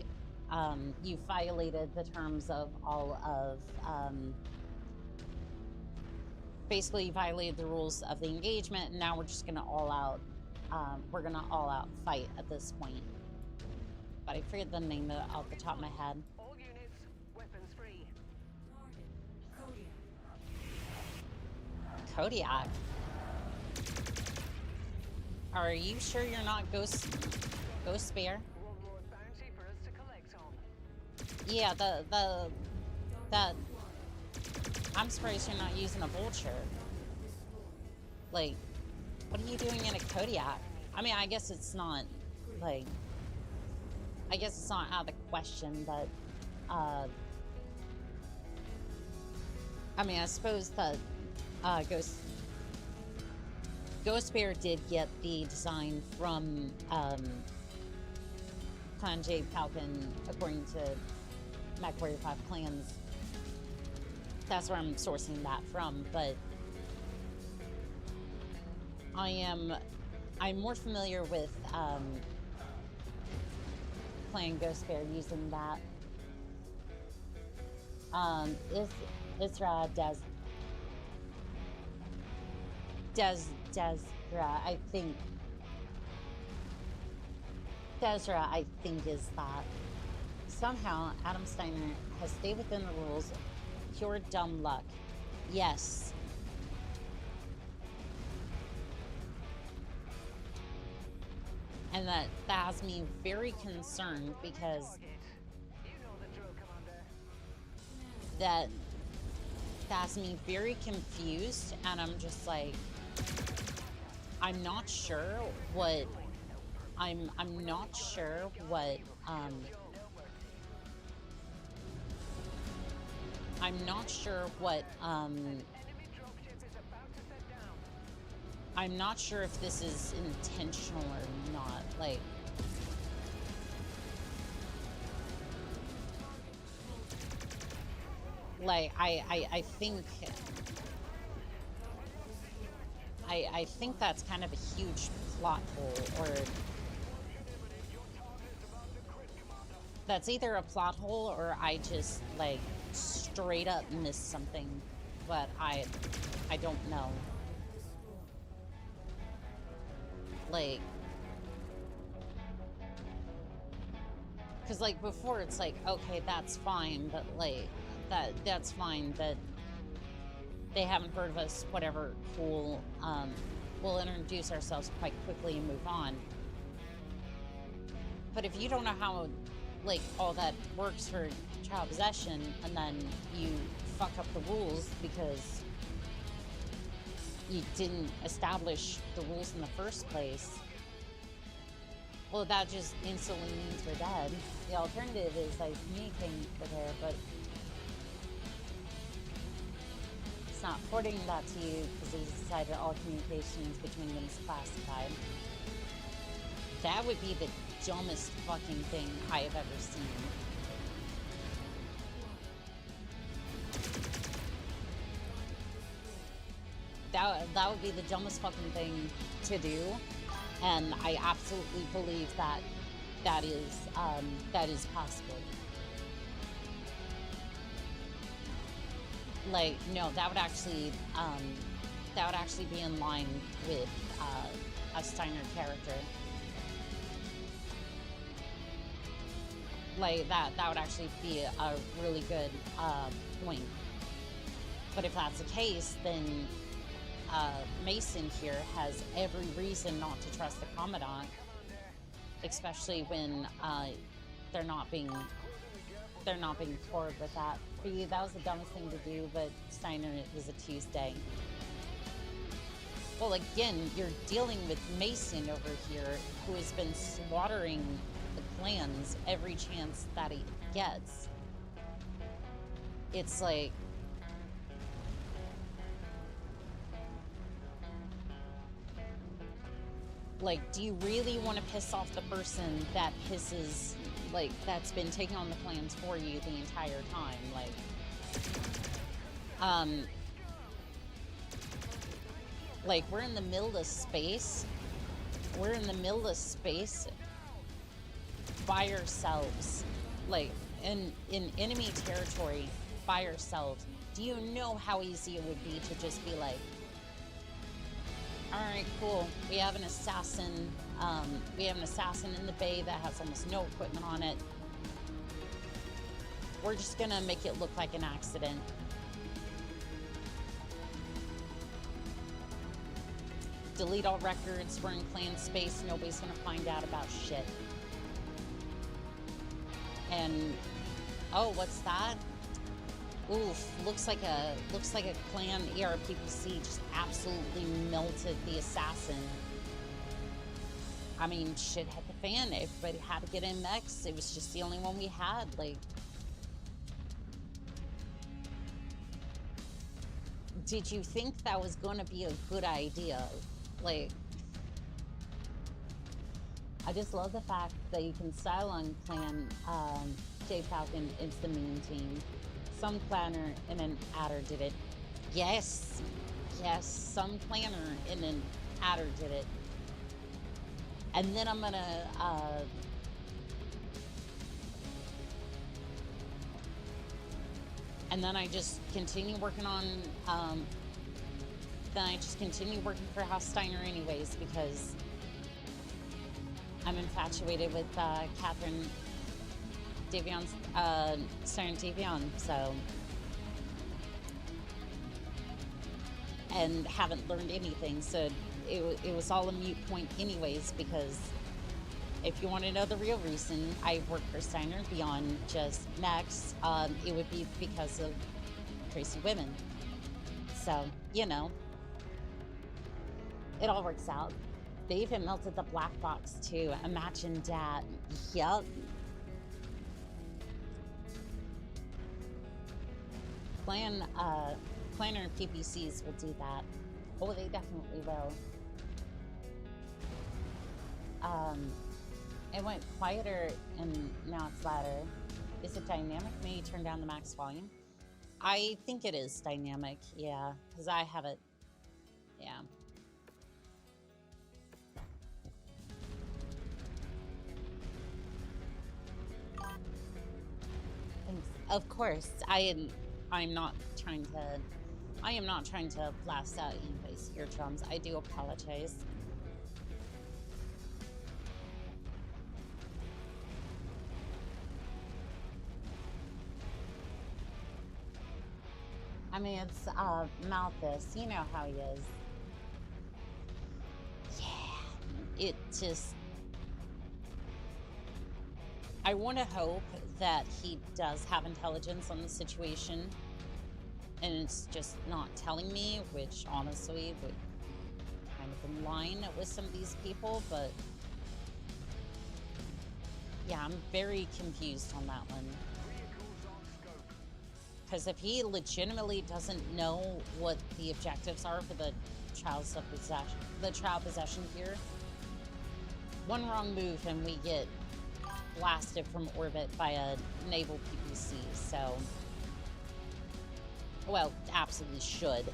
you violated the terms of all of basically you violated the rules of the engagement, and now we're just gonna all out fight at this point. But I forget the name of it off the top of my head. All units, weapons free. Kodiak. Are you sure you're not Ghost Spear? One more bounty for us to collect on. Yeah, that I'm surprised you're not using a vulture. Like, what are you doing in a Kodiak? I mean, I guess it's not out of the question, but I mean, I suppose that Ghost Bear did get the design from Clan J Falcon, according to Mechwarrior 5 Clans. That's where I'm sourcing that from, but I'm more familiar with playing Ghost Bear using that. Isra Desra, I think, is that somehow Adam Steiner has stayed within the rules. Pure dumb luck. Yes. And that has me very concerned because that has me very confused, and I'm just like, I'm not sure what I'm not sure what I'm not sure what I'm not sure if this is intentional or not. I think that's kind of a huge plot hole, or that's either a plot hole or I just like straight up missed something, but I don't know. Like, because like before it's like, okay, that's fine, but like that's fine that they haven't heard of us, whatever, cool. We'll introduce ourselves quite quickly and move on. But if you don't know how like all that works for child possession, and then you fuck up the rules because you didn't establish the rules in the first place, well, that just instantly means we're dead. The alternative is like communicating with her, but it's not forwarding that to you because they decided all communications between them is classified. That would be the dumbest fucking thing I have ever seen. That would be the dumbest fucking thing to do, and I absolutely believe that is possible. Like, no, that would actually be in line with a Steiner character. Like, that would actually be a really good point. But if that's the case, then Mason here has every reason not to trust the Commandant, especially when they're not being forward with that. For you, that was the dumbest thing to do, but Steiner, it was a Tuesday. Well, again, you're dealing with Mason over here, who has been slaughtering the clans every chance that he gets. It's like, do you really want to piss off the person that pisses, like, that's been taking on the plans for you the entire time? Like, we're in the middle of space. We're in the middle of space by ourselves. Like, in enemy territory by ourselves. Do you know how easy it would be to just be like, alright, cool, we have an assassin in the bay that has almost no equipment on it. We're just gonna make it look like an accident. Delete all records, we're in clan space, nobody's gonna find out about shit. And, oh, what's that? Oof, looks like a clan ARPPC just absolutely melted the assassin. I mean, shit hit the fan. Everybody had to get MX. It was just the only one we had. Like, did you think that was going to be a good idea? Like, I just love the fact that you can style on clan J Falcon is the main team. Some planner and an adder did it. Yes, yes, some planner and an adder did it. And then I'm gonna and then I just continue working on then I just continue working for House Steiner anyways, because I'm infatuated with Catherine Davion's, Steiner Davion, so... And haven't learned anything, so it was all a moot point anyways, because if you want to know the real reason I work for Steiner beyond just mechs, it would be because of crazy women. So, you know, it all works out. They even melted the black box too. Imagine that. Yup. Planner PPCs will do that. Oh, they definitely will. It went quieter and now it's louder. Is it dynamic? Maybe turn down the max volume? I think it is dynamic, yeah, because I have it, yeah. Thanks. Of course, I am not trying to blast out anybody's eardrums. I do apologize. I mean, it's Malthus. You know how he is. Yeah, it just... I want to hope that he does have intelligence on the situation, and it's just not telling me, which honestly would kind of in line with some of these people, but yeah, I'm very confused on that one. Because if he legitimately doesn't know what the objectives are for the child possession here, one wrong move and we get blasted from orbit by a naval PPC, so... Well, absolutely should.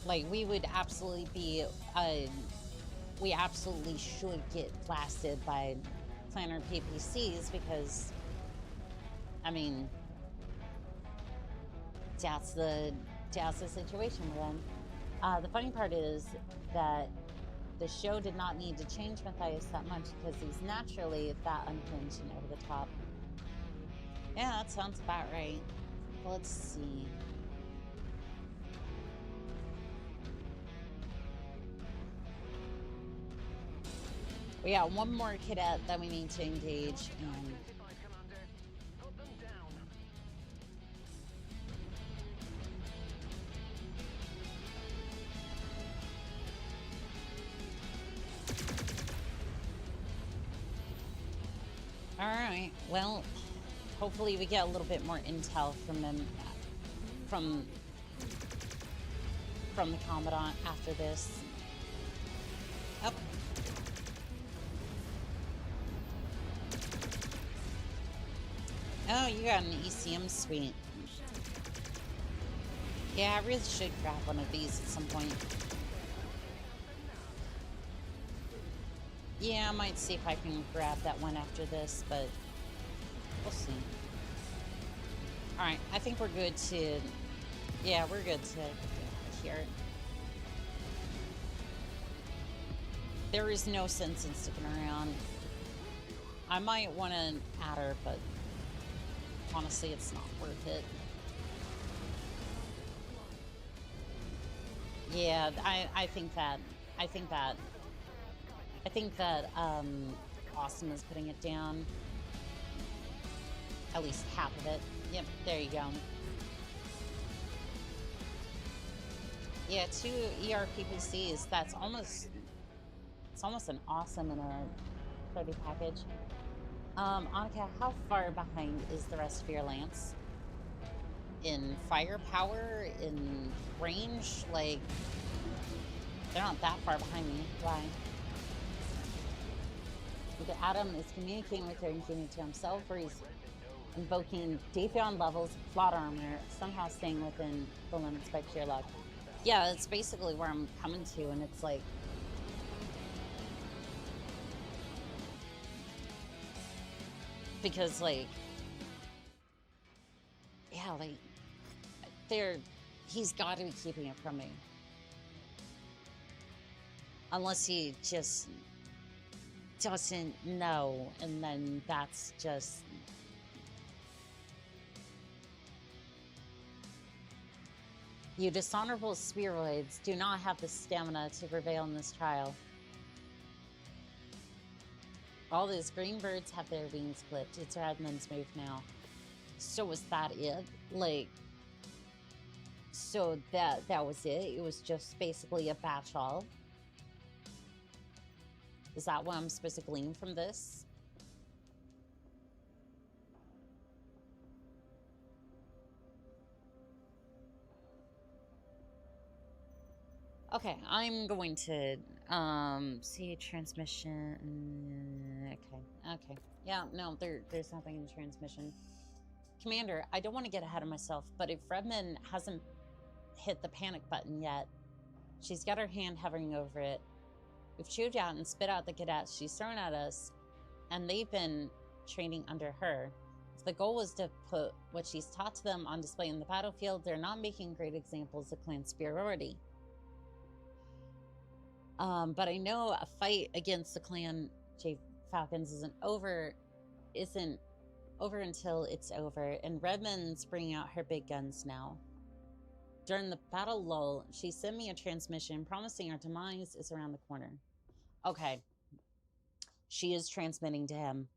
Like, we would absolutely be, we absolutely should get blasted by planner PPCs because, I mean, that's the situation we're in. The funny part is that the show did not need to change Matthias that much because he's naturally that unhinged and over the top. Yeah, that sounds about right. Let's see. We got one more cadet that we need to engage, and alright, well, hopefully we get a little bit more intel from them, from the Commandant after this. Oh. Oh, you got an ECM suite. Yeah, I really should grab one of these at some point. Yeah, I might see if I can grab that one after this, but we'll see. Alright, I think we're good to... Yeah, we're good to here. There is no sense in sticking around. I might want to add her, but honestly, it's not worth it. Yeah, I think that Awesome is putting it down. At least half of it. Yep, there you go. Yeah, 2 ER PPCs. That's almost... It's almost an Awesome in a 30 package. Annika, how far behind is the rest of your Lance? In firepower? In range? Like, they're not that far behind me. Why? Either Adam is communicating with her and giving it to himself, or he's invoking Datheon levels of plot armor, somehow staying within the limits by sheer luck. Yeah, that's basically where I'm coming to, and it's like... Because, like, yeah, like, he's got to be keeping it from me. Unless he just doesn't know, and then that's just... You dishonorable spheroids do not have the stamina to prevail in this trial. All those green birds have their wings clipped. It's Radman's move now. So was that it? Like, so that was it? It was just basically a batch all? Is that what I'm supposed to glean from this? Okay, I'm going to see transmission. Okay. Yeah, no, there's nothing in transmission. Commander, I don't want to get ahead of myself, but if Redman hasn't hit the panic button yet, she's got her hand hovering over it. We've chewed out and spit out the cadets she's thrown at us, and they've been training under her. If the goal was to put what she's taught to them on display in the battlefield, they're not making great examples of clan superiority. But I know a fight against the clan J Falcons isn't over until it's over, and Redmond's bringing out her big guns now. During the battle lull, she sent me a transmission promising our demise is around the corner. Okay. She is transmitting to him.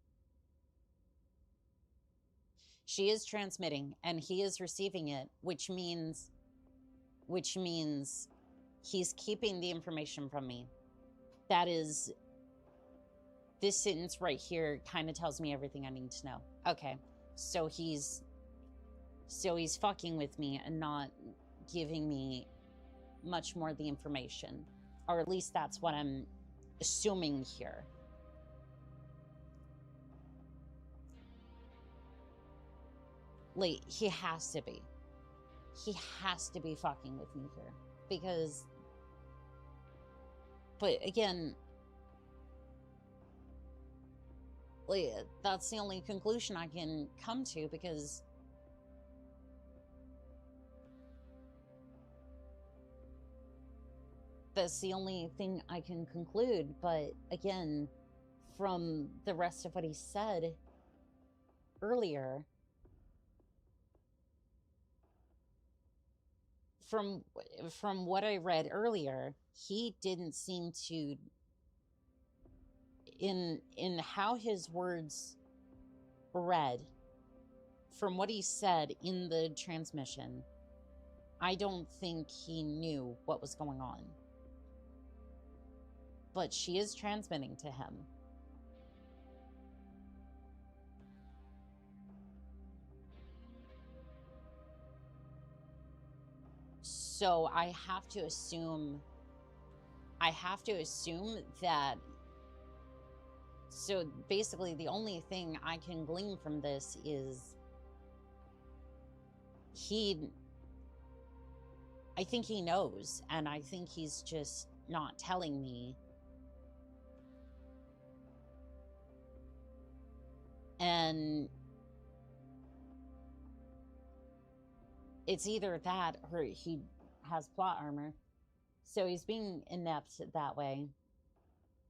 She is transmitting, and he is receiving it, which means he's keeping the information from me. That is, this sentence right here kind of tells me everything I need to know. Okay, so he's fucking with me and not giving me much more of the information. Or at least that's what I'm assuming here. Like, he has to be. He has to be fucking with me here. Because... But again... Like, that's the only conclusion I can come to, because... That's the only thing I can conclude, but again, from the rest of what he said earlier, from what I read earlier, he didn't seem to, in how his words read, from what he said in the transmission, I don't think he knew what was going on. But she is transmitting to him. So I have to assume that, so basically the only thing I can glean from this is I think he knows, and I think he's just not telling me. And it's either that or he has plot armor. So he's being inept that way.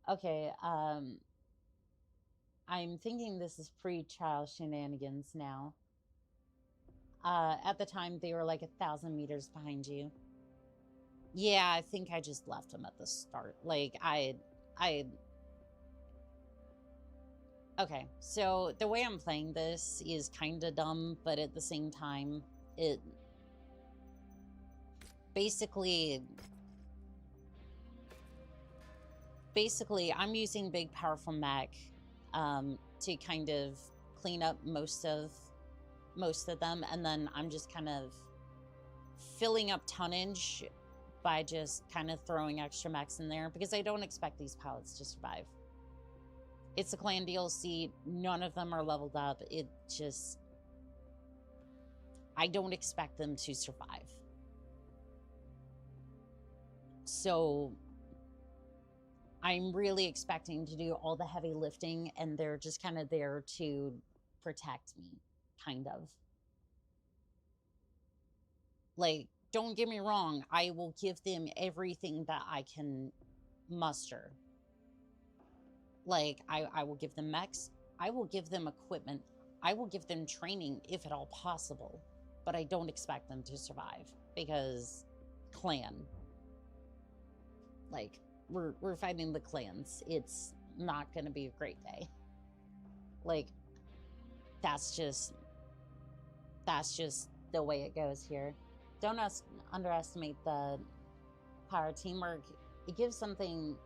Okay, I'm thinking this is pre-trial shenanigans now. At the time, they were like 1,000 meters behind you. Yeah, I think I just left him at the start. Like, Okay, so the way I'm playing this is kind of dumb, but at the same time, it... Basically, I'm using big, powerful mech to kind of clean up most of them, and then I'm just kind of filling up tonnage by just kind of throwing extra mechs in there, because I don't expect these pilots to survive. It's a clan DLC. None of them are leveled up. It just... I don't expect them to survive. So... I'm really expecting to do all the heavy lifting, and they're just kind of there to protect me, kind of. Like, don't get me wrong, I will give them everything that I can muster. Like, I will give them mechs, I will give them equipment, I will give them training if at all possible, but I don't expect them to survive, because clan. Like, we're fighting the clans. It's not gonna be a great day. Like, that's just the way it goes here. Don't underestimate the power of teamwork. It gives the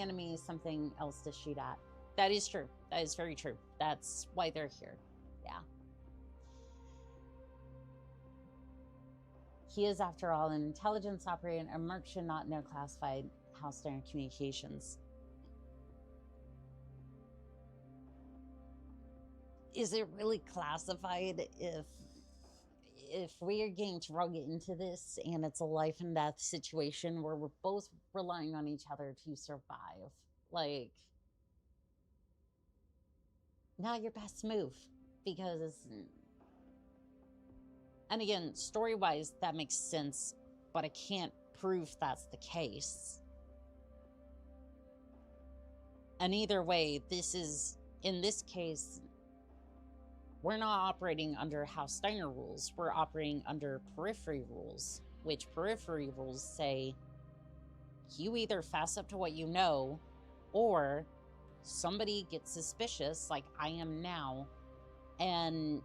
enemy something else to shoot at. That is true. That is very true. That's why they're here. Yeah. He is, after all, an intelligence operator. A merc should not know classified house standard communications. Is it really classified if we are getting drug into this and it's a life and death situation where we're both relying on each other to survive? Like, not your best move, because, and again, story-wise, that makes sense, but I can't prove that's the case. And either way, in this case, we're not operating under House Steiner rules. We're operating under periphery rules, which periphery rules say you either fess up to what you know, or somebody gets suspicious, like I am now, and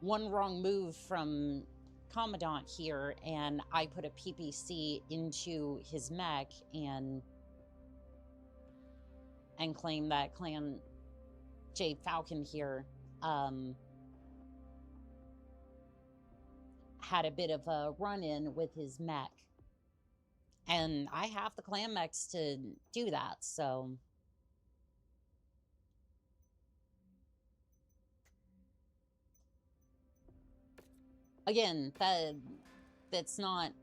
one wrong move from Commandant here, and I put a PPC into his mech and claim that Clan Jade Falcon here had a bit of a run-in with his mech. And I have the clan mechs to do that, so... Again, that's not,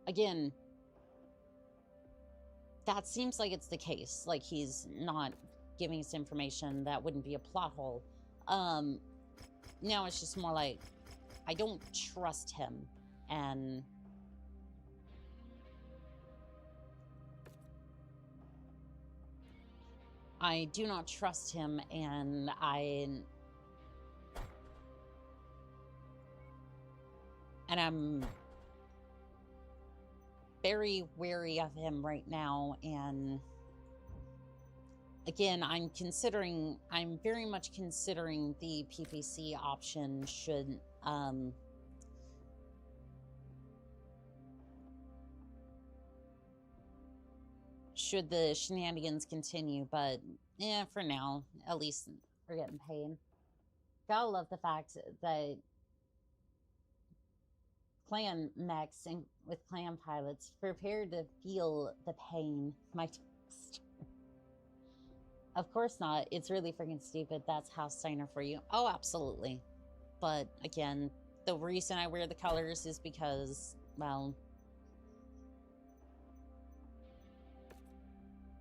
again... That seems like it's the case. Like, he's not giving us information that wouldn't be a plot hole. Now it's just more like, I don't trust him, and... I do not trust him, and I'm very wary of him right now, and again, I'm very much considering the PPC option should the shenanigans continue, but yeah, for now, at least we're getting paid. Gotta love the fact that clan mechs and with clan pilots prepare to feel the pain. My text. Of course not. It's really freaking stupid. That's House Steiner for you. Oh, absolutely. But again, the reason I wear the colors is because, well,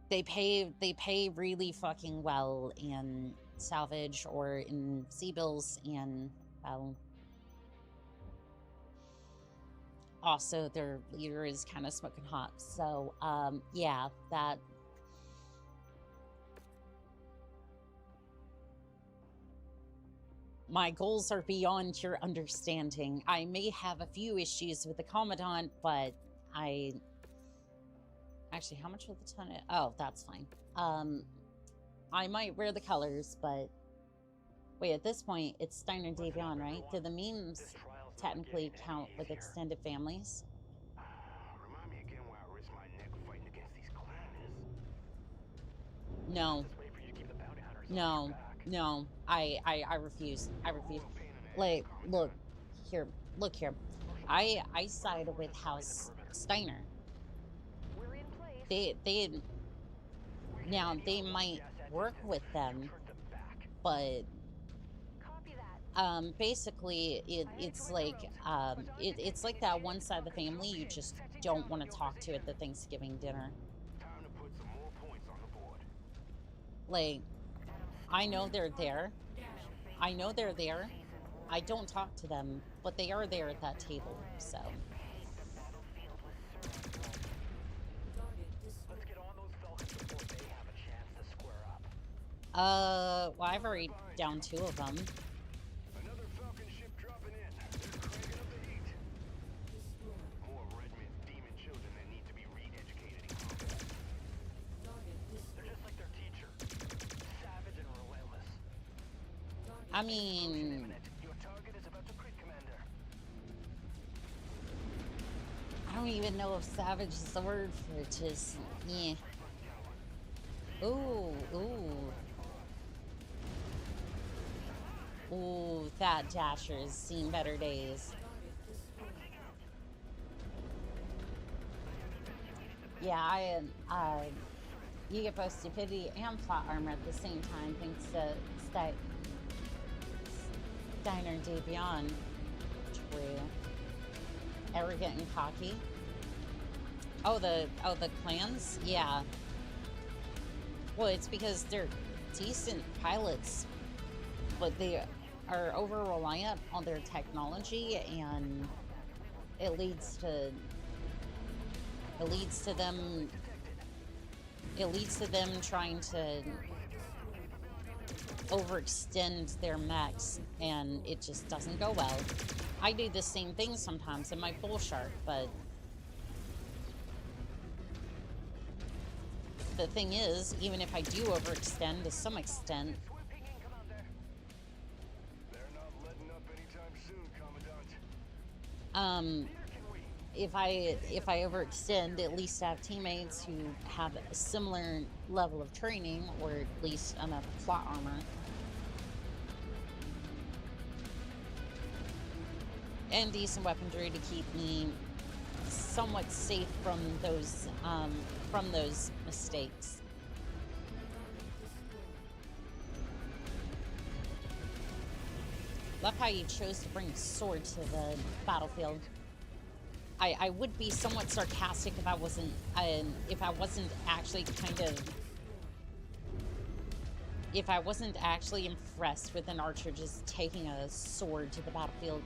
they pay really fucking well in salvage or in sea bills, and, well, also their leader is kind of smoking hot. So, yeah, that... My goals are beyond your understanding. I may have a few issues with the Commandant, but actually, how much was the ton? Oh, that's fine. I might wear the colors, but... Wait, at this point, it's Steiner Davion, right? Do the memes technically count with extended families? Remind me again why I risk my neck fighting against these clans. No. No. No. I refuse. I refuse. Like, look here. Look here. I side with House Steiner. They now they might work with them, but basically it's like it's like that one side of the family you just don't want to talk to at the Thanksgiving dinner. Like, I know they're there. I know they're there. I don't talk to them, but they are there at that table, so. Let's get on those Falcons before they have a chance to square up. Well, I've already downed 2 of them. Another Falcon ship dropping in. They're cranking up the heat. More Redmond demon children that need to be re-educated in combat. They're just like their teacher. Savage and relentless. I mean, Your target is about to crit, Commander. I don't even know if savage is the word for it, just, yeah. Ooh, ooh. Ooh, that Dasher's seen better days. Yeah, you get both stupidity and plot armor at the same time thanks to Steiner D Beyond. True. Ever getting cocky? Oh, the clans? Yeah. Well, it's because they're decent pilots, but they are over reliant on their technology, and it leads to them trying to overextend their mechs, and it just doesn't go well. I do the same thing sometimes in my bull shark, but the thing is, even if I do overextend to some extent, They're not letting up anytime soon, Commandant. if I overextend, at least I have teammates who have a similar level of training, or at least enough plot armor. And decent weaponry to keep me somewhat safe from those mistakes. Love how you chose to bring a sword to the battlefield. I would be somewhat sarcastic if I wasn't actually impressed with an archer just taking a sword to the battlefield.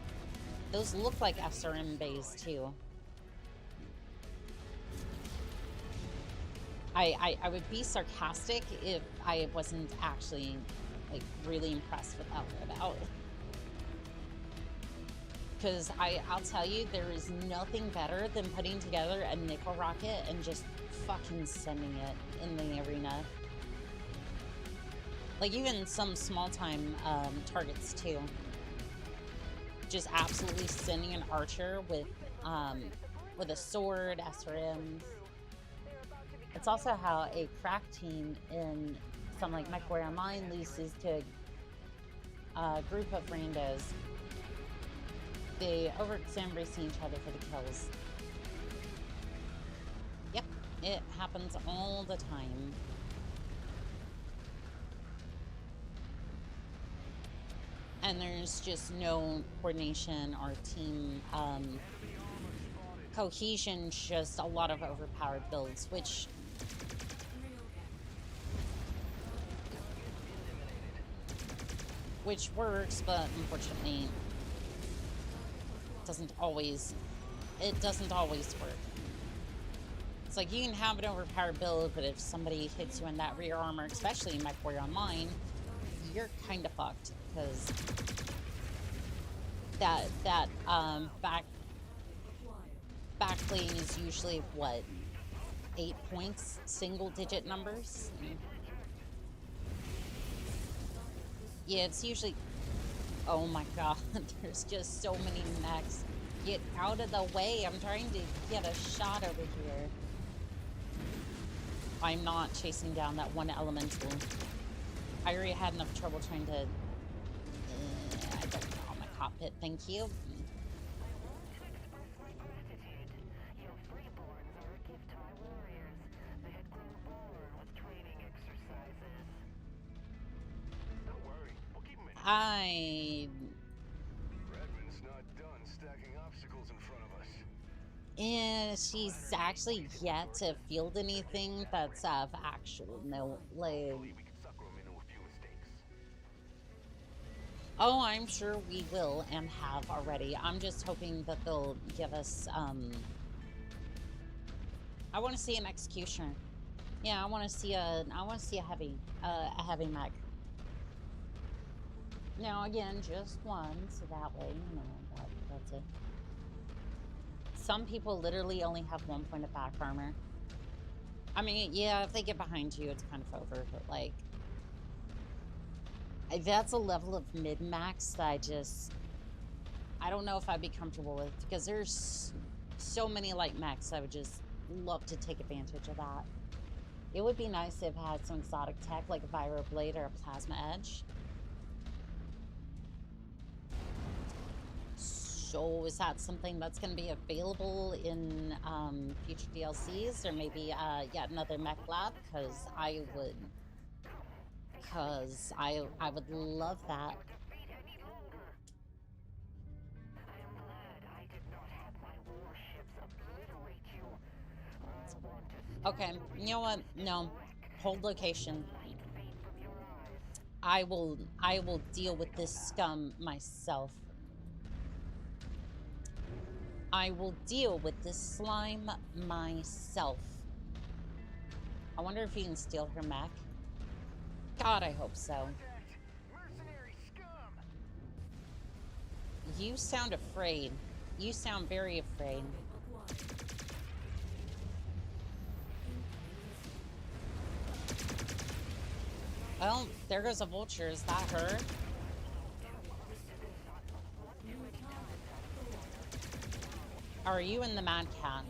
Those look like SRM bays too. I would be sarcastic if I wasn't actually like really impressed with that loadout. Because I'll tell you, there is nothing better than putting together a nickel rocket and just fucking sending it in the arena. Like even some small time targets too. Just absolutely sending an archer with a sword, SRMs. It's also how a crack team in something like Mechwarrior Online loses to a group of randos. They overextend racing each other for the kills. Yep, it happens all the time. And there's just no coordination or team cohesion, just a lot of overpowered builds, which works, but unfortunately doesn't always work. It's like you can have an overpowered build, but if somebody hits you in that rear armor, especially in Mechwarrior Online, you're kind of fucked, because that backplane is usually what, 8 points, single digit numbers. Yeah, it's usually, oh my god, there's just so many mechs. Get out of the way, I'm trying to get a shot over here. I'm not chasing down that one elemental. I already had enough trouble trying to, I don't know, my cockpit, thank you. Redmond's not done stacking obstacles in front of us. And she's actually yet to field anything that's of actual note. Like, We can suck Oh, I'm sure we will and have already. I'm just hoping that they'll give us, I want to see an executioner. Yeah, I want to see a heavy mech. Now, again, just one, so that way, you know, that's it. Some people literally only have 1 point of back armor. I mean, yeah, if they get behind you, it's kind of over, but, like, that's a level of mid-max that I don't know if I'd be comfortable with, because there's so many light mechs. I would just love to take advantage of that. It would be nice if it had some exotic tech, like a Viro Blade or a Plasma Edge. So is that something that's going to be available in future DLCs, or maybe yet another mech lab? Because I would love that. Okay, you know what? No, hold location. I will deal with this scum myself. I will deal with this slime myself. I wonder if you can steal her mech. God, I hope so. You sound afraid. You sound very afraid. Well, there goes a vulture. Is that her? Are you in the Mad Cat?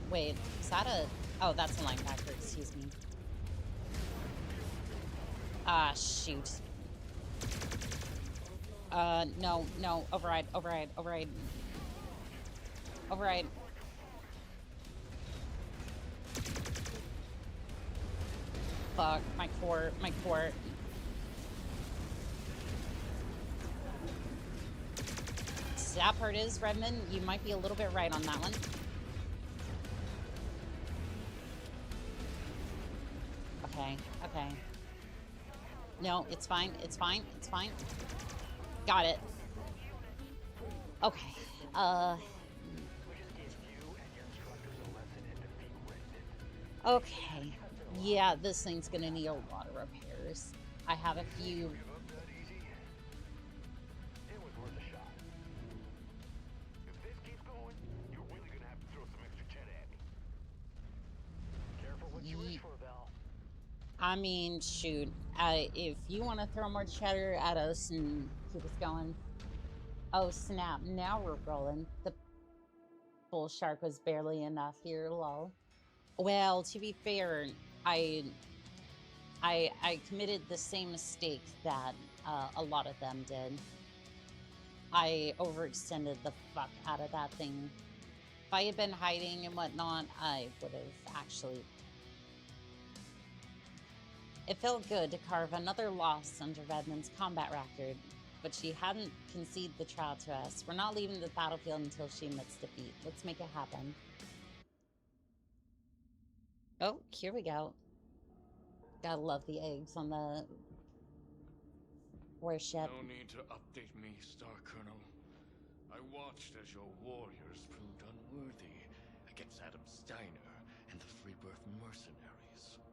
Wait, is that a... Oh, that's a linebacker, excuse me. Ah, shoot. No, override. Fuck, my core. That part is, Redmond, you might be a little bit right on that one. Okay. No, it's fine. Got it. Okay. Okay. Yeah, this thing's gonna need a lot of repairs. I have a few. I mean, shoot. If you want to throw more cheddar at us and keep us going. Oh, snap. Now we're rolling. The bull shark was barely enough here, lol. Well, to be fair, I committed the same mistake that a lot of them did. I overextended the fuck out of that thing. If I had been hiding and whatnot, I would have actually... It felt good to carve another loss under Redmond's combat record, but she hadn't conceded the trial to us. We're not leaving the battlefield until she admits defeat. Let's make it happen. Oh, here we go. Gotta love the eggs on the warship. No need to update me, Star Colonel. I watched as your warriors proved unworthy against Adam Steiner and the Freebirth mercenaries.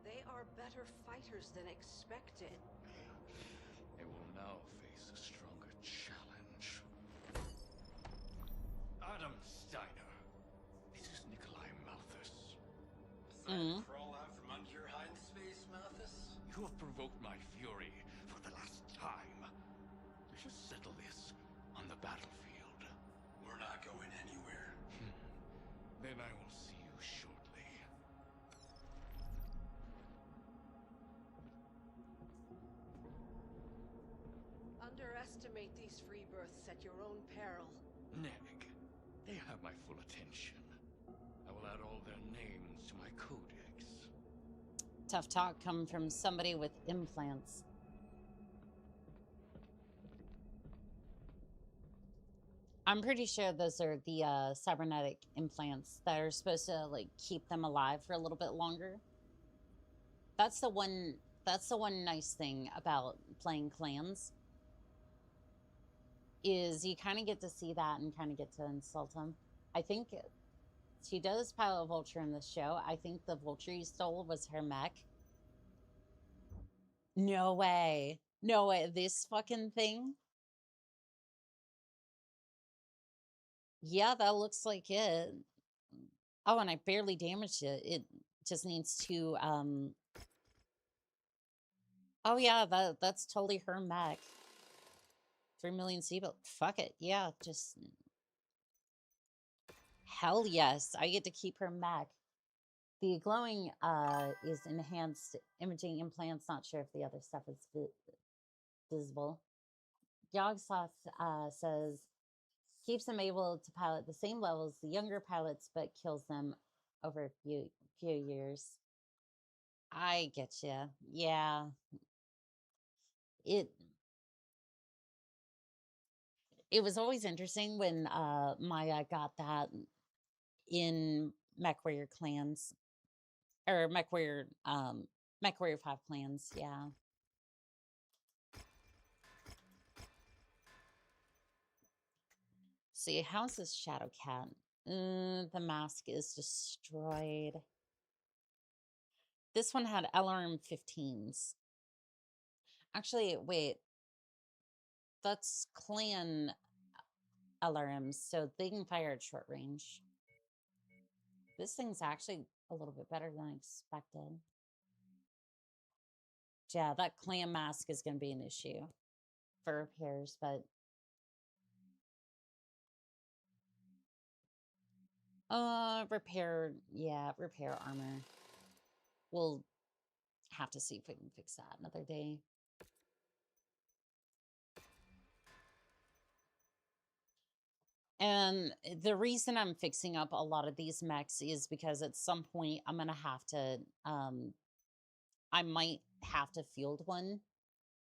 They are better fighters than expected. They will now face a stronger challenge. Adam Steiner. This is Nikolai Malthus. Crawl out from under your hiding space, Malthus? You have provoked my fury for the last time. Let us settle this on the battlefield. We're not going anywhere. Then I will see you shortly. Underestimate these free births at your own peril. Neg, they have my full attention. I will add all their names to my codex. Tough talk coming from somebody with implants. I'm pretty sure those are the cybernetic implants that are supposed to like keep them alive for a little bit longer. That's the one That's the one nice thing about playing clans, is you kind of get to see that and kind of get to insult them. I think she does pilot a vulture in this show. I think the vulture you stole was her mech. No way. No way. This fucking thing? Yeah, that looks like it. Oh, and I barely damaged it. It just needs to, oh yeah, that's totally her mech. 3 million seatbelt. Fuck it. Yeah, just... Hell yes. I get to keep her mech. The glowing is enhanced imaging implants. Not sure if the other stuff is visible. Yogsauce says, keeps them able to pilot the same level as the younger pilots, but kills them over a few years. I get you. Yeah. It was always interesting when Maya got that in Mechwarrior clans, or Mechwarrior 5 clans, yeah. See, how's this Shadow Cat? The mask is destroyed. This one had LRM 15s. Actually, wait. That's clan LRMs, so they can fire at short range. This thing's actually a little bit better than I expected. Yeah, that clan mask is going to be an issue for repairs, but... repair armor. We'll have to see if we can fix that another day. And the reason I'm fixing up a lot of these mechs is because at some point I'm going to have to, I might have to field one.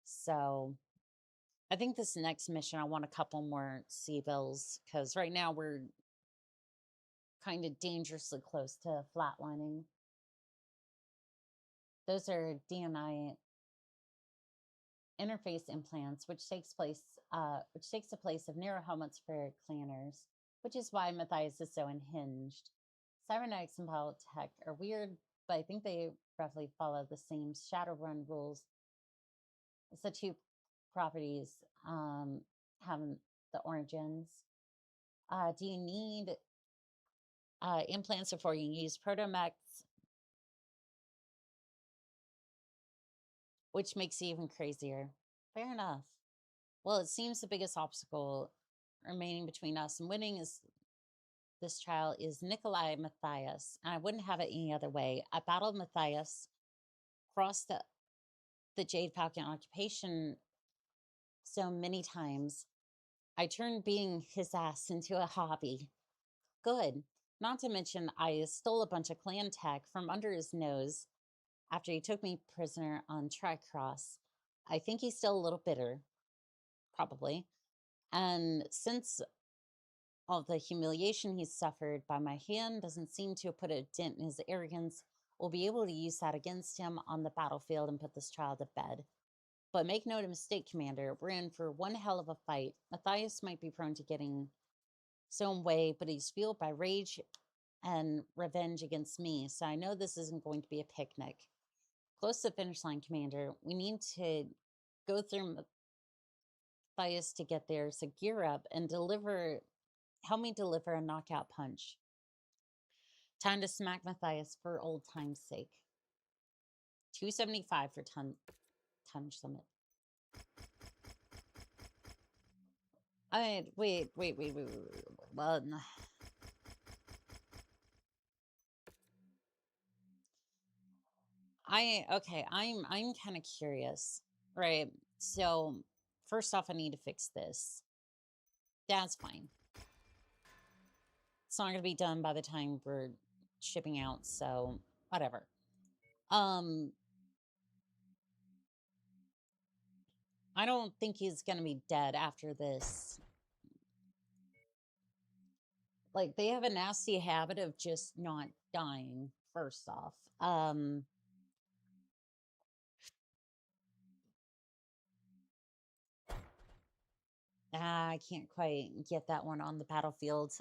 So I think this next mission, I want a couple more civils, because right now we're kind of dangerously close to flatlining. Those are DNI interface implants, which takes the place of narrow helmets for clanners, which is why Matthias is so unhinged. Cybernetics and Biotech are weird, but I think they roughly follow the same Shadowrun rules. The two properties have the origins. Do you need implants before you use protomechs? Which makes it even crazier. Fair enough. Well, it seems the biggest obstacle remaining between us and winning this trial is Nikolai Matthias, and I wouldn't have it any other way. I battled Matthias, crossed the Jade Falcon occupation so many times. I turned beating his ass into a hobby. Good. Not to mention, I stole a bunch of clan tech from under his nose after he took me prisoner on Tricross. I think he's still a little bitter. Probably. And since all the humiliation he's suffered by my hand doesn't seem to have put a dent in his arrogance, we'll be able to use that against him on the battlefield and put this trial to bed. But make no mistake, Commander, we're in for one hell of a fight. Matthias might be prone to getting his own way, but he's fueled by rage and revenge against me, so I know this isn't going to be a picnic. Close to the finish line, Commander. We need to go through Matthias to get there, so gear up and help me deliver a knockout punch. Time to smack Matthias for old time's sake. 275 for Tunge Summit. Wait. Well, I'm kind of curious, right? So first off, I need to fix this. That's fine. It's not going to be done by the time we're shipping out, so whatever. I don't think he's going to be dead after this. Like, they have a nasty habit of just not dying, first off. I can't quite get that one on the battlefield.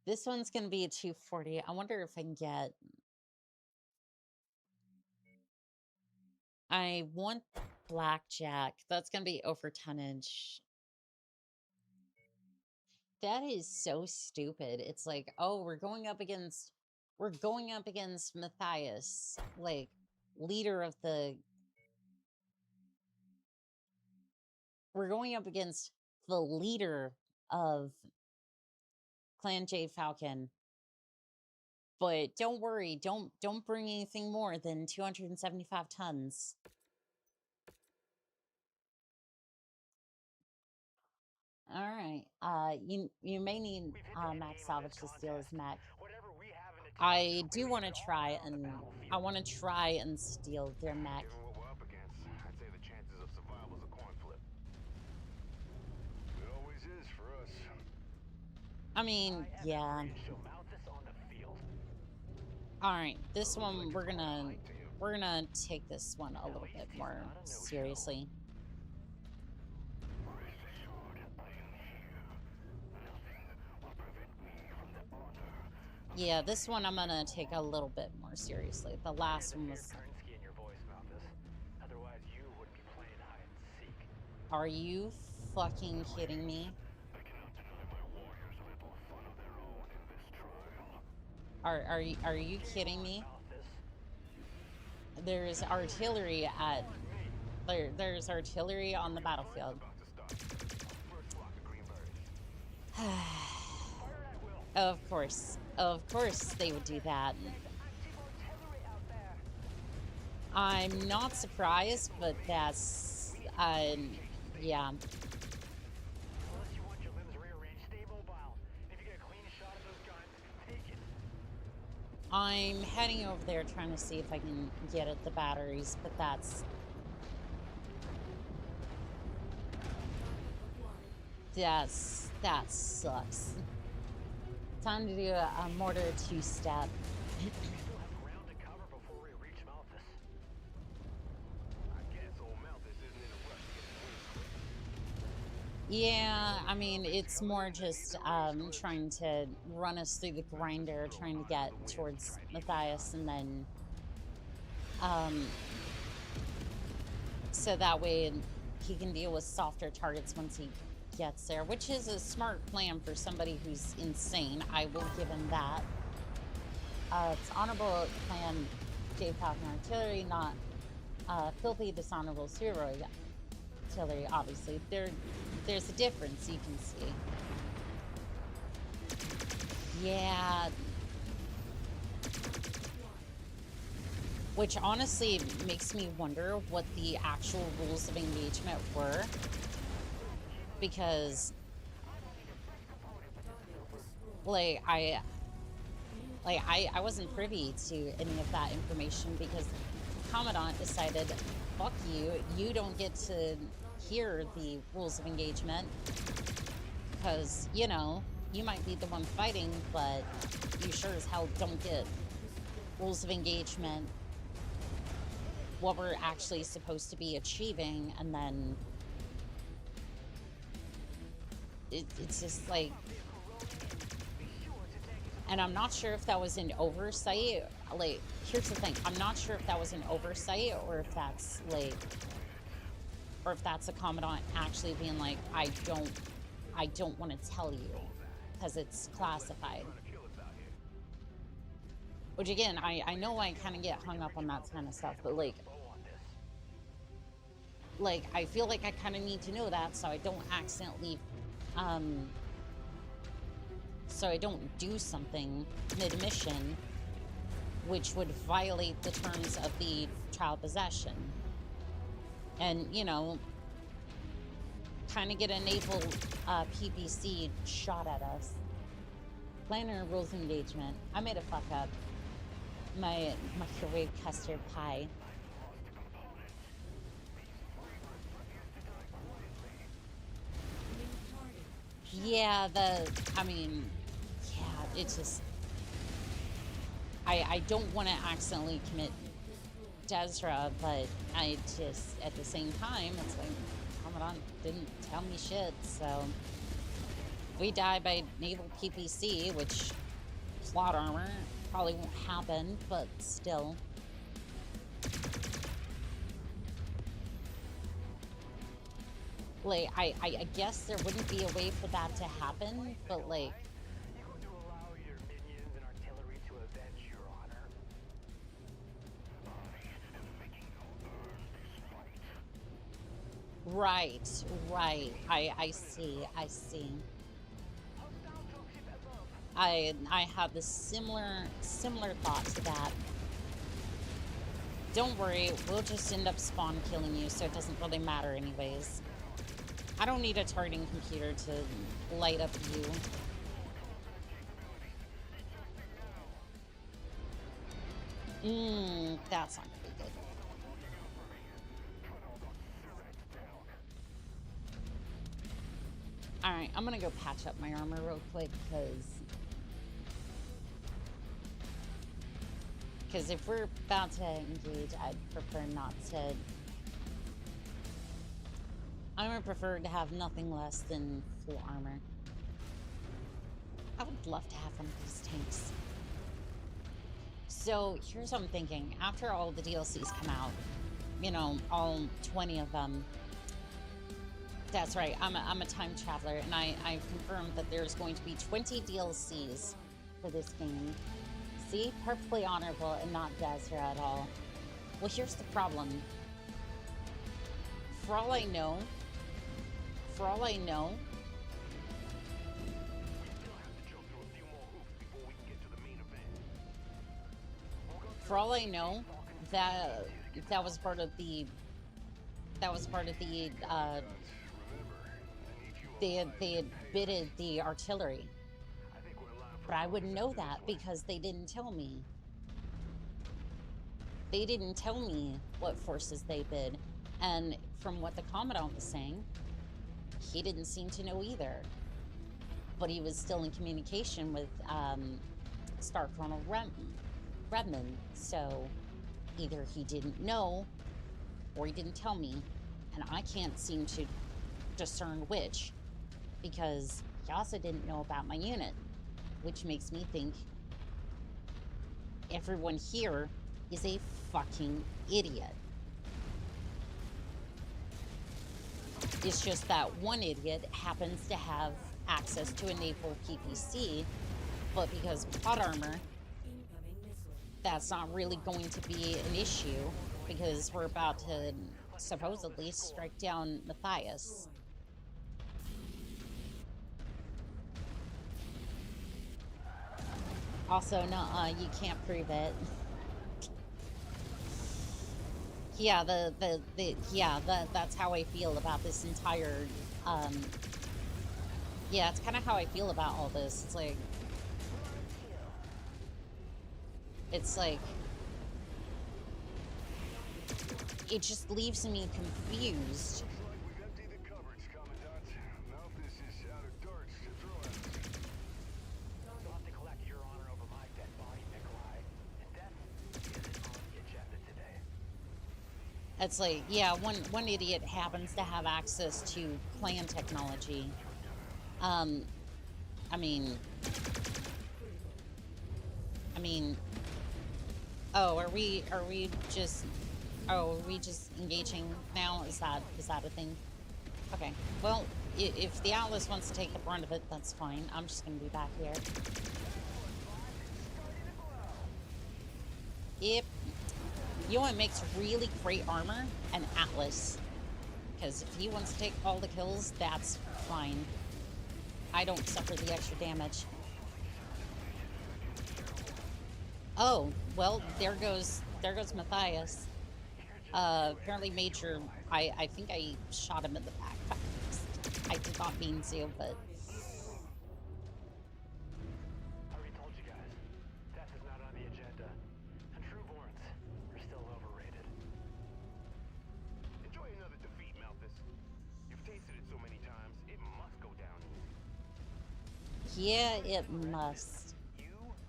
This one's going to be a 240. I wonder if I can get... I want blackjack. That's going to be over tonnage. That is so stupid. It's like, oh, we're going up against Matthias, like, leader of the... We're going up against the leader of Clan J Falcon. But don't worry, don't bring anything more than 275 tons. All right. You may need max salvage to steal his mech. I do want to try and steal their mech. Given what we're up against, I'd say the chances of survival is a coin flip. It always is for us. I mean, yeah. All right, this one we're gonna take this one a little bit more seriously. Yeah, this one I'm gonna take a little bit more seriously. The last one was... Are you fucking kidding me? Are you kidding me? There's artillery at... There's artillery on the battlefield. Of course they would do that. I'm not surprised, but that's, yeah. I'm heading over there trying to see if I can get at the batteries, but that sucks. Time to do a mortar 2-step. Yeah, I mean, it's more just trying to run us through the grinder, trying to get towards Matthias, and then so that way he can deal with softer targets once he gets there, which is a smart plan for somebody who's insane. I will give him that. It's honorable clan J Falcon artillery, not filthy dishonorable steroid artillery. Obviously, there's a difference you can see. Yeah. Which honestly makes me wonder what the actual rules of engagement were. Because, like, I wasn't privy to any of that information because Commandant decided, fuck you, you don't get to hear the rules of engagement because, you know, you might be the one fighting, but you sure as hell don't get rules of engagement, what we're actually supposed to be achieving, and then it's just like, and I'm not sure if that was an oversight. Like, here's the thing, I'm not sure if that was an oversight or if that's like, or if that's a Commandant actually being like, I don't want to tell you because it's classified. Which again, I know I kind of get hung up on that kind of stuff, but like I feel like I kind of need to know that so I don't accidentally so I don't do something mid-mission which would violate the terms of the child possession. And, you know, kind of get a naval PPC shot at us. Planner rules engagement. I made a fuck up. My microwave custard pie. Yeah, I mean, yeah, it's just, I don't want to accidentally commit Desra, but I just, at the same time, it's like, Commandant didn't tell me shit, so... If we die by naval PPC, which, plot armor, probably won't happen, but still. Like, I guess there wouldn't be a way for that to happen, but like... You going to allow your minions and artillery to avenge your honor? I am making you earn this fight. Right. I see. I had the similar thought to that. Don't worry, we'll just end up spawn killing you, so it doesn't really matter anyways. I don't need a targeting computer to light up you. That's not gonna be good. Alright, I'm gonna go patch up my armor real quick, because if we're about to engage, I'd prefer not to... I would prefer to have nothing less than full armor. I would love to have one of these tanks. So, here's what I'm thinking. After all the DLCs come out, you know, all 20 of them... That's right, I'm a time traveler, and I've confirmed that there's going to be 20 DLCs for this game. See? Perfectly honorable and not Desra at all. Well, here's the problem. For all I know... For all I know, that was part of the they had bitted the artillery, but I wouldn't know that because they didn't tell me. They didn't tell me what forces they bid, and from what the Commandant was saying, he didn't seem to know either, but he was still in communication with Star Colonel Redmond, so either he didn't know or he didn't tell me, and I can't seem to discern which, because he also didn't know about my unit, which makes me think everyone here is a fucking idiot. It's just that one idiot happens to have access to a naval PPC, but because plot armor, that's not really going to be an issue, because we're about to supposedly strike down Matthias. Also, no, you can't prove it. Yeah, that's how I feel about this entire, yeah, it's kind of how I feel about all this. It's like, it just leaves me confused. We've emptied the cupboards, Commandant. Now this is out of darts to throw at us. You'll have to collect your honor over my dead body, Nikolai. And death isn't on the agenda today. It's like, yeah, one idiot happens to have access to clan technology. I mean, oh, are we just engaging now? Is that a thing? Okay, well, if the Atlas wants to take the brunt of it, that's fine. I'm just gonna be back here. Yep. You know what makes really great armor? An Atlas. Because if he wants to take all the kills, that's fine. I don't suffer the extra damage. Oh, well, there goes Matthias. Apparently Major, I think I shot him in the back. I did not mean to, but... I already told you guys, death is not on the agenda. And trueborns are still overrated. Enjoy another defeat, Malthus. You've tasted it so many times, it must go down easy. Yeah, it must.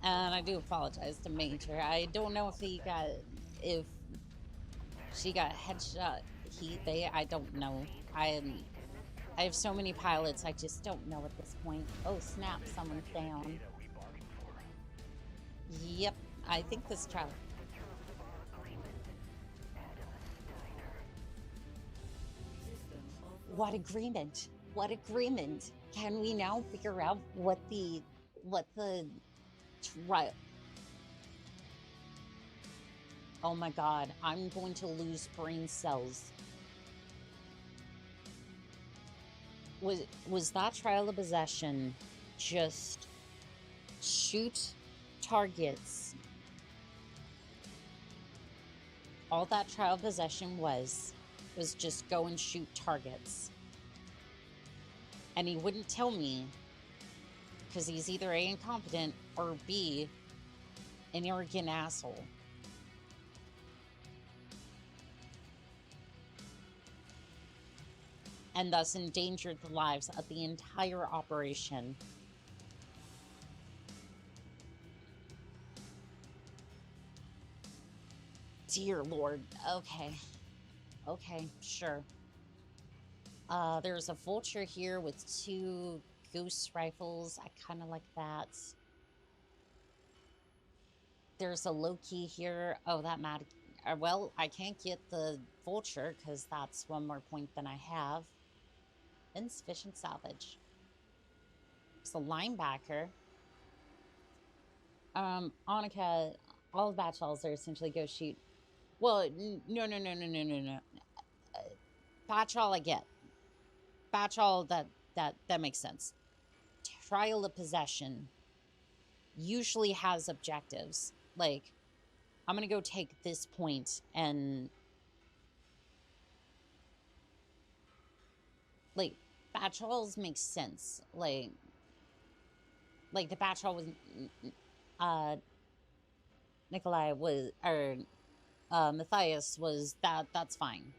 And I do apologize to Major. I don't know if he got... if She got headshot. I don't know. I have so many pilots, I just don't know at this point. Oh, snap, someone's down. Yep, I think this child. What agreement? What agreement? Can we now figure out what the trial? Oh my god, I'm going to lose brain cells. Was that trial of possession just shoot targets? All that trial of possession was just go and shoot targets. And he wouldn't tell me because he's either A, incompetent, or B, an arrogant asshole. And thus endangered the lives of the entire operation. Dear Lord. Okay. Okay, sure. There's a vulture here with 2 goose rifles. I kind of like that. There's a Loki here. Oh, that mad. Well, I can't get the vulture because that's 1 more point than I have. Insufficient salvage. It's a linebacker. Annika, all batchalls are essentially go shoot. Well, no. Batchall I get. Batchall, that makes sense. Trial of possession usually has objectives. Like, I'm gonna go take this point and... Like, Batchalls make sense. Like the Batchall was... Nikolai was... Or... Matthias was... That's fine.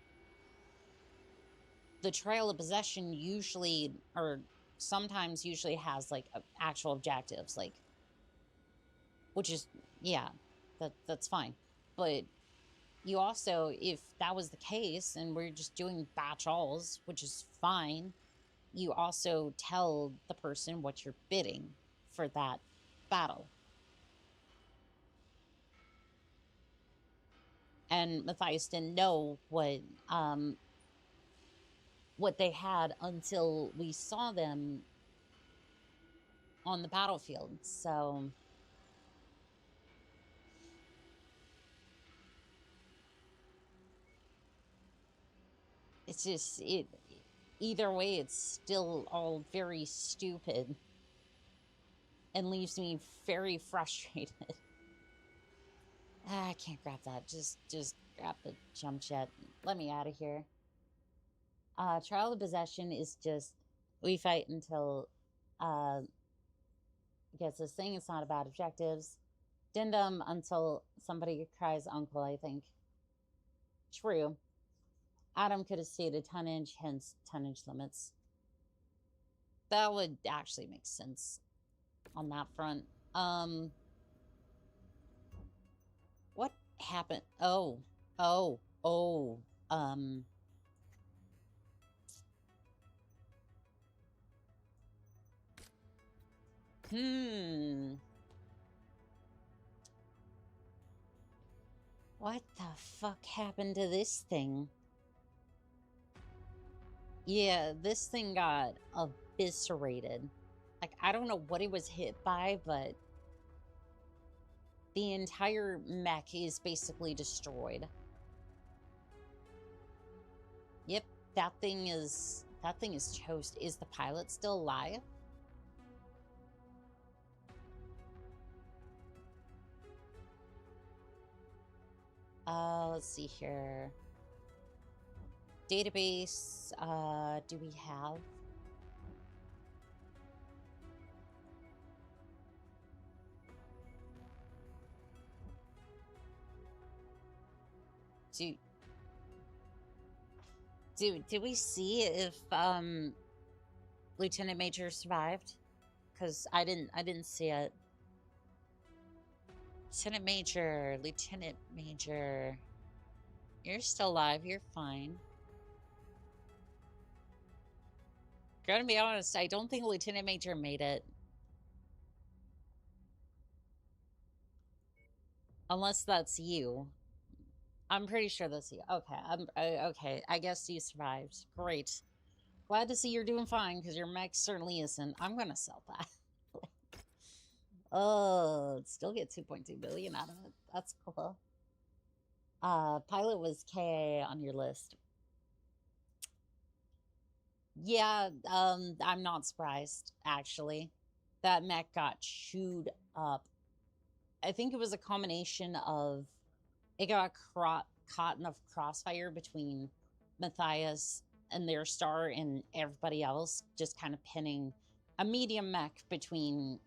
The trial of possession usually, or sometimes usually has, like, actual objectives, like... Which is... Yeah. That's fine. But... You also, if that was the case, and we're just doing batchalls, which is fine, you also tell the person what you're bidding for that battle. And Matthias didn't know what they had until we saw them on the battlefield, so... It's just, either way, it's still all very stupid. And leaves me very frustrated. I can't grab that. Just grab the jump jet. Let me out of here. Trial of possession is just, we fight until, gets this thing. It's not about objectives. Dindum until somebody cries uncle, I think. True. Adam could have stated tonnage, hence tonnage limits. That would actually make sense on that front. What happened? Oh. What the fuck happened to this thing? Yeah, this thing got eviscerated. Like, I don't know what it was hit by, but the entire mech is basically destroyed. Yep, that thing is toast. Is the pilot still alive? Let's see here. Database, do we have? Do we see if Lieutenant Major survived? Because I didn't see it. Lieutenant Major. You're still alive. You're fine. Gotta be honest, I don't think Lieutenant Major made it. Unless that's you. I'm pretty sure that's you. Okay, okay. I guess you survived. Great. Glad to see you're doing fine, because your mech certainly isn't. I'm gonna sell that. Oh, still get 2.2 billion out of it. That's cool. Pilot was KA on your list. Yeah, I'm not surprised, actually. That mech got chewed up. I think it was a combination of it got caught in a crossfire between Matthias and their star and everybody else, just kind of pinning a medium mech between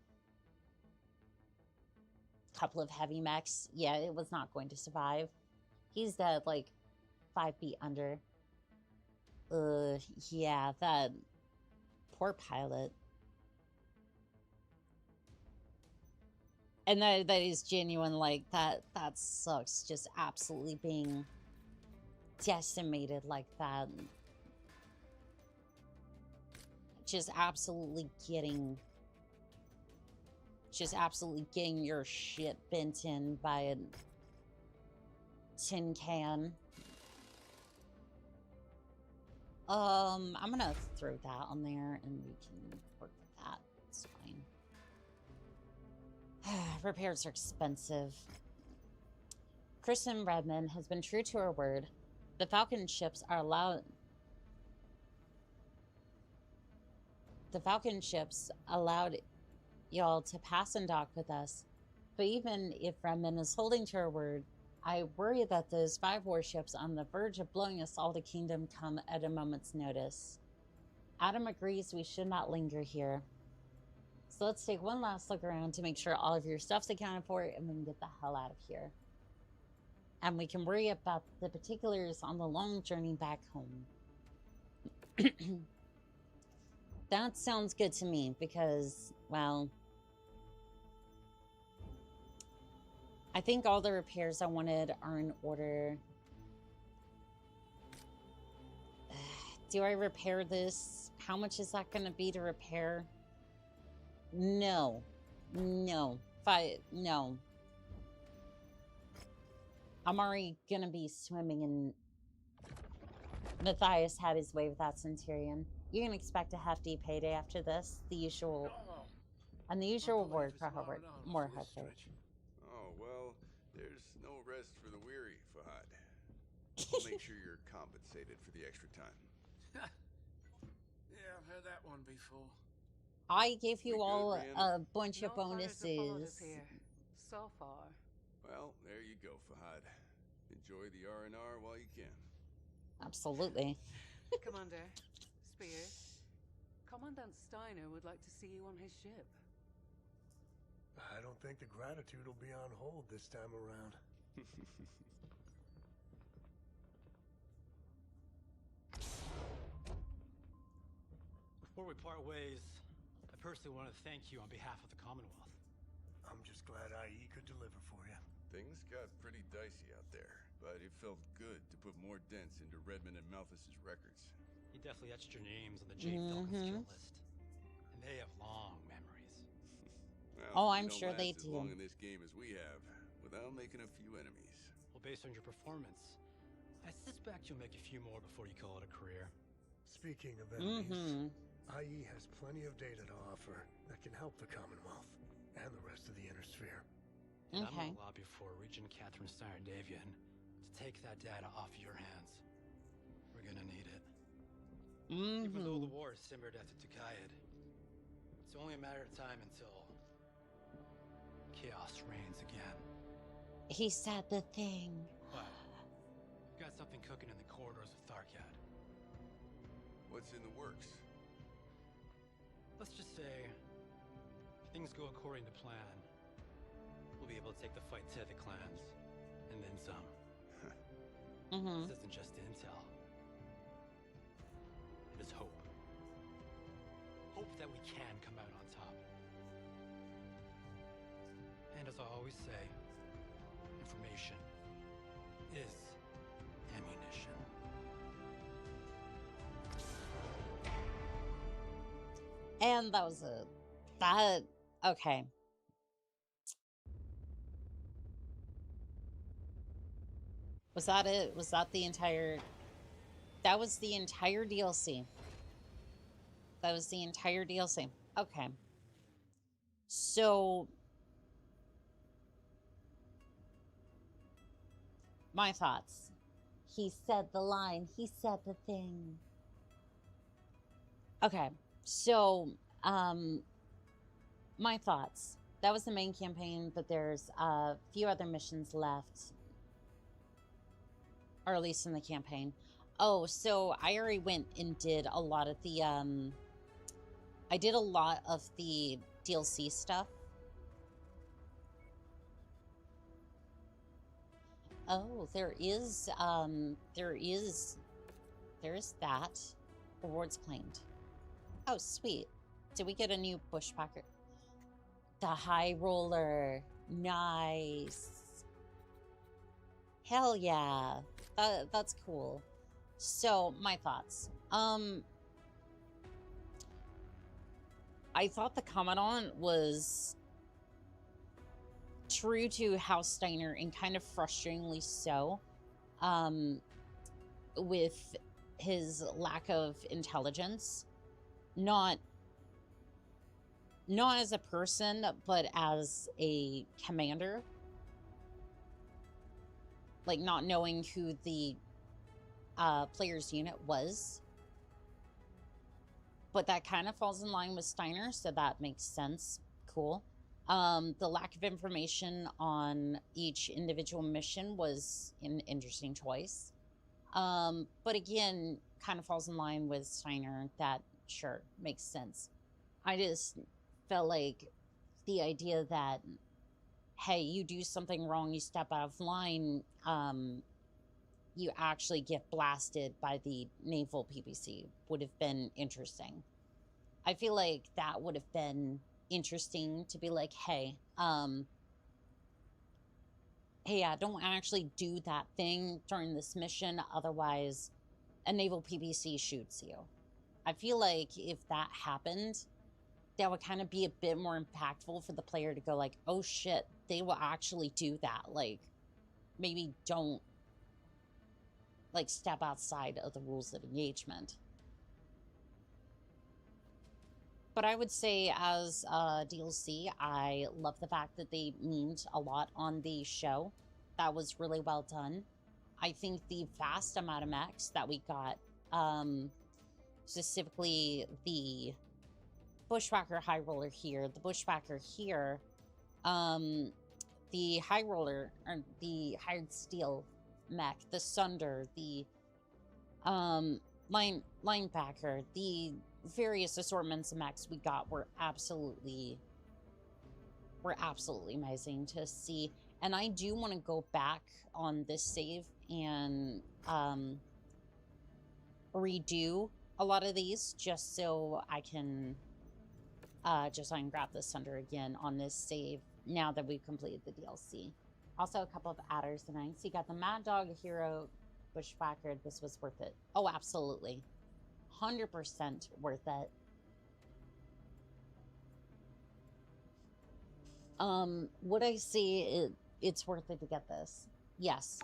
a couple of heavy mechs. Yeah, it was not going to survive. He's dead, like 5 feet under. Yeah, that poor pilot. And that is genuine, like, that sucks, just absolutely being decimated like that. Just absolutely getting your shit bent in by a tin can. I'm gonna throw that on there and we can work with that. It's fine. Repairs are expensive. Kristen Redmond has been true to her word. The Falcon ships allowed y'all to pass and dock with us. But even if Redmond is holding to her word, I worry that those 5 warships on the verge of blowing us all to kingdom come at a moment's notice. Adam agrees we should not linger here. So let's take one last look around to make sure all of your stuff's accounted for and we can get the hell out of here. And we can worry about the particulars on the long journey back home. That sounds good to me because, well, I think all the repairs I wanted are in order. Do I repair this? How much is that going to be to repair? No. No. No. I'm already going to be swimming in... Matthias had his way with that Centurion. You can expect a hefty payday after this. The usual... And the usual reward for hard work. More hard work. Oh, well, there's no rest for the weary, Fahad. I'll make sure you're compensated for the extra time. Yeah, I've heard that one before. I gave you all good, a bunch of No fires have followed bonuses. us here, so far. Well, there you go, Fahad. Enjoy the R&R while you can. Absolutely. Commander, Spears, Commandant Steiner would like to see you on his ship. I don't think the gratitude will be on hold this time around. Before we part ways, I personally want to thank you on behalf of the Commonwealth. I'm just glad IE could deliver for you. Things got pretty dicey out there, but it felt good to put more dents into Redmond and Malthus's records. You definitely etched your names on the J. Falcon's kill list. And they have long memories. Well, Oh, I'm don't sure last they as do. long in this game as we have, without making a few enemies. Well, based on your performance, I suspect you'll make a few more before you call it a career. Speaking of enemies, IE has plenty of data to offer that can help the Commonwealth and the rest of the Inner Sphere. And I'm Okay. gonna lobby for Regent Catherine Steiner-Davian to take that data off your hands. We're gonna need it. Even though the war has simmered after Tukayed, it's only a matter of time until chaos reigns again. He said the thing. But we've got something cooking in the corridors of Tharkad. What's in the works? Let's just say, if things go according to plan, we'll be able to take the fight to the clans, and then some. This isn't just intel. It is hope. Hope that we can come out on top. And as I always say, information is And that was that, okay. Was that it? Was that the entire, that was the entire DLC. That was the entire DLC. Okay. So, my thoughts. He said the line. He said the thing. Okay. So, my thoughts. That was the main campaign, but there's a few other missions left. Or at least in the campaign. Oh, so I already went and did a lot of the, I did a lot of the DLC stuff. Oh, there's that. Rewards claimed. Oh, sweet. Did we get a new bushwhacker? The high roller. Nice. Hell yeah. That's cool. So, my thoughts. I thought the Commandant was true to House Steiner and kind of frustratingly so, with his lack of intelligence. Not as a person, but as a commander. Like, not knowing who the player's unit was. But that kind of falls in line with Steiner, so that makes sense. Cool. The lack of information on each individual mission was an interesting choice. But again, kind of falls in line with Steiner. That, sure, makes sense. I just felt like the idea that, hey, you do something wrong, you step out of line, you actually get blasted by the naval PPC would have been interesting. I feel like that would have been interesting to be like, hey, hey, yeah, don't actually do that thing during this mission, otherwise a naval PPC shoots you. I feel like if that happened, that would kind of be a bit more impactful for the player to go like, oh shit, they will actually do that. Like, maybe don't, like, step outside of the rules of engagement. But I would say as DLC, I love the fact that they memed a lot on the show. That was really well done. I think the vast amount of mechs that we got, specifically the Bushwhacker High Roller here, the Bushwhacker here, the High Roller, or the Hired Steel mech, the Sunder, the Linebacker, the various assortments of mechs we got were absolutely amazing to see. And I do want to go back on this save and redo a lot of these just so I can grab the Sunder again on this save now that we've completed the DLC. Also a couple of adders tonight. So you got the Mad Dog Hero Bushwhacker. This was worth it. Oh, absolutely. 100% worth it. Would I say it's worth it to get this? Yes.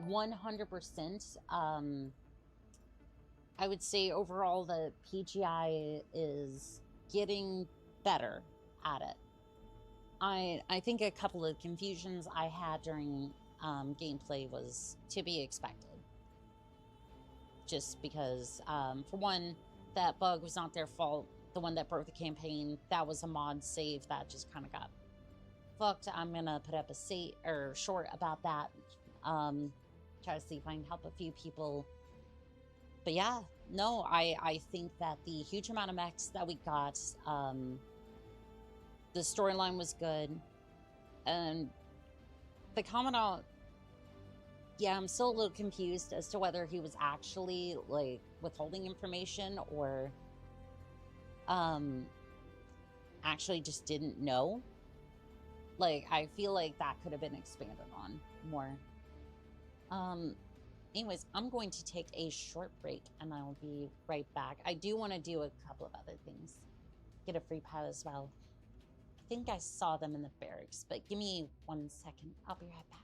100%. I would say overall the PGI is getting better at it. I think a couple of confusions I had during gameplay was to be expected. Just because, for one, that bug was not their fault. The one that broke the campaign, that was a mod save that just kind of got fucked. I'm gonna put up a short about that. Try to see if I can help a few people. But yeah, no, I think that the huge amount of mechs that we got, the storyline was good, and the Commandant, yeah, I'm still a little confused as to whether he was actually, like, withholding information or actually just didn't know. Like, I feel like that could have been expanded on more. Anyways, I'm going to take a short break and I'll be right back. I do want to do a couple of other things. get a free pad as well. I think I saw them in the barracks, but give me 1 second. I'll be right back.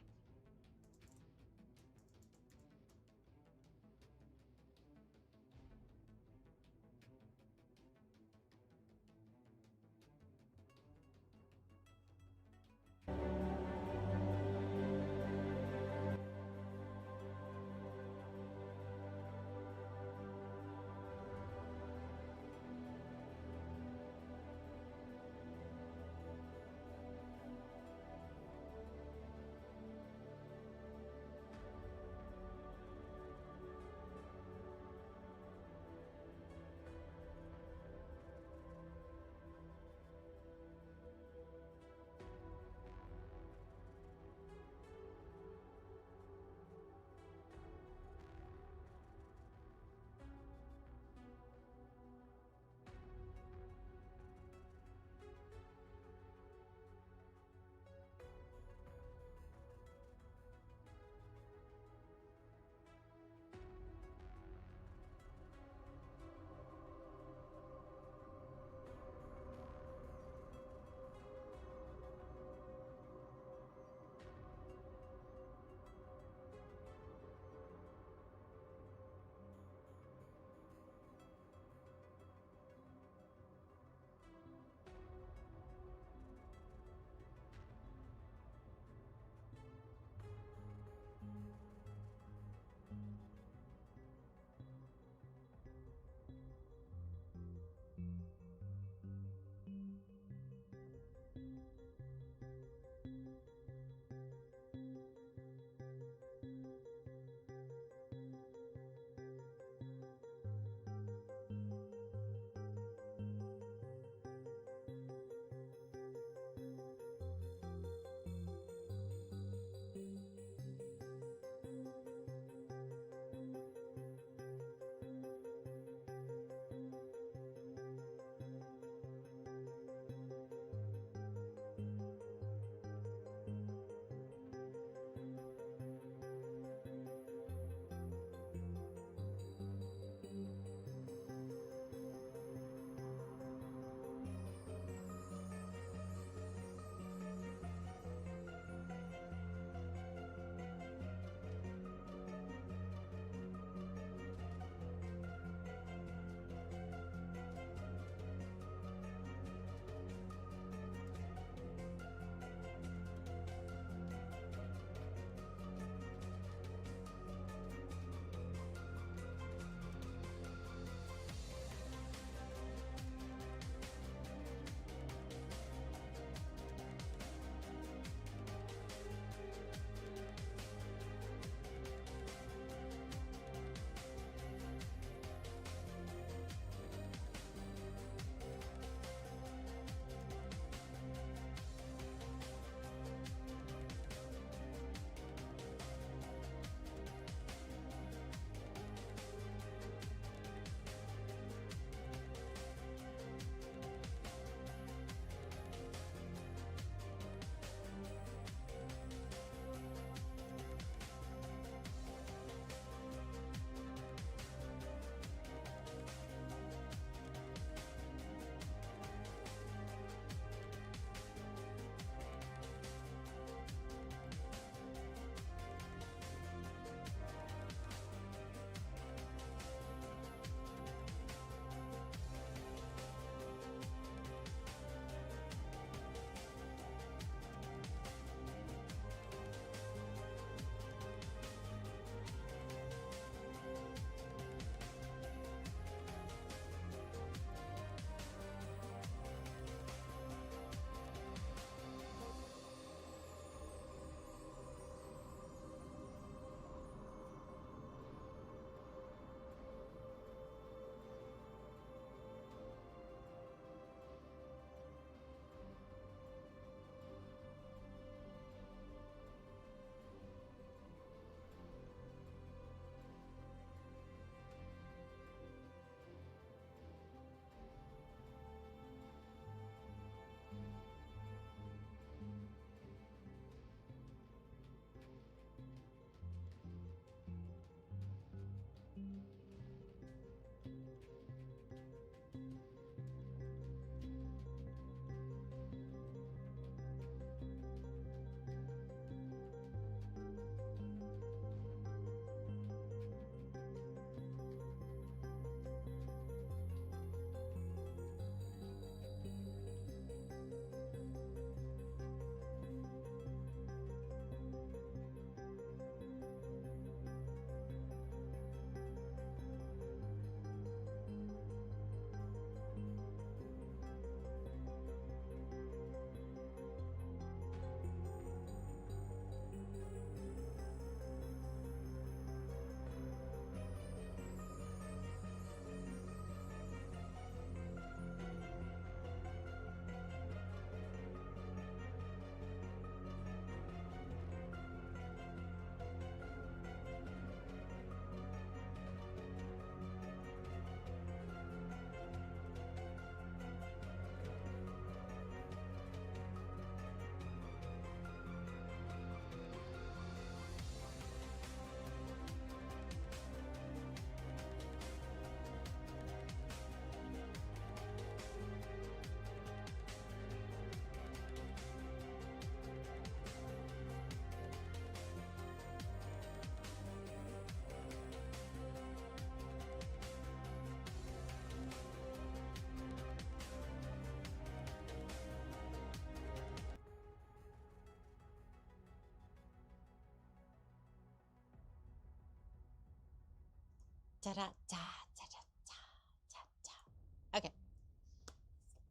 Okay.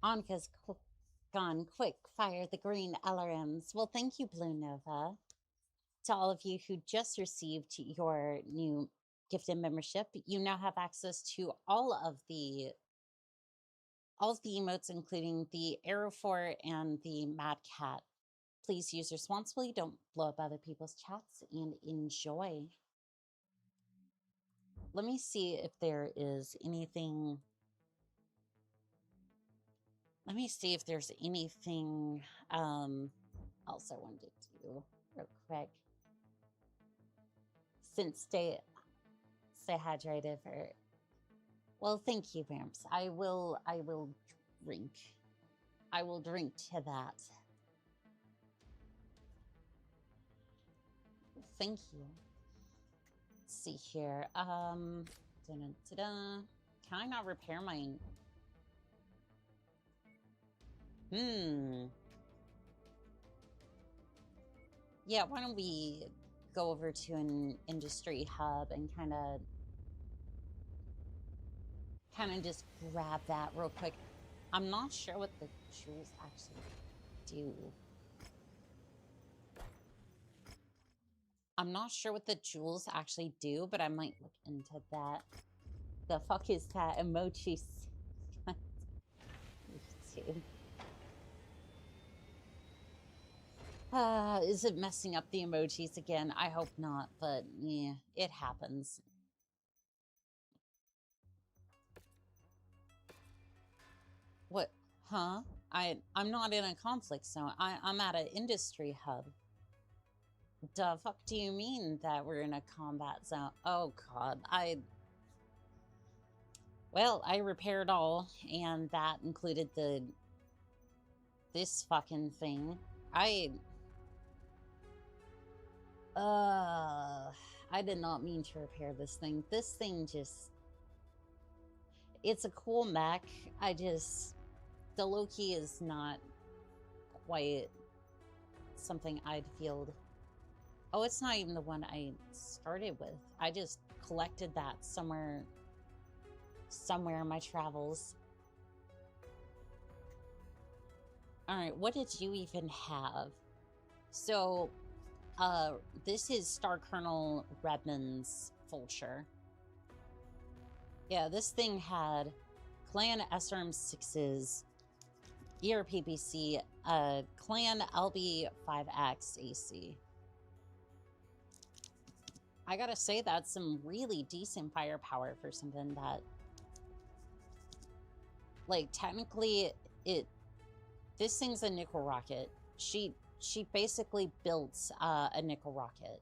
Anka's gone. Quick, fire the green LRMs. Well, thank you, Blue Nova. To all of you who just received your new gifted membership, you now have access to all of the emotes, including the Arrow 4 and the Mad Cat. Please use responsibly, don't blow up other people's chats, and enjoy. Let me see if there is anything. Let me see if there's anything else I wanted to do real quick. Since stay hydrated for. Well, thank you, Vamps. I will drink. I will drink to that. Thank you. Let's see here. Can I not repair my? Yeah, why don't we go over to an industry hub and kind of just grab that real quick. I'm not sure what the jewels actually do. But I might look into that. The fuck is that emoji? Is it messing up the emojis again? I hope not, but yeah, it happens. What? Huh? I'm not in a conflict zone. I'm at an industry hub. The fuck do you mean that we're in a combat zone? Oh god, well, I repaired all, and that included this fucking thing. I did not mean to repair this thing. This thing just... It's a cool mech. The Loki is not quite something I'd field. Oh, it's not even the one I started with. I just collected that somewhere in my travels. All right, what did you even have? So, this is Star Colonel Redmond's Vulture. Yeah, this thing had Clan SRM6s, ERPBC, Clan LB5X AC. I gotta say, that's some really decent firepower for something that, like, technically, this thing's a nickel rocket. She basically built a nickel rocket.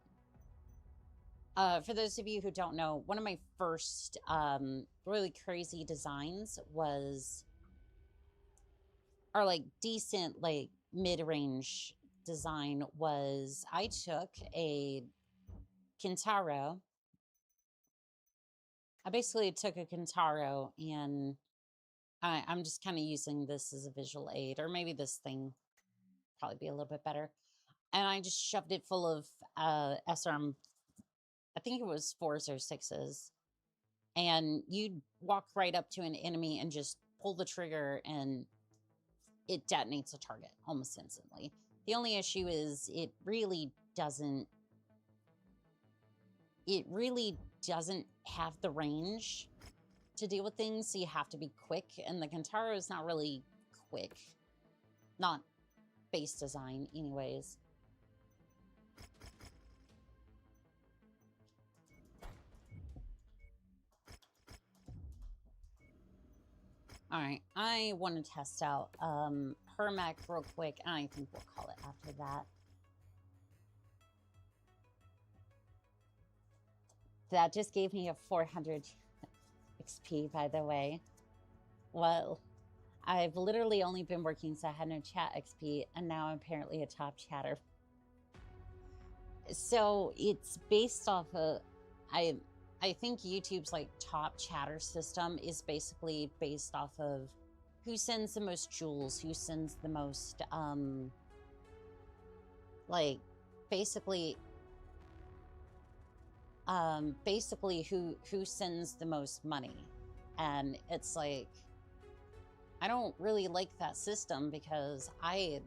For those of you who don't know, one of my first really crazy designs was, or like decent, like mid-range design was, I took a Kintaro. I basically took a Kintaro, and I'm just kind of using this as a visual aid, or maybe this thing probably be a little bit better. And I just shoved it full of SRM, I think it was 4s or 6s. And you'd walk right up to an enemy and just pull the trigger, and it detonates a target almost instantly. The only issue is it really doesn't have the range to deal with things, so you have to be quick, and the Kintaro is not really quick. Not base design, anyways. Alright, I want to test out her mech real quick, and I think we'll call it after that. That just gave me a 400 XP, by the way. Well, I've literally only been working, so I had no chat XP, and now I'm apparently a top chatter. So it's based off of... I think YouTube's like top chatter system is basically based off of who sends the most jewels, who sends the most, like, basically, basically who sends the most money. And it's like, I don't really like that system because I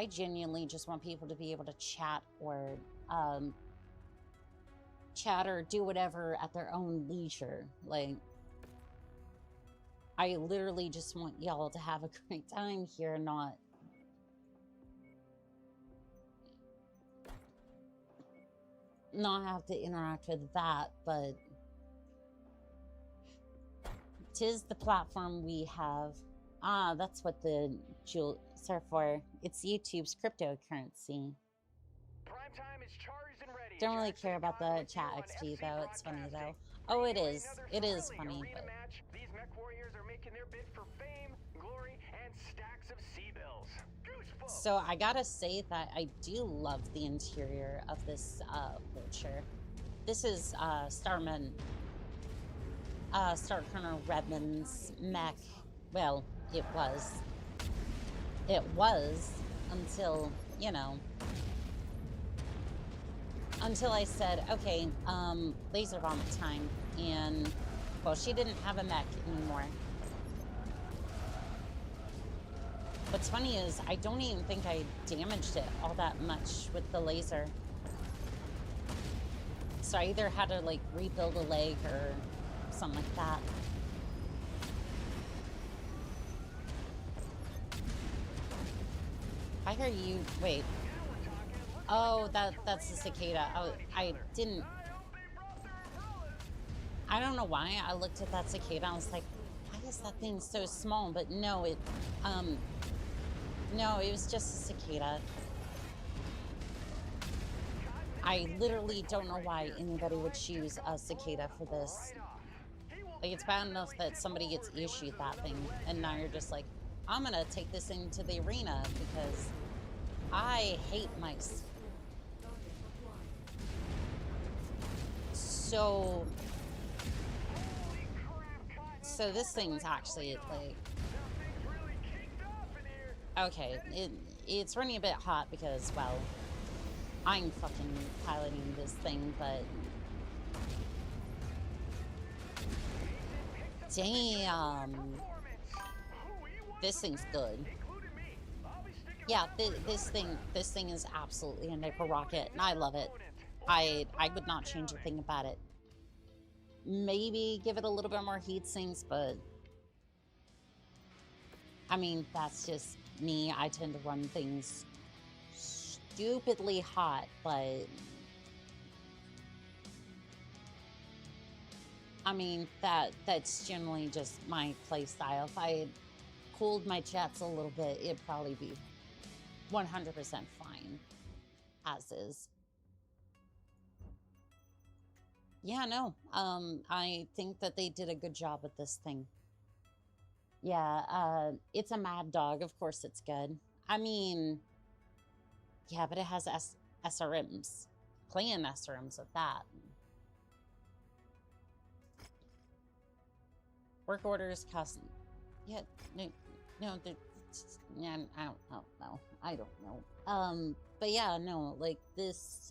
genuinely just want people to be able to chat or do whatever at their own leisure. Like, I literally just want y'all to have a great time here, not have to interact with that, but 'tis the platform we have. Ah, that's what the jewels are for. It's YouTube's cryptocurrency. Prime time is charged and ready. Don't really Jackson care about Cotton the with you chat on XP FC though. It's funny though. Broadcasting. Oh, it Bringing you is. another It is thrilling funny, arena but match. These Mechwarriors are making their bid for fame, glory, and stacks of C-bills. Goosebumps. so I gotta say that I do love the interior of this vulture. This is Starman Star Colonel Redmond's mech. Well, it was. It was until, you know, until I said, okay, laser vomit time. And, well, she didn't have a mech anymore. What's funny is I don't even think I damaged it all that much with the laser. So I either had to, like, rebuild a leg or something like that. I hear you. Wait. Oh, that's the cicada. I didn't. I don't know why I looked at that cicada. I was like, why is that thing so small? But no, no, it was just a cicada. I literally don't know why anybody would choose a cicada for this. Like, it's bad enough that somebody gets issued that thing, and now you're just like, I'm gonna take this into the arena because I hate mice. So this thing's actually like, okay, it's running a bit hot because, well, I'm fucking piloting this thing, but damn, this thing's good. Yeah, this thing is absolutely a nickel rocket, and I love it. I would not change a thing about it. Maybe give it a little bit more heat sinks, but I mean, that's just me. I tend to run things stupidly hot, but I mean, that's generally just my play style. If I cooled my jets a little bit, it'd probably be 100% fine, as is. Yeah, no, I think that they did a good job with this thing. Yeah, it's a mad dog. Of course it's good. I mean, yeah, but it has SRMs. Playing SRMs with that. Work orders cost... Yeah, no, yeah, I don't know. I don't know. But yeah, no, like, this...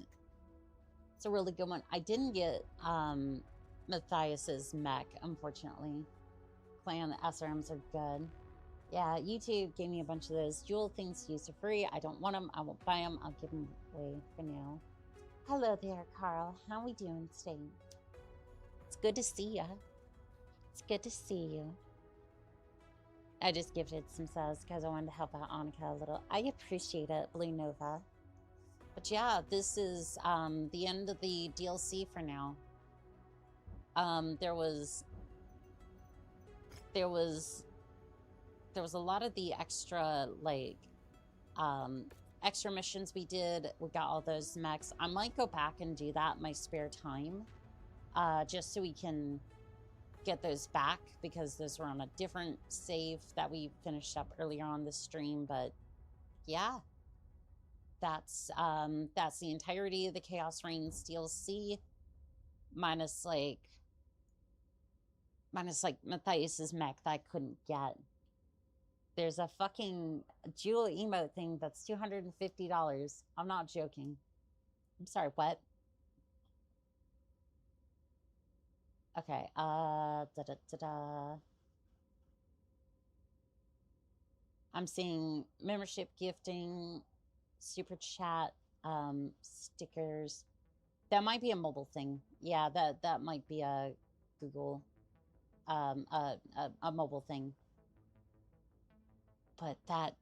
It's a really good one. I didn't get, Matthias's mech, unfortunately. Playing the SRMs are good. Yeah, YouTube gave me a bunch of those jewel things to use for free. I don't want them. I won't buy them. I'll give them away for now. Hello there, Carl. How we doing today? It's good to see ya. It's good to see you. I just gifted some subs because I wanted to help out Annika a little. I appreciate it, Blue Nova. But yeah, this is the end of the DLC for now. There was a lot of the extra, like, extra missions we did. We got all those mechs. I might go back and do that in my spare time, just so we can get those back, because those were on a different save that we finished up earlier on the stream. But yeah, that's the entirety of the Chaos Reigns DLC, minus like Matthias's mech that I couldn't get. There's a fucking jewel emote thing that's $250. I'm not joking. I'm sorry, what? Okay, I'm seeing membership gifting, super chat, stickers. That might be a mobile thing. Yeah, that might be a Google, a mobile thing. But that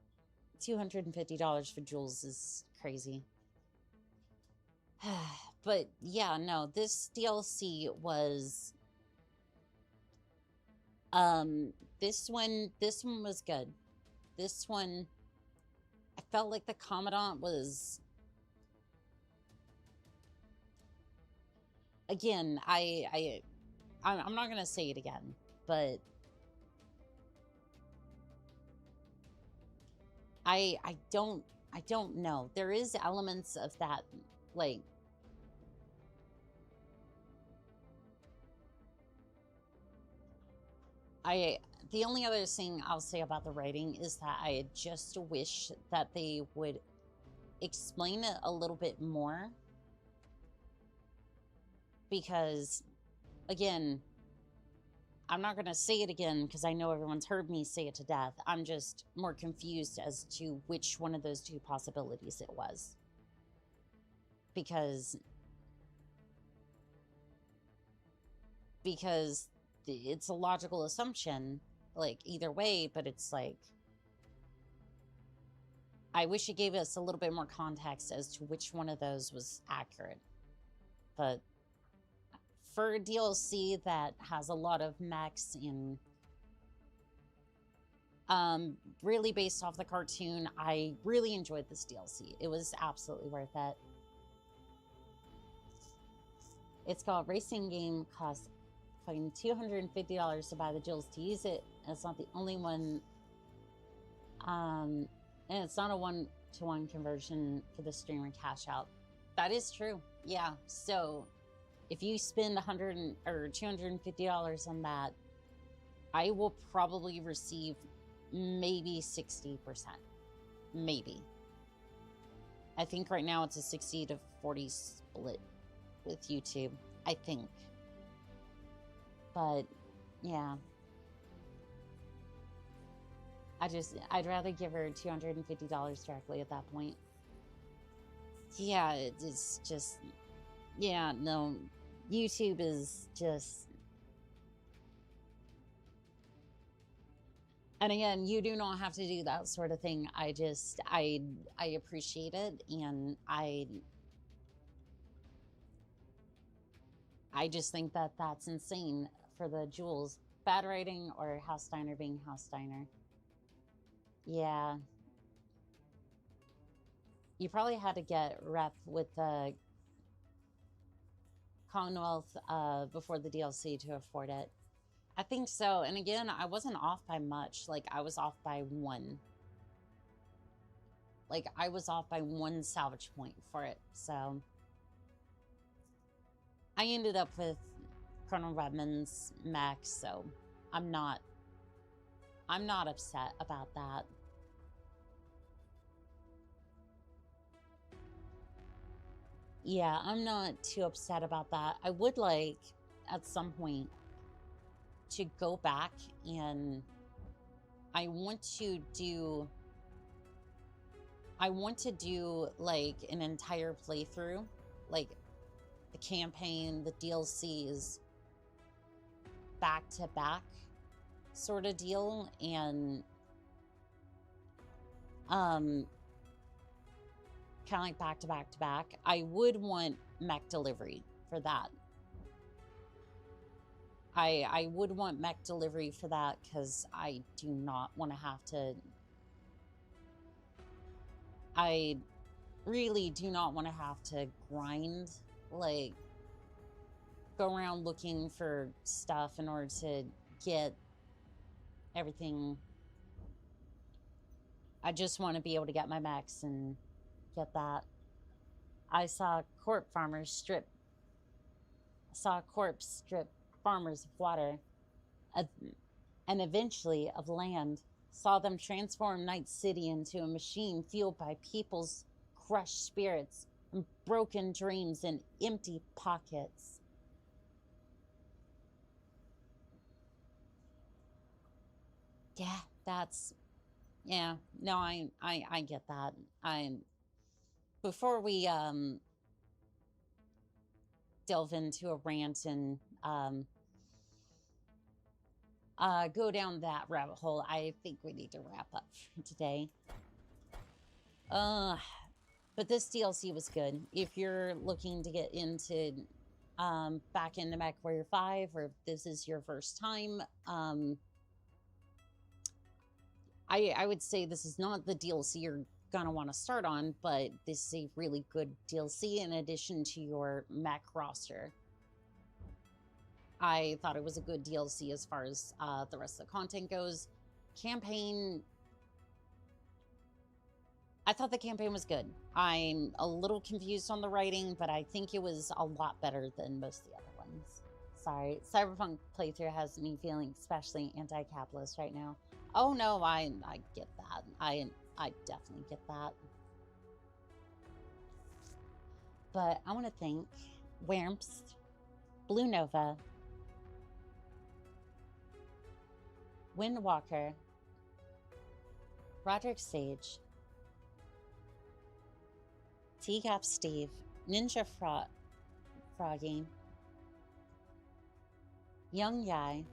$250 for jewels is crazy. But yeah, no, this DLC was this one was good. This one, I felt like the Commandant was, again, I'm not gonna say it again, but I don't know. There is elements of that, like, the only other thing I'll say about the writing is that I just wish that they would explain it a little bit more. Because, again, I'm not going to say it again because I know everyone's heard me say it to death. I'm just more confused as to which one of those two possibilities it was. Because it's a logical assumption, like, either way, but it's like, I wish it gave us a little bit more context as to which one of those was accurate. But for a DLC that has a lot of mechs in, really based off the cartoon, I really enjoyed this DLC. It was absolutely worth it. It's called Racing Game, costs fucking $250 to buy the jewels to use it. And it's not the only one. And it's not a one-to-one conversion for the streamer cash out. That is true. Yeah. So if you spend $250 on that, I will probably receive maybe 60%. Maybe. I think right now it's a 60 to 40 split with YouTube, I think. But yeah, I'd rather give her $250 directly at that point. Yeah, it's just, yeah, no, YouTube is just, and again, you do not have to do that sort of thing. I appreciate it, and I just think that that's insane for the jewels. Bad writing or Hausteiner being Hausteiner. Yeah. You probably had to get rep with the Commonwealth before the DLC to afford it. I think so. And again, I wasn't off by much. Like, I was off by one. Like, I was off by one salvage point for it. So I ended up with Colonel Redmond's mech, so I'm not upset about that. Yeah, I'm not too upset about that. I would like, at some point, to go back and I want to do like an entire playthrough, like the campaign, the DLCs, back to back sort of deal, and kind of like back to back to back. I would want mech delivery for that. I would want mech delivery for that because I do not want to have to. I really do not want to have to grind, like, go around looking for stuff in order to get everything. I just want to be able to get my mechs and get that. I saw corpse strip farmers of water and eventually of land. Saw them transform Night City into a machine fueled by people's crushed spirits and broken dreams and empty pockets. Yeah, that's yeah. No, I get that. Before we delve into a rant and go down that rabbit hole, I think we need to wrap up for today. But this DLC was good. If you're looking to get into back into Mechwarrior 5, or if this is your first time, I would say this is not the DLC you're gonna want to start on, but this is a really good DLC in addition to your mech roster. I thought it was a good DLC as far as the rest of the content goes. Campaign, I thought the campaign was good. I'm a little confused on the writing, but I think it was a lot better than most of the other ones. Sorry, Cyberpunk playthrough has me feeling especially anti-capitalist right now. Oh no, I get that. I definitely get that. But I want to thank Wamps, Blue Nova, Windwalker, Roderick Sage, Teacup Steve, Ninja Froggy, Young Yai.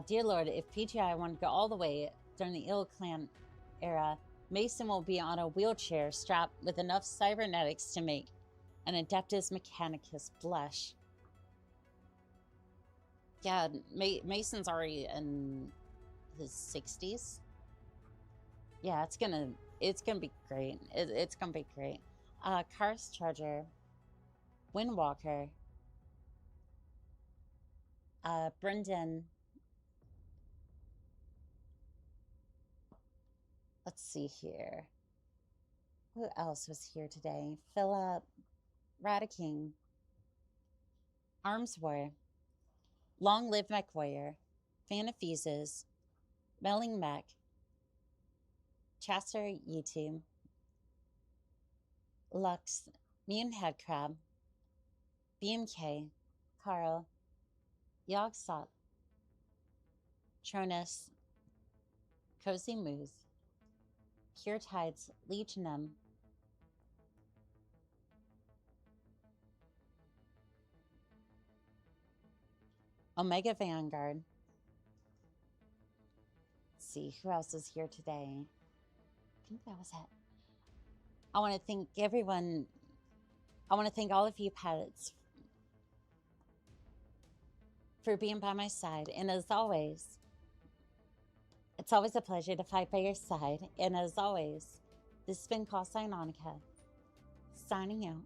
Dear Lord, if PGI wanted to go all the way during the Ill Clan era, Mason will be on a wheelchair strapped with enough cybernetics to make an Adeptus Mechanicus blush. Yeah, Mason's already in his 60s. Yeah, it's gonna be great. It's gonna be great. Cars Charger, Windwalker, Brendan. Let's see here. Who else was here today? Philip, Radiking, Arms War, Long Live Mechwarrior, Fan of Fuses, Melling Mech, Chaster YouTube, Lux, Mutant Headcrab, BMK, Carl, Yogsop, Tronus, Cozy Moose, Pure Tides, Legionum, Omega Vanguard. Let's see, who else is here today? I think that was it. I want to thank everyone. I want to thank all of you pets for being by my side. And as always, it's always a pleasure to fight by your side. And as always, this has been Call Sign Onica, signing out.